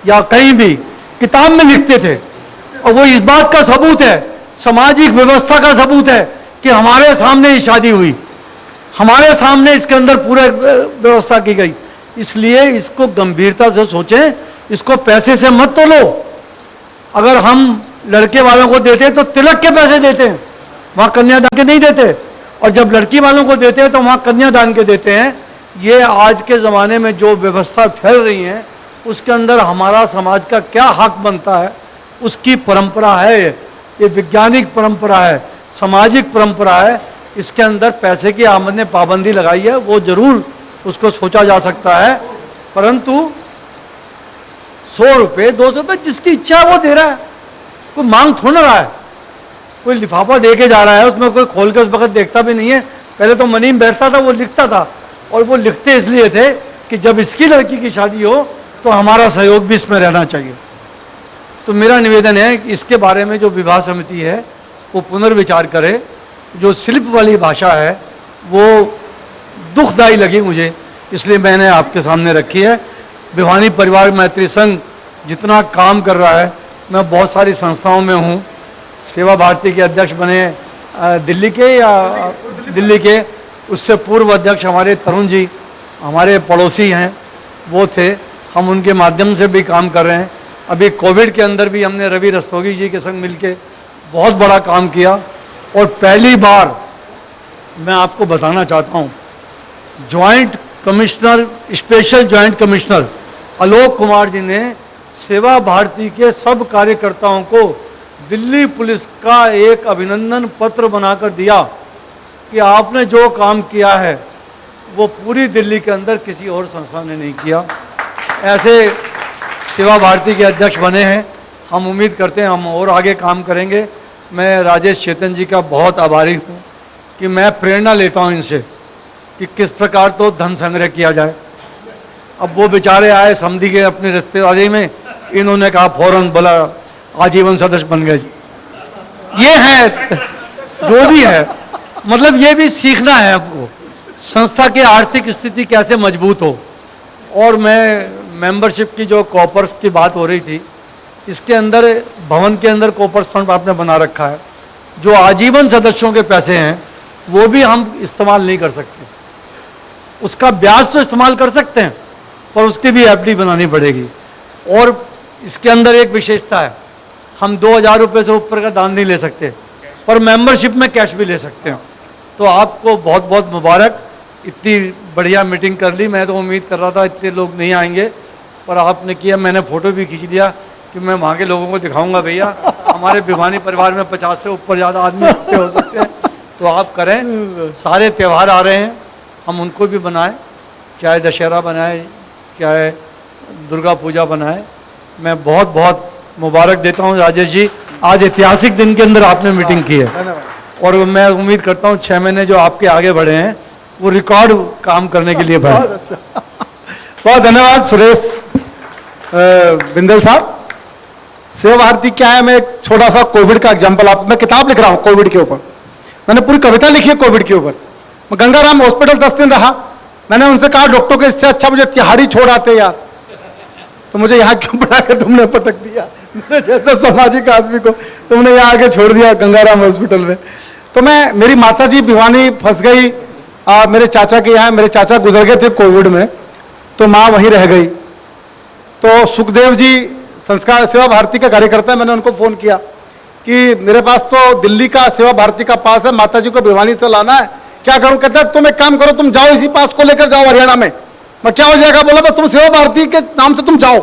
या कहीं भी किताब में लिखते थे और वो इस बात का सबूत है, सामाजिक व्यवस्था का सबूत है कि हमारे सामने ही शादी हुई, हमारे सामने इसके अंदर पूरा व्यवस्था की गई। इसलिए इसको गंभीरता से सोचें, इसको पैसे से मत तोलो। अगर हम लड़के वालों को देते तो तिलक के पैसे देते हैं, वहाँ कन्यादान के नहीं देते। और जब लड़की वालों को देते हैं तो वहाँ कन्यादान के देते हैं। ये आज के ज़माने में जो व्यवस्था फैल रही है उसके अंदर हमारा समाज का क्या हक बनता है, उसकी परंपरा है। ये वैज्ञानिक परंपरा है, सामाजिक परंपरा है। इसके अंदर पैसे की आमद ने पाबंदी लगाई है, वो जरूर उसको सोचा जा सकता है। परंतु 100 रुपये, 200 रुपये जिसकी इच्छा है वो दे रहा है, कोई मांग थोड़ा ना रहा है। कोई लिफाफा दे के जा रहा है, उसमें कोई खोल के उस वक्त देखता भी नहीं है। पहले तो मनी में बैठता था, वो लिखता था, और वो लिखते इसलिए थे कि जब इसकी लड़की की शादी हो तो हमारा सहयोग भी इसमें रहना चाहिए। तो मेरा निवेदन है कि इसके बारे में जो विवाह समिति है वो पुनर्विचार करे। जो शिल्प वाली भाषा है वो दुखदाई लगी मुझे, इसलिए मैंने आपके सामने रखी है। भिवानी परिवार मैत्री संघ जितना काम कर रहा है, मैं बहुत सारी संस्थाओं में हूँ। सेवा भारती के अध्यक्ष बने दिल्ली के, या दिल्ली के, उससे पूर्व अध्यक्ष हमारे तरुण जी, हमारे पड़ोसी हैं, वो थे। हम उनके माध्यम से भी काम कर रहे हैं। अभी कोविड के अंदर भी हमने रवि रस्तोगी जी के संग मिलके बहुत बड़ा काम किया। और पहली बार मैं आपको बताना चाहता हूँ, joint commissioner, special joint commissioner Alok Kumar ji ने सेवा भारती के सब कार्यकर्ताओं को दिल्ली पुलिस का एक अभिनंदन पत्र बनाकर दिया कि आपने जो काम किया है वो पूरी दिल्ली के अंदर किसी और संस्था ने नहीं किया। ऐसे सेवा भारती के अध्यक्ष बने हैं। हम उम्मीद करते हैं हम और आगे काम करेंगे। मैं राजेश चेतन जी का बहुत आभारी हूँ कि मैं प्रेरणा लेता हूँ इनसे कि किस प्रकार तो धन संग्रह किया जाए। अब वो बेचारे आए समधी के अपने रिश्तेदारी में, इन्होंने कहा फौरन बोला आजीवन सदस्य बन गए जी। ये है जो भी है, मतलब ये भी सीखना है आपको, संस्था की आर्थिक स्थिति कैसे मजबूत हो। और मैं मेंबरशिप की जो कॉपर्स की बात हो रही थी, इसके अंदर भवन के अंदर कॉपर्स फंड आपने बना रखा है। जो आजीवन सदस्यों के पैसे हैं वो भी हम इस्तेमाल नहीं कर सकते। उसका ब्याज तो इस्तेमाल कर सकते हैं पर उसकी भी एफडी बनानी पड़ेगी। और इसके अंदर एक विशेषता है, हम 2000 रुपये से ऊपर का दान नहीं ले सकते, पर मेंबरशिप में कैश भी ले सकते हैं। तो आपको बहुत बहुत मुबारक, इतनी बढ़िया मीटिंग कर ली। मैं तो उम्मीद कर रहा था इतने लोग नहीं आएंगे, पर आपने किया। मैंने फ़ोटो भी खींच लिया कि मैं वहाँ के लोगों को दिखाऊंगा भैया हमारे भिवानी परिवार में 50 से ऊपर ज़्यादा आदमी इकट्ठे हो सकते हैं। तो आप करें, सारे त्यौहार आ रहे हैं, हम उनको भी बनाएं। चाहे दशहरा बनाए, चाहे दुर्गा पूजा बनाए। मैं बहुत बहुत मुबारक देता हूँ राजेश जी, आज ऐतिहासिक दिन के अंदर आपने मीटिंग की है और मैं उम्मीद करता हूँ 6 महीने जो आपके आगे बढ़े हैं वो रिकॉर्ड काम करने के लिए बढ़े। बहुत अच्छा, बहुत धन्यवाद सुरेश बिंदल साहब। सेवा भारती क्या है, मैं एक छोटा सा कोविड का एग्जांपल, आप, मैं किताब लिख रहा हूँ कोविड के ऊपर, मैंने पूरी कविता लिखी है कोविड के ऊपर। मैं गंगाराम हॉस्पिटल 10 दिन रहा, मैंने उनसे कहा डॉक्टर को इससे अच्छा मुझे तिहाड़ी छोड़ आते यार, तो मुझे यहाँ क्यों बढ़ा के तुमने पटक दिया, मेरे जैसे सामाजिक आदमी को तुमने यहाँ आके छोड़ दिया गंगाराम हॉस्पिटल में। तो मैं, मेरी माता जी भिवानी फंस गई मेरे चाचा के यहाँ, मेरे चाचा गुजर गए थे कोविड में, तो माँ वहीं रह गई। तो सुखदेव जी संस्कार सेवा भारती का कार्यकर्ता है, मैंने उनको फ़ोन किया कि मेरे पास तो दिल्ली का सेवा भारती का पास है, माता जी को भिवानी से लाना है, क्या करूं? कहता है तुम एक काम करो, तुम जाओ इसी पास को लेकर जाओ हरियाणा में। मैं क्या हो जाएगा? बोला बस तुम सेवा भारती के नाम से तुम जाओ,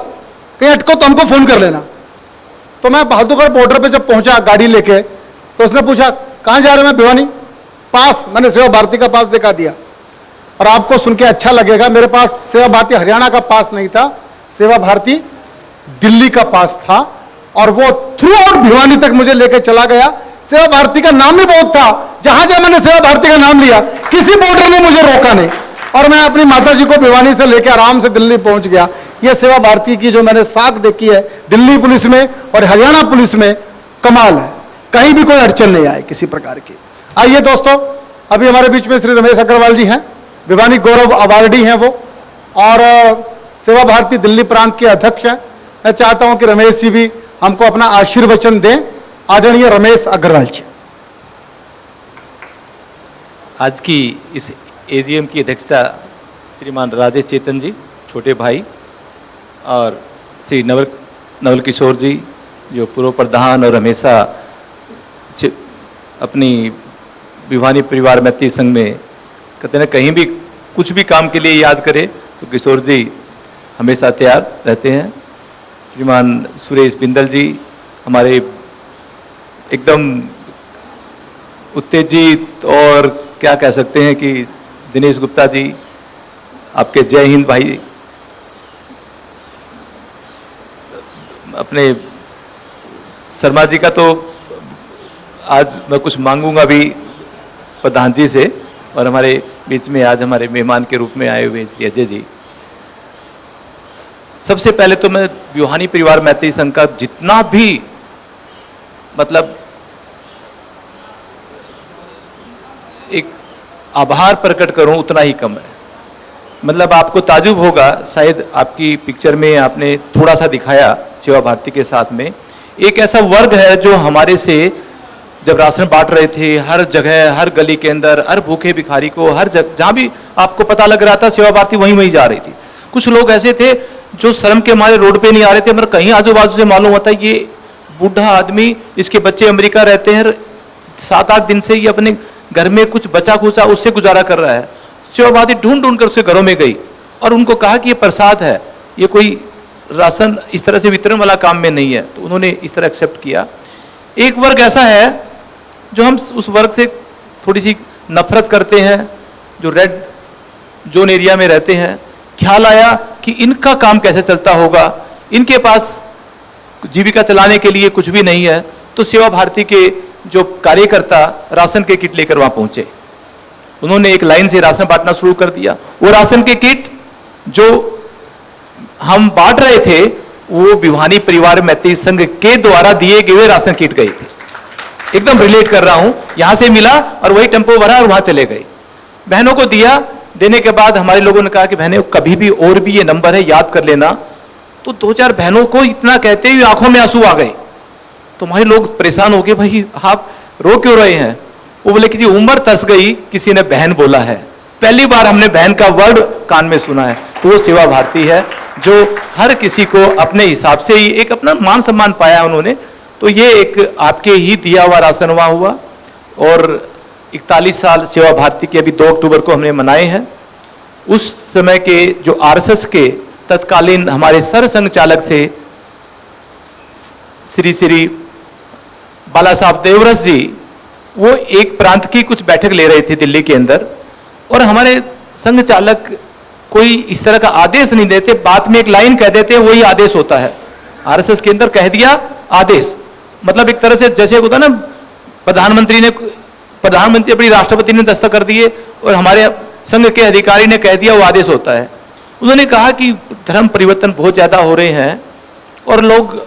कहीं अटको तो हमको फ़ोन कर लेना। तो मैं बहादुरगढ़ बॉर्डर पे जब पहुंचा गाड़ी लेके, तो उसने पूछा कहाँ जा रहे हैं? मैं भिवानी पास, मैंने सेवा भारती का पास दिखा दिया। और आपको सुन के अच्छा लगेगा, मेरे पास सेवा भारती हरियाणा का पास नहीं था, सेवा भारती दिल्ली का पास था, और वो थ्रू आउट भिवानी तक मुझे लेकर चला गया। सेवा भारती का नाम ही बहुत था, जहां जहां मैंने सेवा भारती का नाम लिया किसी बॉर्डर ने मुझे रोका नहीं, और मैं अपनी माता जी को भिवानी से लेकर आराम से दिल्ली पहुंच गया। ये सेवा भारती की जो मैंने साख देखी है दिल्ली पुलिस में और हरियाणा पुलिस में, कमाल है, कहीं भी कोई अड़चन नहीं आए किसी प्रकार की। आइए दोस्तों, अभी हमारे बीच में श्री रमेश अग्रवाल जी हैं, भिवानी गौरव अवार्डी हैं वो, और सेवा भारती दिल्ली प्रांत के अध्यक्ष हैं। मैं चाहता हूं कि रमेश जी भी हमको अपना आशीर्वचन दें। आदरणीय रमेश अग्रवाल जी। आज की इस एजीएम की अध्यक्षता श्रीमान राजेश चेतन जी, छोटे भाई, और श्री नवल किशोर जी जो पूर्व प्रधान और हमेशा अपनी भिवानी परिवार मैत्री संघ में कहते हैं कहीं भी कुछ भी काम के लिए याद करे तो किशोर जी हमेशा तैयार रहते हैं। श्रीमान सुरेश बिंदल जी हमारे एकदम उत्तेजित, और क्या कह सकते हैं कि दिनेश गुप्ता जी आपके जय हिंद भाई, अपने शर्मा जी का तो आज मैं कुछ मांगूंगा भी प्रधान जी से, और हमारे बीच में आज हमारे मेहमान के रूप में आए हुए श्री अजय जी। सबसे पहले तो मैं भिवानी परिवार मैत्री संघ का जितना भी मतलब एक आभार प्रकट करूं उतना ही कम है। मतलब आपको ताजुब होगा, शायद आपकी पिक्चर में आपने थोड़ा सा दिखाया सेवा भारती के साथ में, एक ऐसा वर्ग है जो हमारे से जब राशन बांट रहे थे हर जगह, हर गली के अंदर, हर भूखे भिखारी को, हर जगह जहां भी आपको पता लग रहा था सेवा भारती वहीं वहीं जा रही थी। कुछ लोग ऐसे थे जो शर्म के मारे रोड पे नहीं आ रहे थे, मगर कहीं आजू बाजू से मालूम होता है ये बूढ़ा आदमी, इसके बच्चे अमेरिका रहते हैं, 7-8 दिन से ये अपने घर में कुछ बचा खुचा उससे गुजारा कर रहा है। सेवा भारती ढूंढ ढूंढ कर उसके घरों में गई और उनको कहा कि ये प्रसाद है, ये कोई राशन इस तरह से वितरण वाला काम में नहीं है, तो उन्होंने इस तरह एक्सेप्ट किया। एक वर्ग ऐसा है जो हम उस वर्ग से थोड़ी सी नफरत करते हैं, जो रेड जोन एरिया में रहते हैं। ख्याल आया कि इनका काम कैसे चलता होगा, इनके पास जीविका चलाने के लिए कुछ भी नहीं है, तो सेवा भारती के जो कार्यकर्ता राशन के किट लेकर वहां पहुंचे। उन्होंने एक लाइन से राशन बांटना शुरू कर दिया। वो राशन के किट जो हम बांट रहे थे वो भिवानी परिवार मैत्री संघ के द्वारा दिए गए राशन किट गए थे। एकदम रिलेट कर रहा हूं, यहां से मिला और वही टेम्पो भरा और वहां चले गए। बहनों को दिया, देने के बाद हमारे लोगों ने कहा कि बहनें कभी भी और भी ये नंबर है याद कर लेना। तो 2-4 बहनों को इतना कहते ही आंखों में आंसू आ गए। तो हमारे लोग परेशान हो गए, भाई आप रो क्यों रहे हैं? वो बोले कि जी उम्र तस गई, किसी ने बहन बोला है। पहली बार हमने बहन का वर्ड कान में सुना है। तो वो सेवा भारती है जो हर किसी को अपने हिसाब से ही एक अपना मान सम्मान पाया उन्होंने। तो ये एक आपके ही दिया हुआ राशन हुआ और 41 साल सेवा भारती के अभी 2 अक्टूबर को हमने मनाए हैं। उस समय के जो आरएसएस के तत्कालीन हमारे सरसंघ चालक से श्री बाला साहब देवरस जी, वो एक प्रांत की कुछ बैठक ले रहे थे दिल्ली के अंदर, और हमारे संघ चालक कोई इस तरह का आदेश नहीं देते, बात में एक लाइन कह देते हैं, वही आदेश होता है। आरएसएस के अंदर कह दिया आदेश, मतलब एक तरह से जैसे होता ना, प्रधानमंत्री अपनी राष्ट्रपति ने दस्तखत कर दिए और हमारे संघ के अधिकारी ने कह दिया, वो आदेश होता है। उन्होंने कहा कि धर्म परिवर्तन बहुत ज्यादा हो रहे हैं और लोग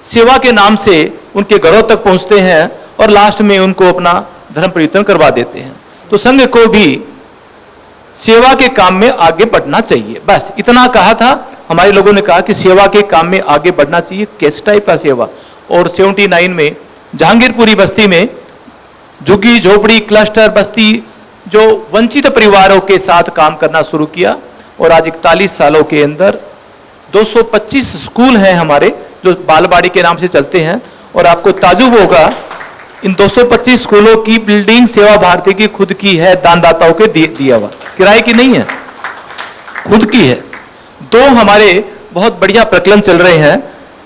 सेवा के नाम से उनके घरों तक पहुंचते हैं और लास्ट में उनको अपना धर्म परिवर्तन करवा देते हैं। तो संघ को भी सेवा के काम में आगे बढ़ना चाहिए, बस इतना कहा था। हमारे लोगों ने कहा कि सेवा के काम में आगे बढ़ना चाहिए, किस टाइप का सेवा। और 79 में जहांगीरपुरी बस्ती में झुग्गी झोपड़ी क्लस्टर बस्ती जो वंचित परिवारों के साथ काम करना शुरू किया और आज 41 सालों के अंदर 225 स्कूल हैं हमारे जो बालवाड़ी के नाम से चलते हैं। और आपको ताजुब होगा, इन 225 स्कूलों की बिल्डिंग सेवा भारती की खुद की है, दानदाताओं के दिया हुआ, किराए की नहीं है, खुद की है। 2 हमारे बहुत बढ़िया प्रकलन चल रहे हैं,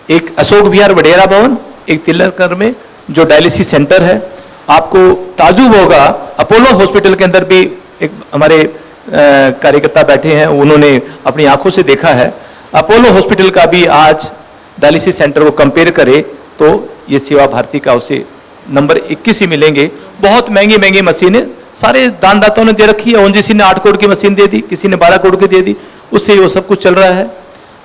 एक अशोक विहार वडेरा भवन, एक तिलकर में जो डायलिसिस सेंटर है। आपको ताजुब होगा, अपोलो हॉस्पिटल के अंदर भी एक हमारे कार्यकर्ता बैठे हैं, उन्होंने अपनी आंखों से देखा है। अपोलो हॉस्पिटल का भी आज डायलिसिस सेंटर को कंपेयर करें तो ये सेवा भारती का उसे नंबर 21 ही मिलेंगे। बहुत महंगी महंगी मशीनें सारे दानदाताओं ने दे रखी है। ओनजीसी ने 8 करोड़ की मशीन दे दी, किसी ने 12 करोड़ की दे दी, उससे वो सब कुछ चल रहा है।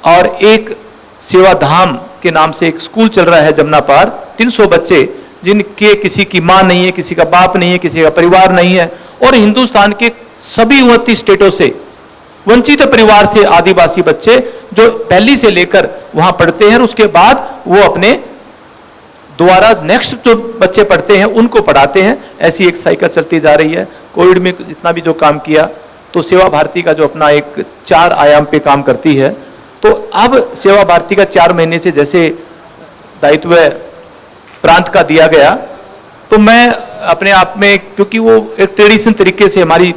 और एक सेवा धाम के नाम से एक स्कूल चल रहा है जमुना पार, 300 बच्चे जिनके किसी की मां नहीं है, किसी का बाप नहीं है, किसी का परिवार नहीं है, और हिंदुस्तान के सभी 29 स्टेटों से वंचित परिवार से आदिवासी बच्चे जो पहली से लेकर वहां पढ़ते हैं, उसके बाद वो अपने दोबारा नेक्स्ट जो बच्चे पढ़ते हैं उनको पढ़ाते हैं। ऐसी एक साइकिल चलती जा रही है। कोविड में जितना भी जो काम किया, तो सेवा भारती का जो अपना एक 4 आयाम पे काम करती है। तो अब सेवा भारती का 4 महीने से जैसे दायित्व प्रांत का दिया गया, तो मैं अपने आप में, क्योंकि वो एक ट्रेडिशन तरीके से हमारी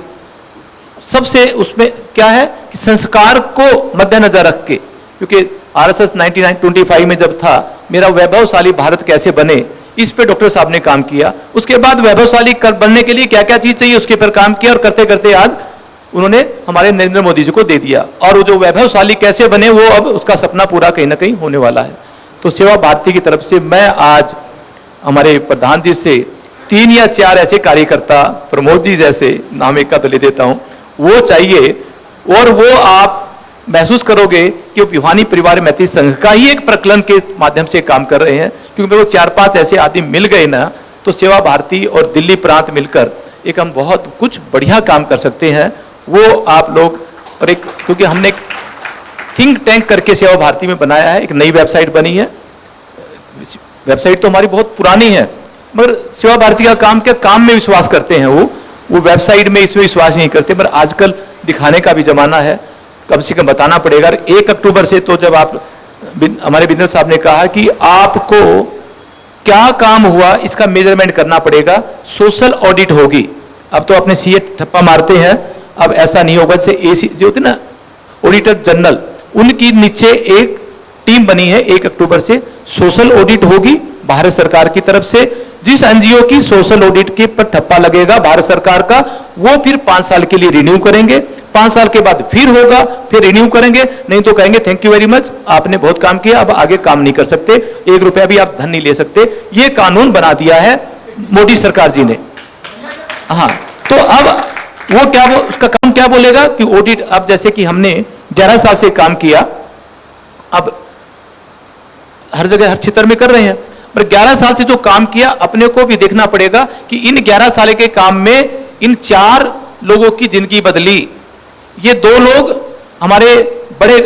सबसे उसमें क्या है कि संस्कार को मद्देनजर रख के, क्योंकि आरएसएस 1925 में जब था, मेरा वैभवशाली भारत कैसे बने, इस पे डॉक्टर साहब ने काम किया। उसके बाद वैभवशाली बनने के लिए क्या क्या चीज चाहिए उसके पर काम किया, और करते करते आज उन्होंने हमारे नरेंद्र मोदी जी को दे दिया। और वो जो वैभवशाली कैसे बने, वो अब उसका सपना पूरा कहीं ना कहीं होने वाला है। तो सेवा भारती की तरफ से मैं आज हमारे प्रधान जी से 3 या 4 ऐसे कार्यकर्ता, प्रमोद जी जैसे, नाम एक का तो ले देता हूं, वो चाहिए। और वो आप महसूस करोगे कि वो भिवानी परिवार मैत्री संघ का ही एक प्रकलन के माध्यम से काम कर रहे हैं, क्योंकि वो 4-5 ऐसे आदमी मिल गए ना, तो सेवा भारती और दिल्ली प्रांत मिलकर एक हम बहुत कुछ बढ़िया काम कर सकते हैं। वो आप लोग, और एक क्योंकि हमने एक थिंक टैंक करके सेवा भारती में बनाया है, एक नई वेबसाइट बनी है। वेबसाइट तो हमारी बहुत पुरानी है, मगर सेवा भारती का काम क्या, काम में विश्वास करते हैं। वो वेबसाइट में इसमें विश्वास नहीं करते, पर आजकल दिखाने का भी जमाना है, कम से कम बताना पड़ेगा। 1 अक्टूबर से तो जब आप, हमारे बिंदल साहब ने कहा कि आपको क्या काम हुआ इसका मेजरमेंट करना पड़ेगा, सोशल ऑडिट होगी। अब तो अपने सीए ठप्पा मारते हैं, अब ऐसा नहीं होगा। जैसे एसी जो होते ना ऑडिटर जनरल, उनकी नीचे एक टीम बनी है, 1 अक्टूबर से सोशल ऑडिट होगी भारत सरकार की तरफ से। जिस एनजीओ की सोशल ऑडिट के पर ठप्पा लगेगा भारत सरकार का, वो फिर 5 साल के लिए रिन्यू करेंगे, 5 साल के बाद फिर होगा, फिर रिन्यू करेंगे, नहीं तो कहेंगे थैंक यू वेरी मच, आपने बहुत काम किया, अब आगे काम नहीं कर सकते, 1 रुपया भी आप धन नहीं ले सकते। ये कानून बना दिया है मोदी सरकार जी ने। हाँ, तो अब वो क्या, वो उसका काम क्या बोलेगा कि ऑडिट, अब जैसे कि हमने 11 साल से काम किया, अब हर जगह हर क्षेत्र में कर रहे हैं, पर 11 साल से जो काम किया अपने को भी देखना पड़ेगा कि इन 11 साल के काम में इन 4 लोगों की जिंदगी बदली। ये 2 लोग हमारे बड़े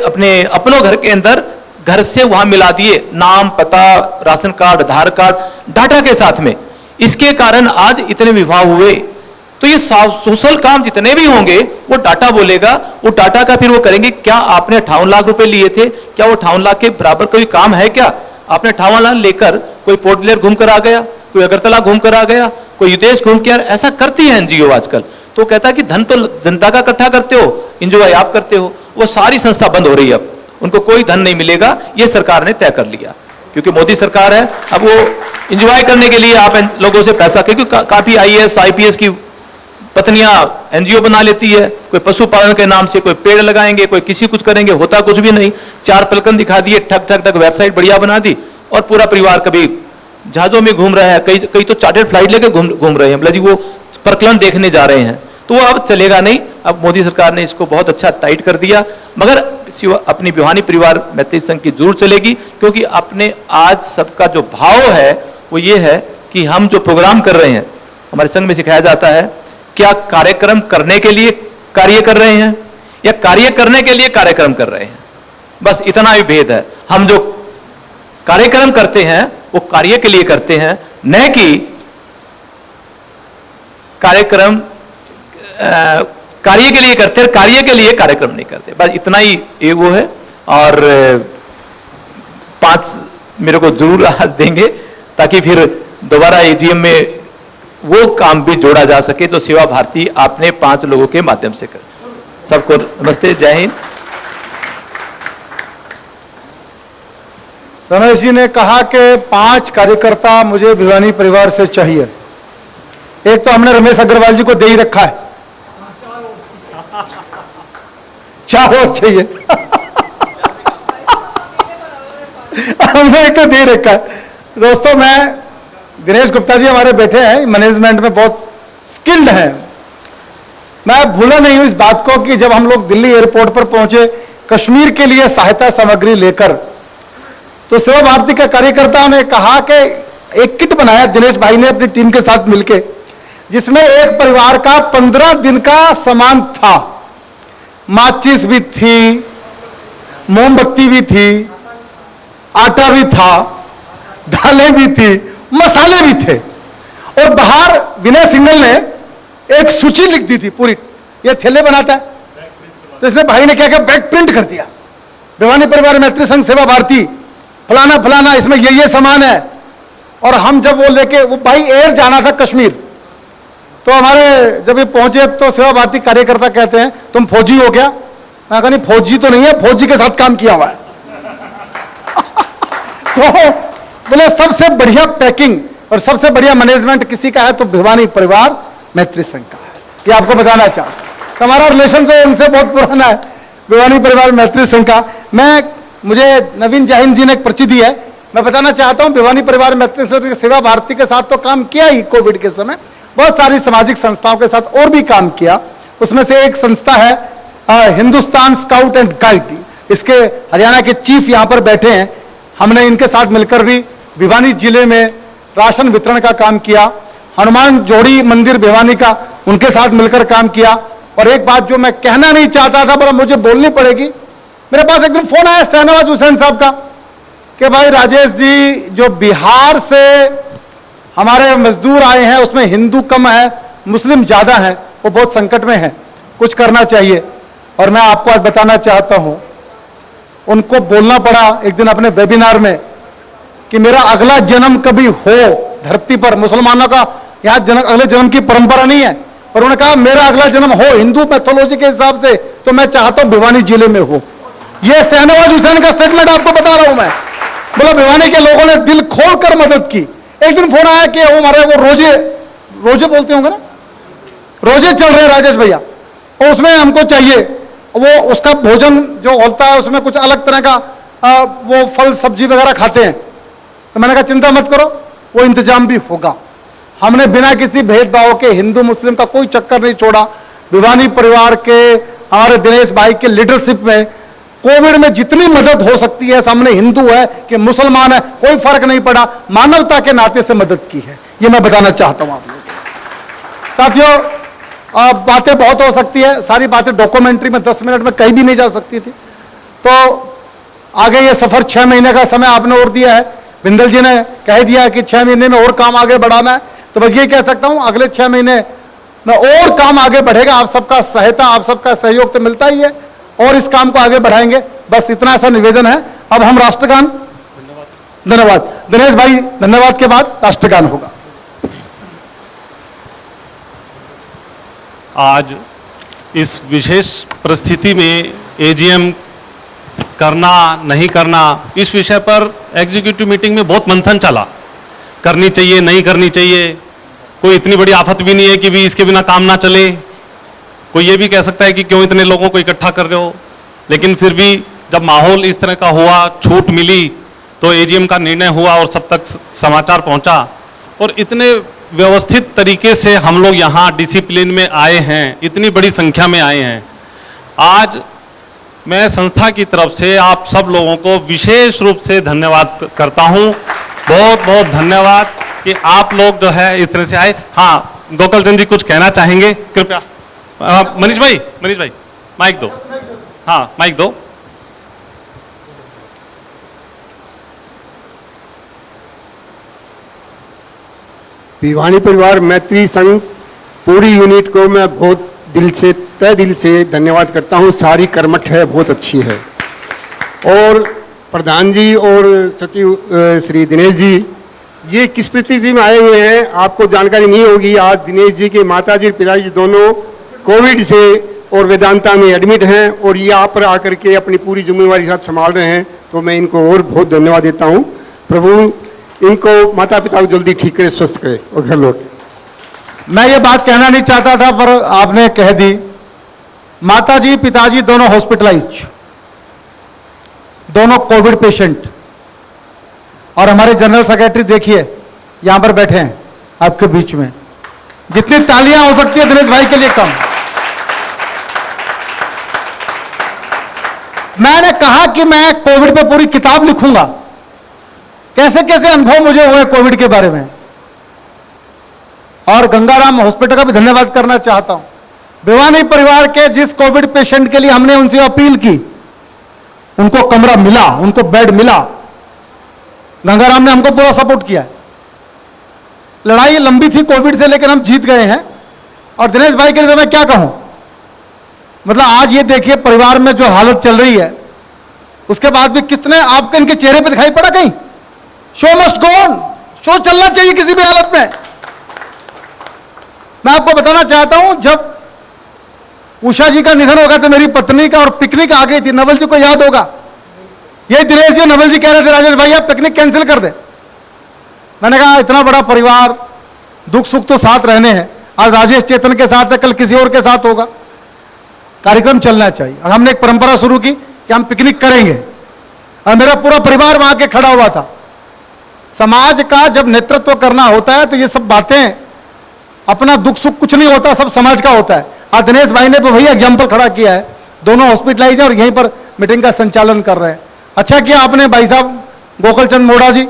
अपनों घर के अंदर घर से वहां मिला दिए, नाम पता, राशन कार्ड, आधार कार्ड, डाटा के साथ में। इसके कारण आज इतने विवाह हुए। तो ये सोशल काम जितने भी होंगे वो डाटा बोलेगा, वो डाटा का फिर वो करेंगे, क्या आपने 58 लाख रुपए लिए थे, क्या वो 58 लाख के बराबर कोई काम है क्या? आपने 58 लाख लेकर कोई पोर्ट ब्लेयर घूम कर आ गया, कोई अगरतला घूम कर आ गया, कोई विदेश घूम के, ऐसा करती है एनजीओ आजकल। तो कहता है कि धन तो जनता का इकट्ठा करते हो, एंजॉय आप करते हो। वो सारी संस्था बंद हो रही है, अब उनको कोई धन नहीं मिलेगा, ये सरकार ने तय कर लिया, क्योंकि मोदी सरकार है। अब वो एंजॉय करने के लिए आप लोगों से पैसा, क्योंकि काफी आईएएस आईपीएस की पत्नियां एनजीओ बना लेती है, कोई पशुपालन के नाम से कोई पेड़ लगाएंगे, कोई किसी कुछ करेंगे, होता कुछ भी नहीं। 4 पलकन दिखा दिए, ठक ठक ठक वेबसाइट बढ़िया बना दी, और पूरा परिवार कभी जहाजों में घूम रहा है, कई तो चार्टर्ड फ्लाइट लेके घूम रहे हैं, मतलब जी वो प्रकलन देखने जा रहे हैं। तो वो अब चलेगा नहीं। अब मोदी सरकार ने इसको बहुत अच्छा टाइट कर दिया, मगर अपनी भिवानी परिवार मैत्री संघ की जरूर चलेगी, क्योंकि अपने आज सबका जो भाव है वो ये है कि हम जो प्रोग्राम कर रहे हैं, हमारे संघ में सिखाया जाता है, क्या कार्यक्रम करने के लिए कार्य कर रहे हैं या कार्य करने के लिए कार्यक्रम कर रहे हैं, बस इतना ही भेद है। हम जो कार्यक्रम करते हैं वो कार्य के लिए करते हैं, न कि कार्यक्रम कार्य के लिए करते हैं, कार्य के लिए कार्यक्रम नहीं करते, बस इतना ही एक वो है। और 5 मेरे को जरूर आज देंगे, ताकि फिर दोबारा एजीएम में वो काम भी जोड़ा जा सके जो सेवा भारती आपने 5 लोगों के माध्यम से कर। सबको नमस्ते, जय हिंद। रमेश जी ने कहा कि 5 कार्यकर्ता मुझे भिवानी परिवार से चाहिए। एक तो हमने रमेश अग्रवाल जी को दे ही रखा है, 4 और चाहिए। हमने एक तो दे रखा है। दोस्तों, मैं दिनेश गुप्ता जी हमारे बैठे हैं, मैनेजमेंट में बहुत स्किल्ड हैं। मैं भूला नहीं हूं इस बात को कि जब हम लोग दिल्ली एयरपोर्ट पर पहुंचे कश्मीर के लिए सहायता सामग्री लेकर, तो सेवा भारती के कार्यकर्ता ने कहा कि एक किट बनाया दिनेश भाई ने अपनी टीम के साथ मिलकर, जिसमें एक परिवार का 15 दिन का सामान था। माचिस भी थी, मोमबत्ती भी थी, आटा भी था, दालें भी थी, मसाले भी थे, और बाहर विनय सिंगल ने एक सूची लिख दी थी पूरी, ये थैले बनाता है। तो इसने भाई ने क्या किया, बैक प्रिंट कर दिया, भिवानी परिवार मैत्री संघ सेवा भारती फलाना फलाना, इसमें ये सामान है। और हम जब वो लेके, वो भाई एयर जाना था कश्मीर, तो हमारे जब ये पहुंचे तो सेवा भारती कार्यकर्ता कहते हैं तुम फौजी हो क्या? मैं कहा नहीं, फौजी तो नहीं है, फौजी के साथ काम किया हुआ है। तो बोले सबसे बढ़िया पैकिंग और सबसे बढ़िया मैनेजमेंट किसी का है तो भिवानी परिवार मैत्री संघ का है। ये आपको बताना चाहता हूं, तो हमारा रिलेशन से उनसे बहुत पुराना है, भिवानी परिवार मैत्री संघ का। मुझे नवीन जैन जी ने एक पर्ची दी है, मैं बताना चाहता हूं, भिवानी परिवार मैत्री संघ सेवा भारती के साथ तो काम किया ही कोविड के समय, बहुत सारी सामाजिक संस्थाओं के साथ और भी काम किया। उसमें से एक संस्था है हिंदुस्तान स्काउट एंड गाइड, इसके हरियाणा के चीफ यहाँ पर बैठे हैं। हमने इनके साथ मिलकर भी भिवानी जिले में राशन वितरण का काम किया। हनुमान जोड़ी मंदिर भिवानी का उनके साथ मिलकर काम किया। और एक बात जो मैं कहना नहीं चाहता था पर मुझे बोलनी पड़ेगी, मेरे पास एक दिन फोन आया शहनवाज हुसैन साहब का कि भाई राजेश जी, जो बिहार से हमारे मजदूर आए हैं उसमें हिंदू कम है, मुस्लिम ज्यादा है, वो बहुत संकट में है, कुछ करना चाहिए। और मैं आपको आज बताना चाहता हूं, उनको बोलना पड़ा एक दिन अपने वेबिनार में कि मेरा अगला जन्म कभी हो धरती पर, मुसलमानों का यहाँ अगले जन्म की परंपरा नहीं है, पर उन्होंने कहा मेरा अगला जन्म हो हिंदू मैथोलॉजी के हिसाब से तो मैं चाहता हूं भिवानी जिले में हो। यह शहनवाज हुसैन का स्टेटमेंट आपको बता रहा हूं मैं। बोला भिवानी के लोगों ने दिल खोलकर मदद की। एक दिन फोन आया कि वो हमारे वो रोजे बोलते होंगे ना, रोजे चल रहे हैं राजेश भैया, और उसमें हमको चाहिए, वो उसका भोजन जो होता है उसमें कुछ अलग तरह का वो फल सब्जी वगैरह खाते हैं। तो मैंने कहा चिंता मत करो, वो इंतजाम भी होगा। हमने बिना किसी भेदभाव के हिंदू मुस्लिम का कोई चक्कर नहीं छोड़ा। भिवानी परिवार के हमारे दिनेश भाई के लीडरशिप में कोविड में जितनी मदद हो सकती है, सामने हिंदू है कि मुसलमान है, कोई फर्क नहीं पड़ा, मानवता के नाते से मदद की है। ये मैं बताना चाहता हूं आप लोगों को। साथियों, बातें बहुत हो सकती है, सारी बातें डॉक्यूमेंट्री में 10 मिनट में कहीं भी नहीं जा सकती थी। तो आगे ये सफर 6 महीने का समय आपने और दिया है, बिंदल जी ने कह दिया कि 6 महीने में और काम आगे बढ़ाना है। तो बस ये कह सकता हूं, अगले 6 महीने में और काम आगे बढ़ेगा। आप सबका सहायता, आप सबका सहयोग तो मिलता ही है, और इस काम को आगे बढ़ाएंगे। बस इतना सा निवेदन है। अब हम राष्ट्रगान, धन्यवाद दिनेश भाई, धन्यवाद के बाद राष्ट्रगान होगा। आज इस विशेष परिस्थिति में एजीएम करना नहीं करना, इस विषय पर एग्जीक्यूटिव मीटिंग में बहुत मंथन चला, करनी चाहिए नहीं करनी चाहिए। कोई इतनी बड़ी आफत भी नहीं है कि भी इसके बिना काम ना चले। कोई ये भी कह सकता है कि क्यों इतने लोगों को इकट्ठा कर रहे हो, लेकिन फिर भी जब माहौल इस तरह का हुआ, छूट मिली, तो एजीएम का निर्णय हुआ और सब तक समाचार पहुंचा और इतने व्यवस्थित तरीके से हम लोग यहाँ डिसिप्लिन में आए हैं, इतनी बड़ी संख्या में आए हैं। आज मैं संस्था की तरफ से आप सब लोगों को विशेष रूप से धन्यवाद करता हूँ। बहुत बहुत धन्यवाद कि आप लोग जो है इस तरह से आए। हाँ, गोपाल चंद जी कुछ कहना चाहेंगे, कृपया। मनीष भाई माइक दो। हाँ, माइक दो। भिवानी परिवार मैत्री संघ पूरी यूनिट को मैं बहुत दिल से, तहे दिल से धन्यवाद करता हूं। सारी कर्मठ है, बहुत अच्छी है। और प्रधान जी और सचिव श्री दिनेश जी, ये किस परिस्थिति में आए हुए हैं आपको जानकारी नहीं होगी। आज दिनेश जी के माताजी और पिताजी दोनों कोविड से और वेदांता में एडमिट हैं और ये आप पर आकर के अपनी पूरी जिम्मेवारी के साथ संभाल रहे हैं, तो मैं इनको और बहुत धन्यवाद देता हूँ। प्रभु इनको, माता पिता को जल्दी ठीक करे, स्वस्थ करे और घर लौटे। मैं ये बात कहना नहीं चाहता था पर आपने कह दी। माताजी पिताजी दोनों हॉस्पिटलाइज्ड, दोनों कोविड पेशेंट, और हमारे जनरल सेक्रेटरी देखिए यहां पर बैठे हैं आपके बीच में। जितनी तालियां हो सकती है दिनेश भाई के लिए कम। मैंने कहा कि मैं कोविड पे पूरी किताब लिखूंगा, कैसे कैसे अनुभव मुझे हुए कोविड के बारे में। और गंगाराम हॉस्पिटल का भी धन्यवाद करना चाहता हूं। भिवानी परिवार के जिस कोविड पेशेंट के लिए हमने उनसे अपील की, उनको कमरा मिला, उनको बेड मिला। गंगाराम ने हमको पूरा सपोर्ट किया। लड़ाई लंबी थी कोविड से, लेकिन हम जीत गए हैं। और दिनेश भाई के लिए तो मैं क्या कहूं, मतलब आज ये देखिए परिवार में जो हालत चल रही है, उसके बाद भी कितने आपके इनके चेहरे पे दिखाई पड़ा कहीं। Show must go on, show चलना चाहिए किसी भी हालत में। मैं आपको बताना चाहता हूं, जब उषा जी का निधन होगा तो मेरी पत्नी का और पिकनिक आ गई थी। नवल जी को याद होगा, यही दिनेश जी नवल जी कह रहे थे राजेश भाई आप पिकनिक कैंसिल कर दे। मैंने कहा इतना बड़ा परिवार, दुख सुख तो साथ रहने हैं। आज राजेश चेतन के साथ है, कल किसी और के साथ होगा। कार्यक्रम चलना चाहिए। और हमने एक परंपरा शुरू की कि हम पिकनिक करेंगे, और मेरा पूरा परिवार वहां के खड़ा हुआ था। समाज का जब नेतृत्व करना होता है तो ये सब बातें, अपना दुख सुख कुछ नहीं होता, सब समाज का होता है। आज दिनेश भाई ने तो भैया एग्जाम्पल खड़ा किया है, दोनों हॉस्पिटलाइज हैं और यहीं पर मीटिंग का संचालन कर रहे हैं। अच्छा किया आपने भाई साहब गोकुल चंद मोड़ा जी,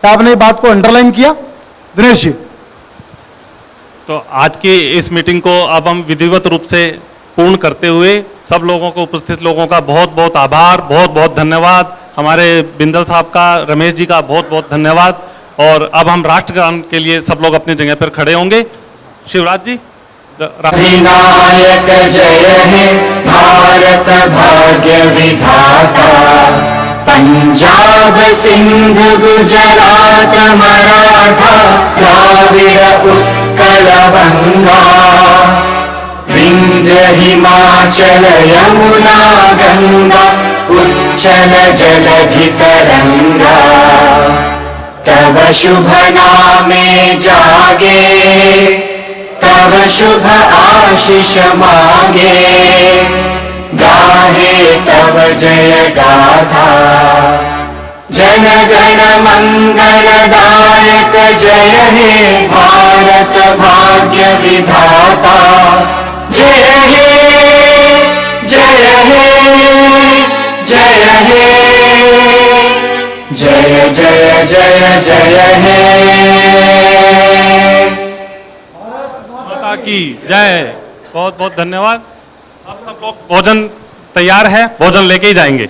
आपने बात को अंडरलाइन किया। दिनेश जी, तो आज की इस मीटिंग को अब हम विधिवत रूप से पूर्ण करते हुए सब लोगों को, उपस्थित लोगों का बहुत बहुत आभार, बहुत बहुत धन्यवाद। हमारे बिंदल साहब का, रमेश जी का बहुत बहुत धन्यवाद। और अब हम राष्ट्रगान के लिए सब लोग अपनी जगह पर खड़े होंगे। शिवराज जी, विनायक जय हे भारत भाग्य विधाता, पंजाब सिंध गुजरात मराठा द्राविड़ उत्कल बंगा, विंध्य हिमाचल यमुना गंगा उच्चल जलधि तरंगा, तव शुभ नामे जागे, तव शुभ आशीष मांगे, गाहे तव जय गाथा, जन गण मंगलदायक जय हे भारत भाग्य विधाता, जय हे जय हे जय हे, जय जय जय जय हे। माता की जय। बहुत बहुत धन्यवाद। अब सब लोग, भोजन तैयार है, भोजन लेके ही जाएंगे।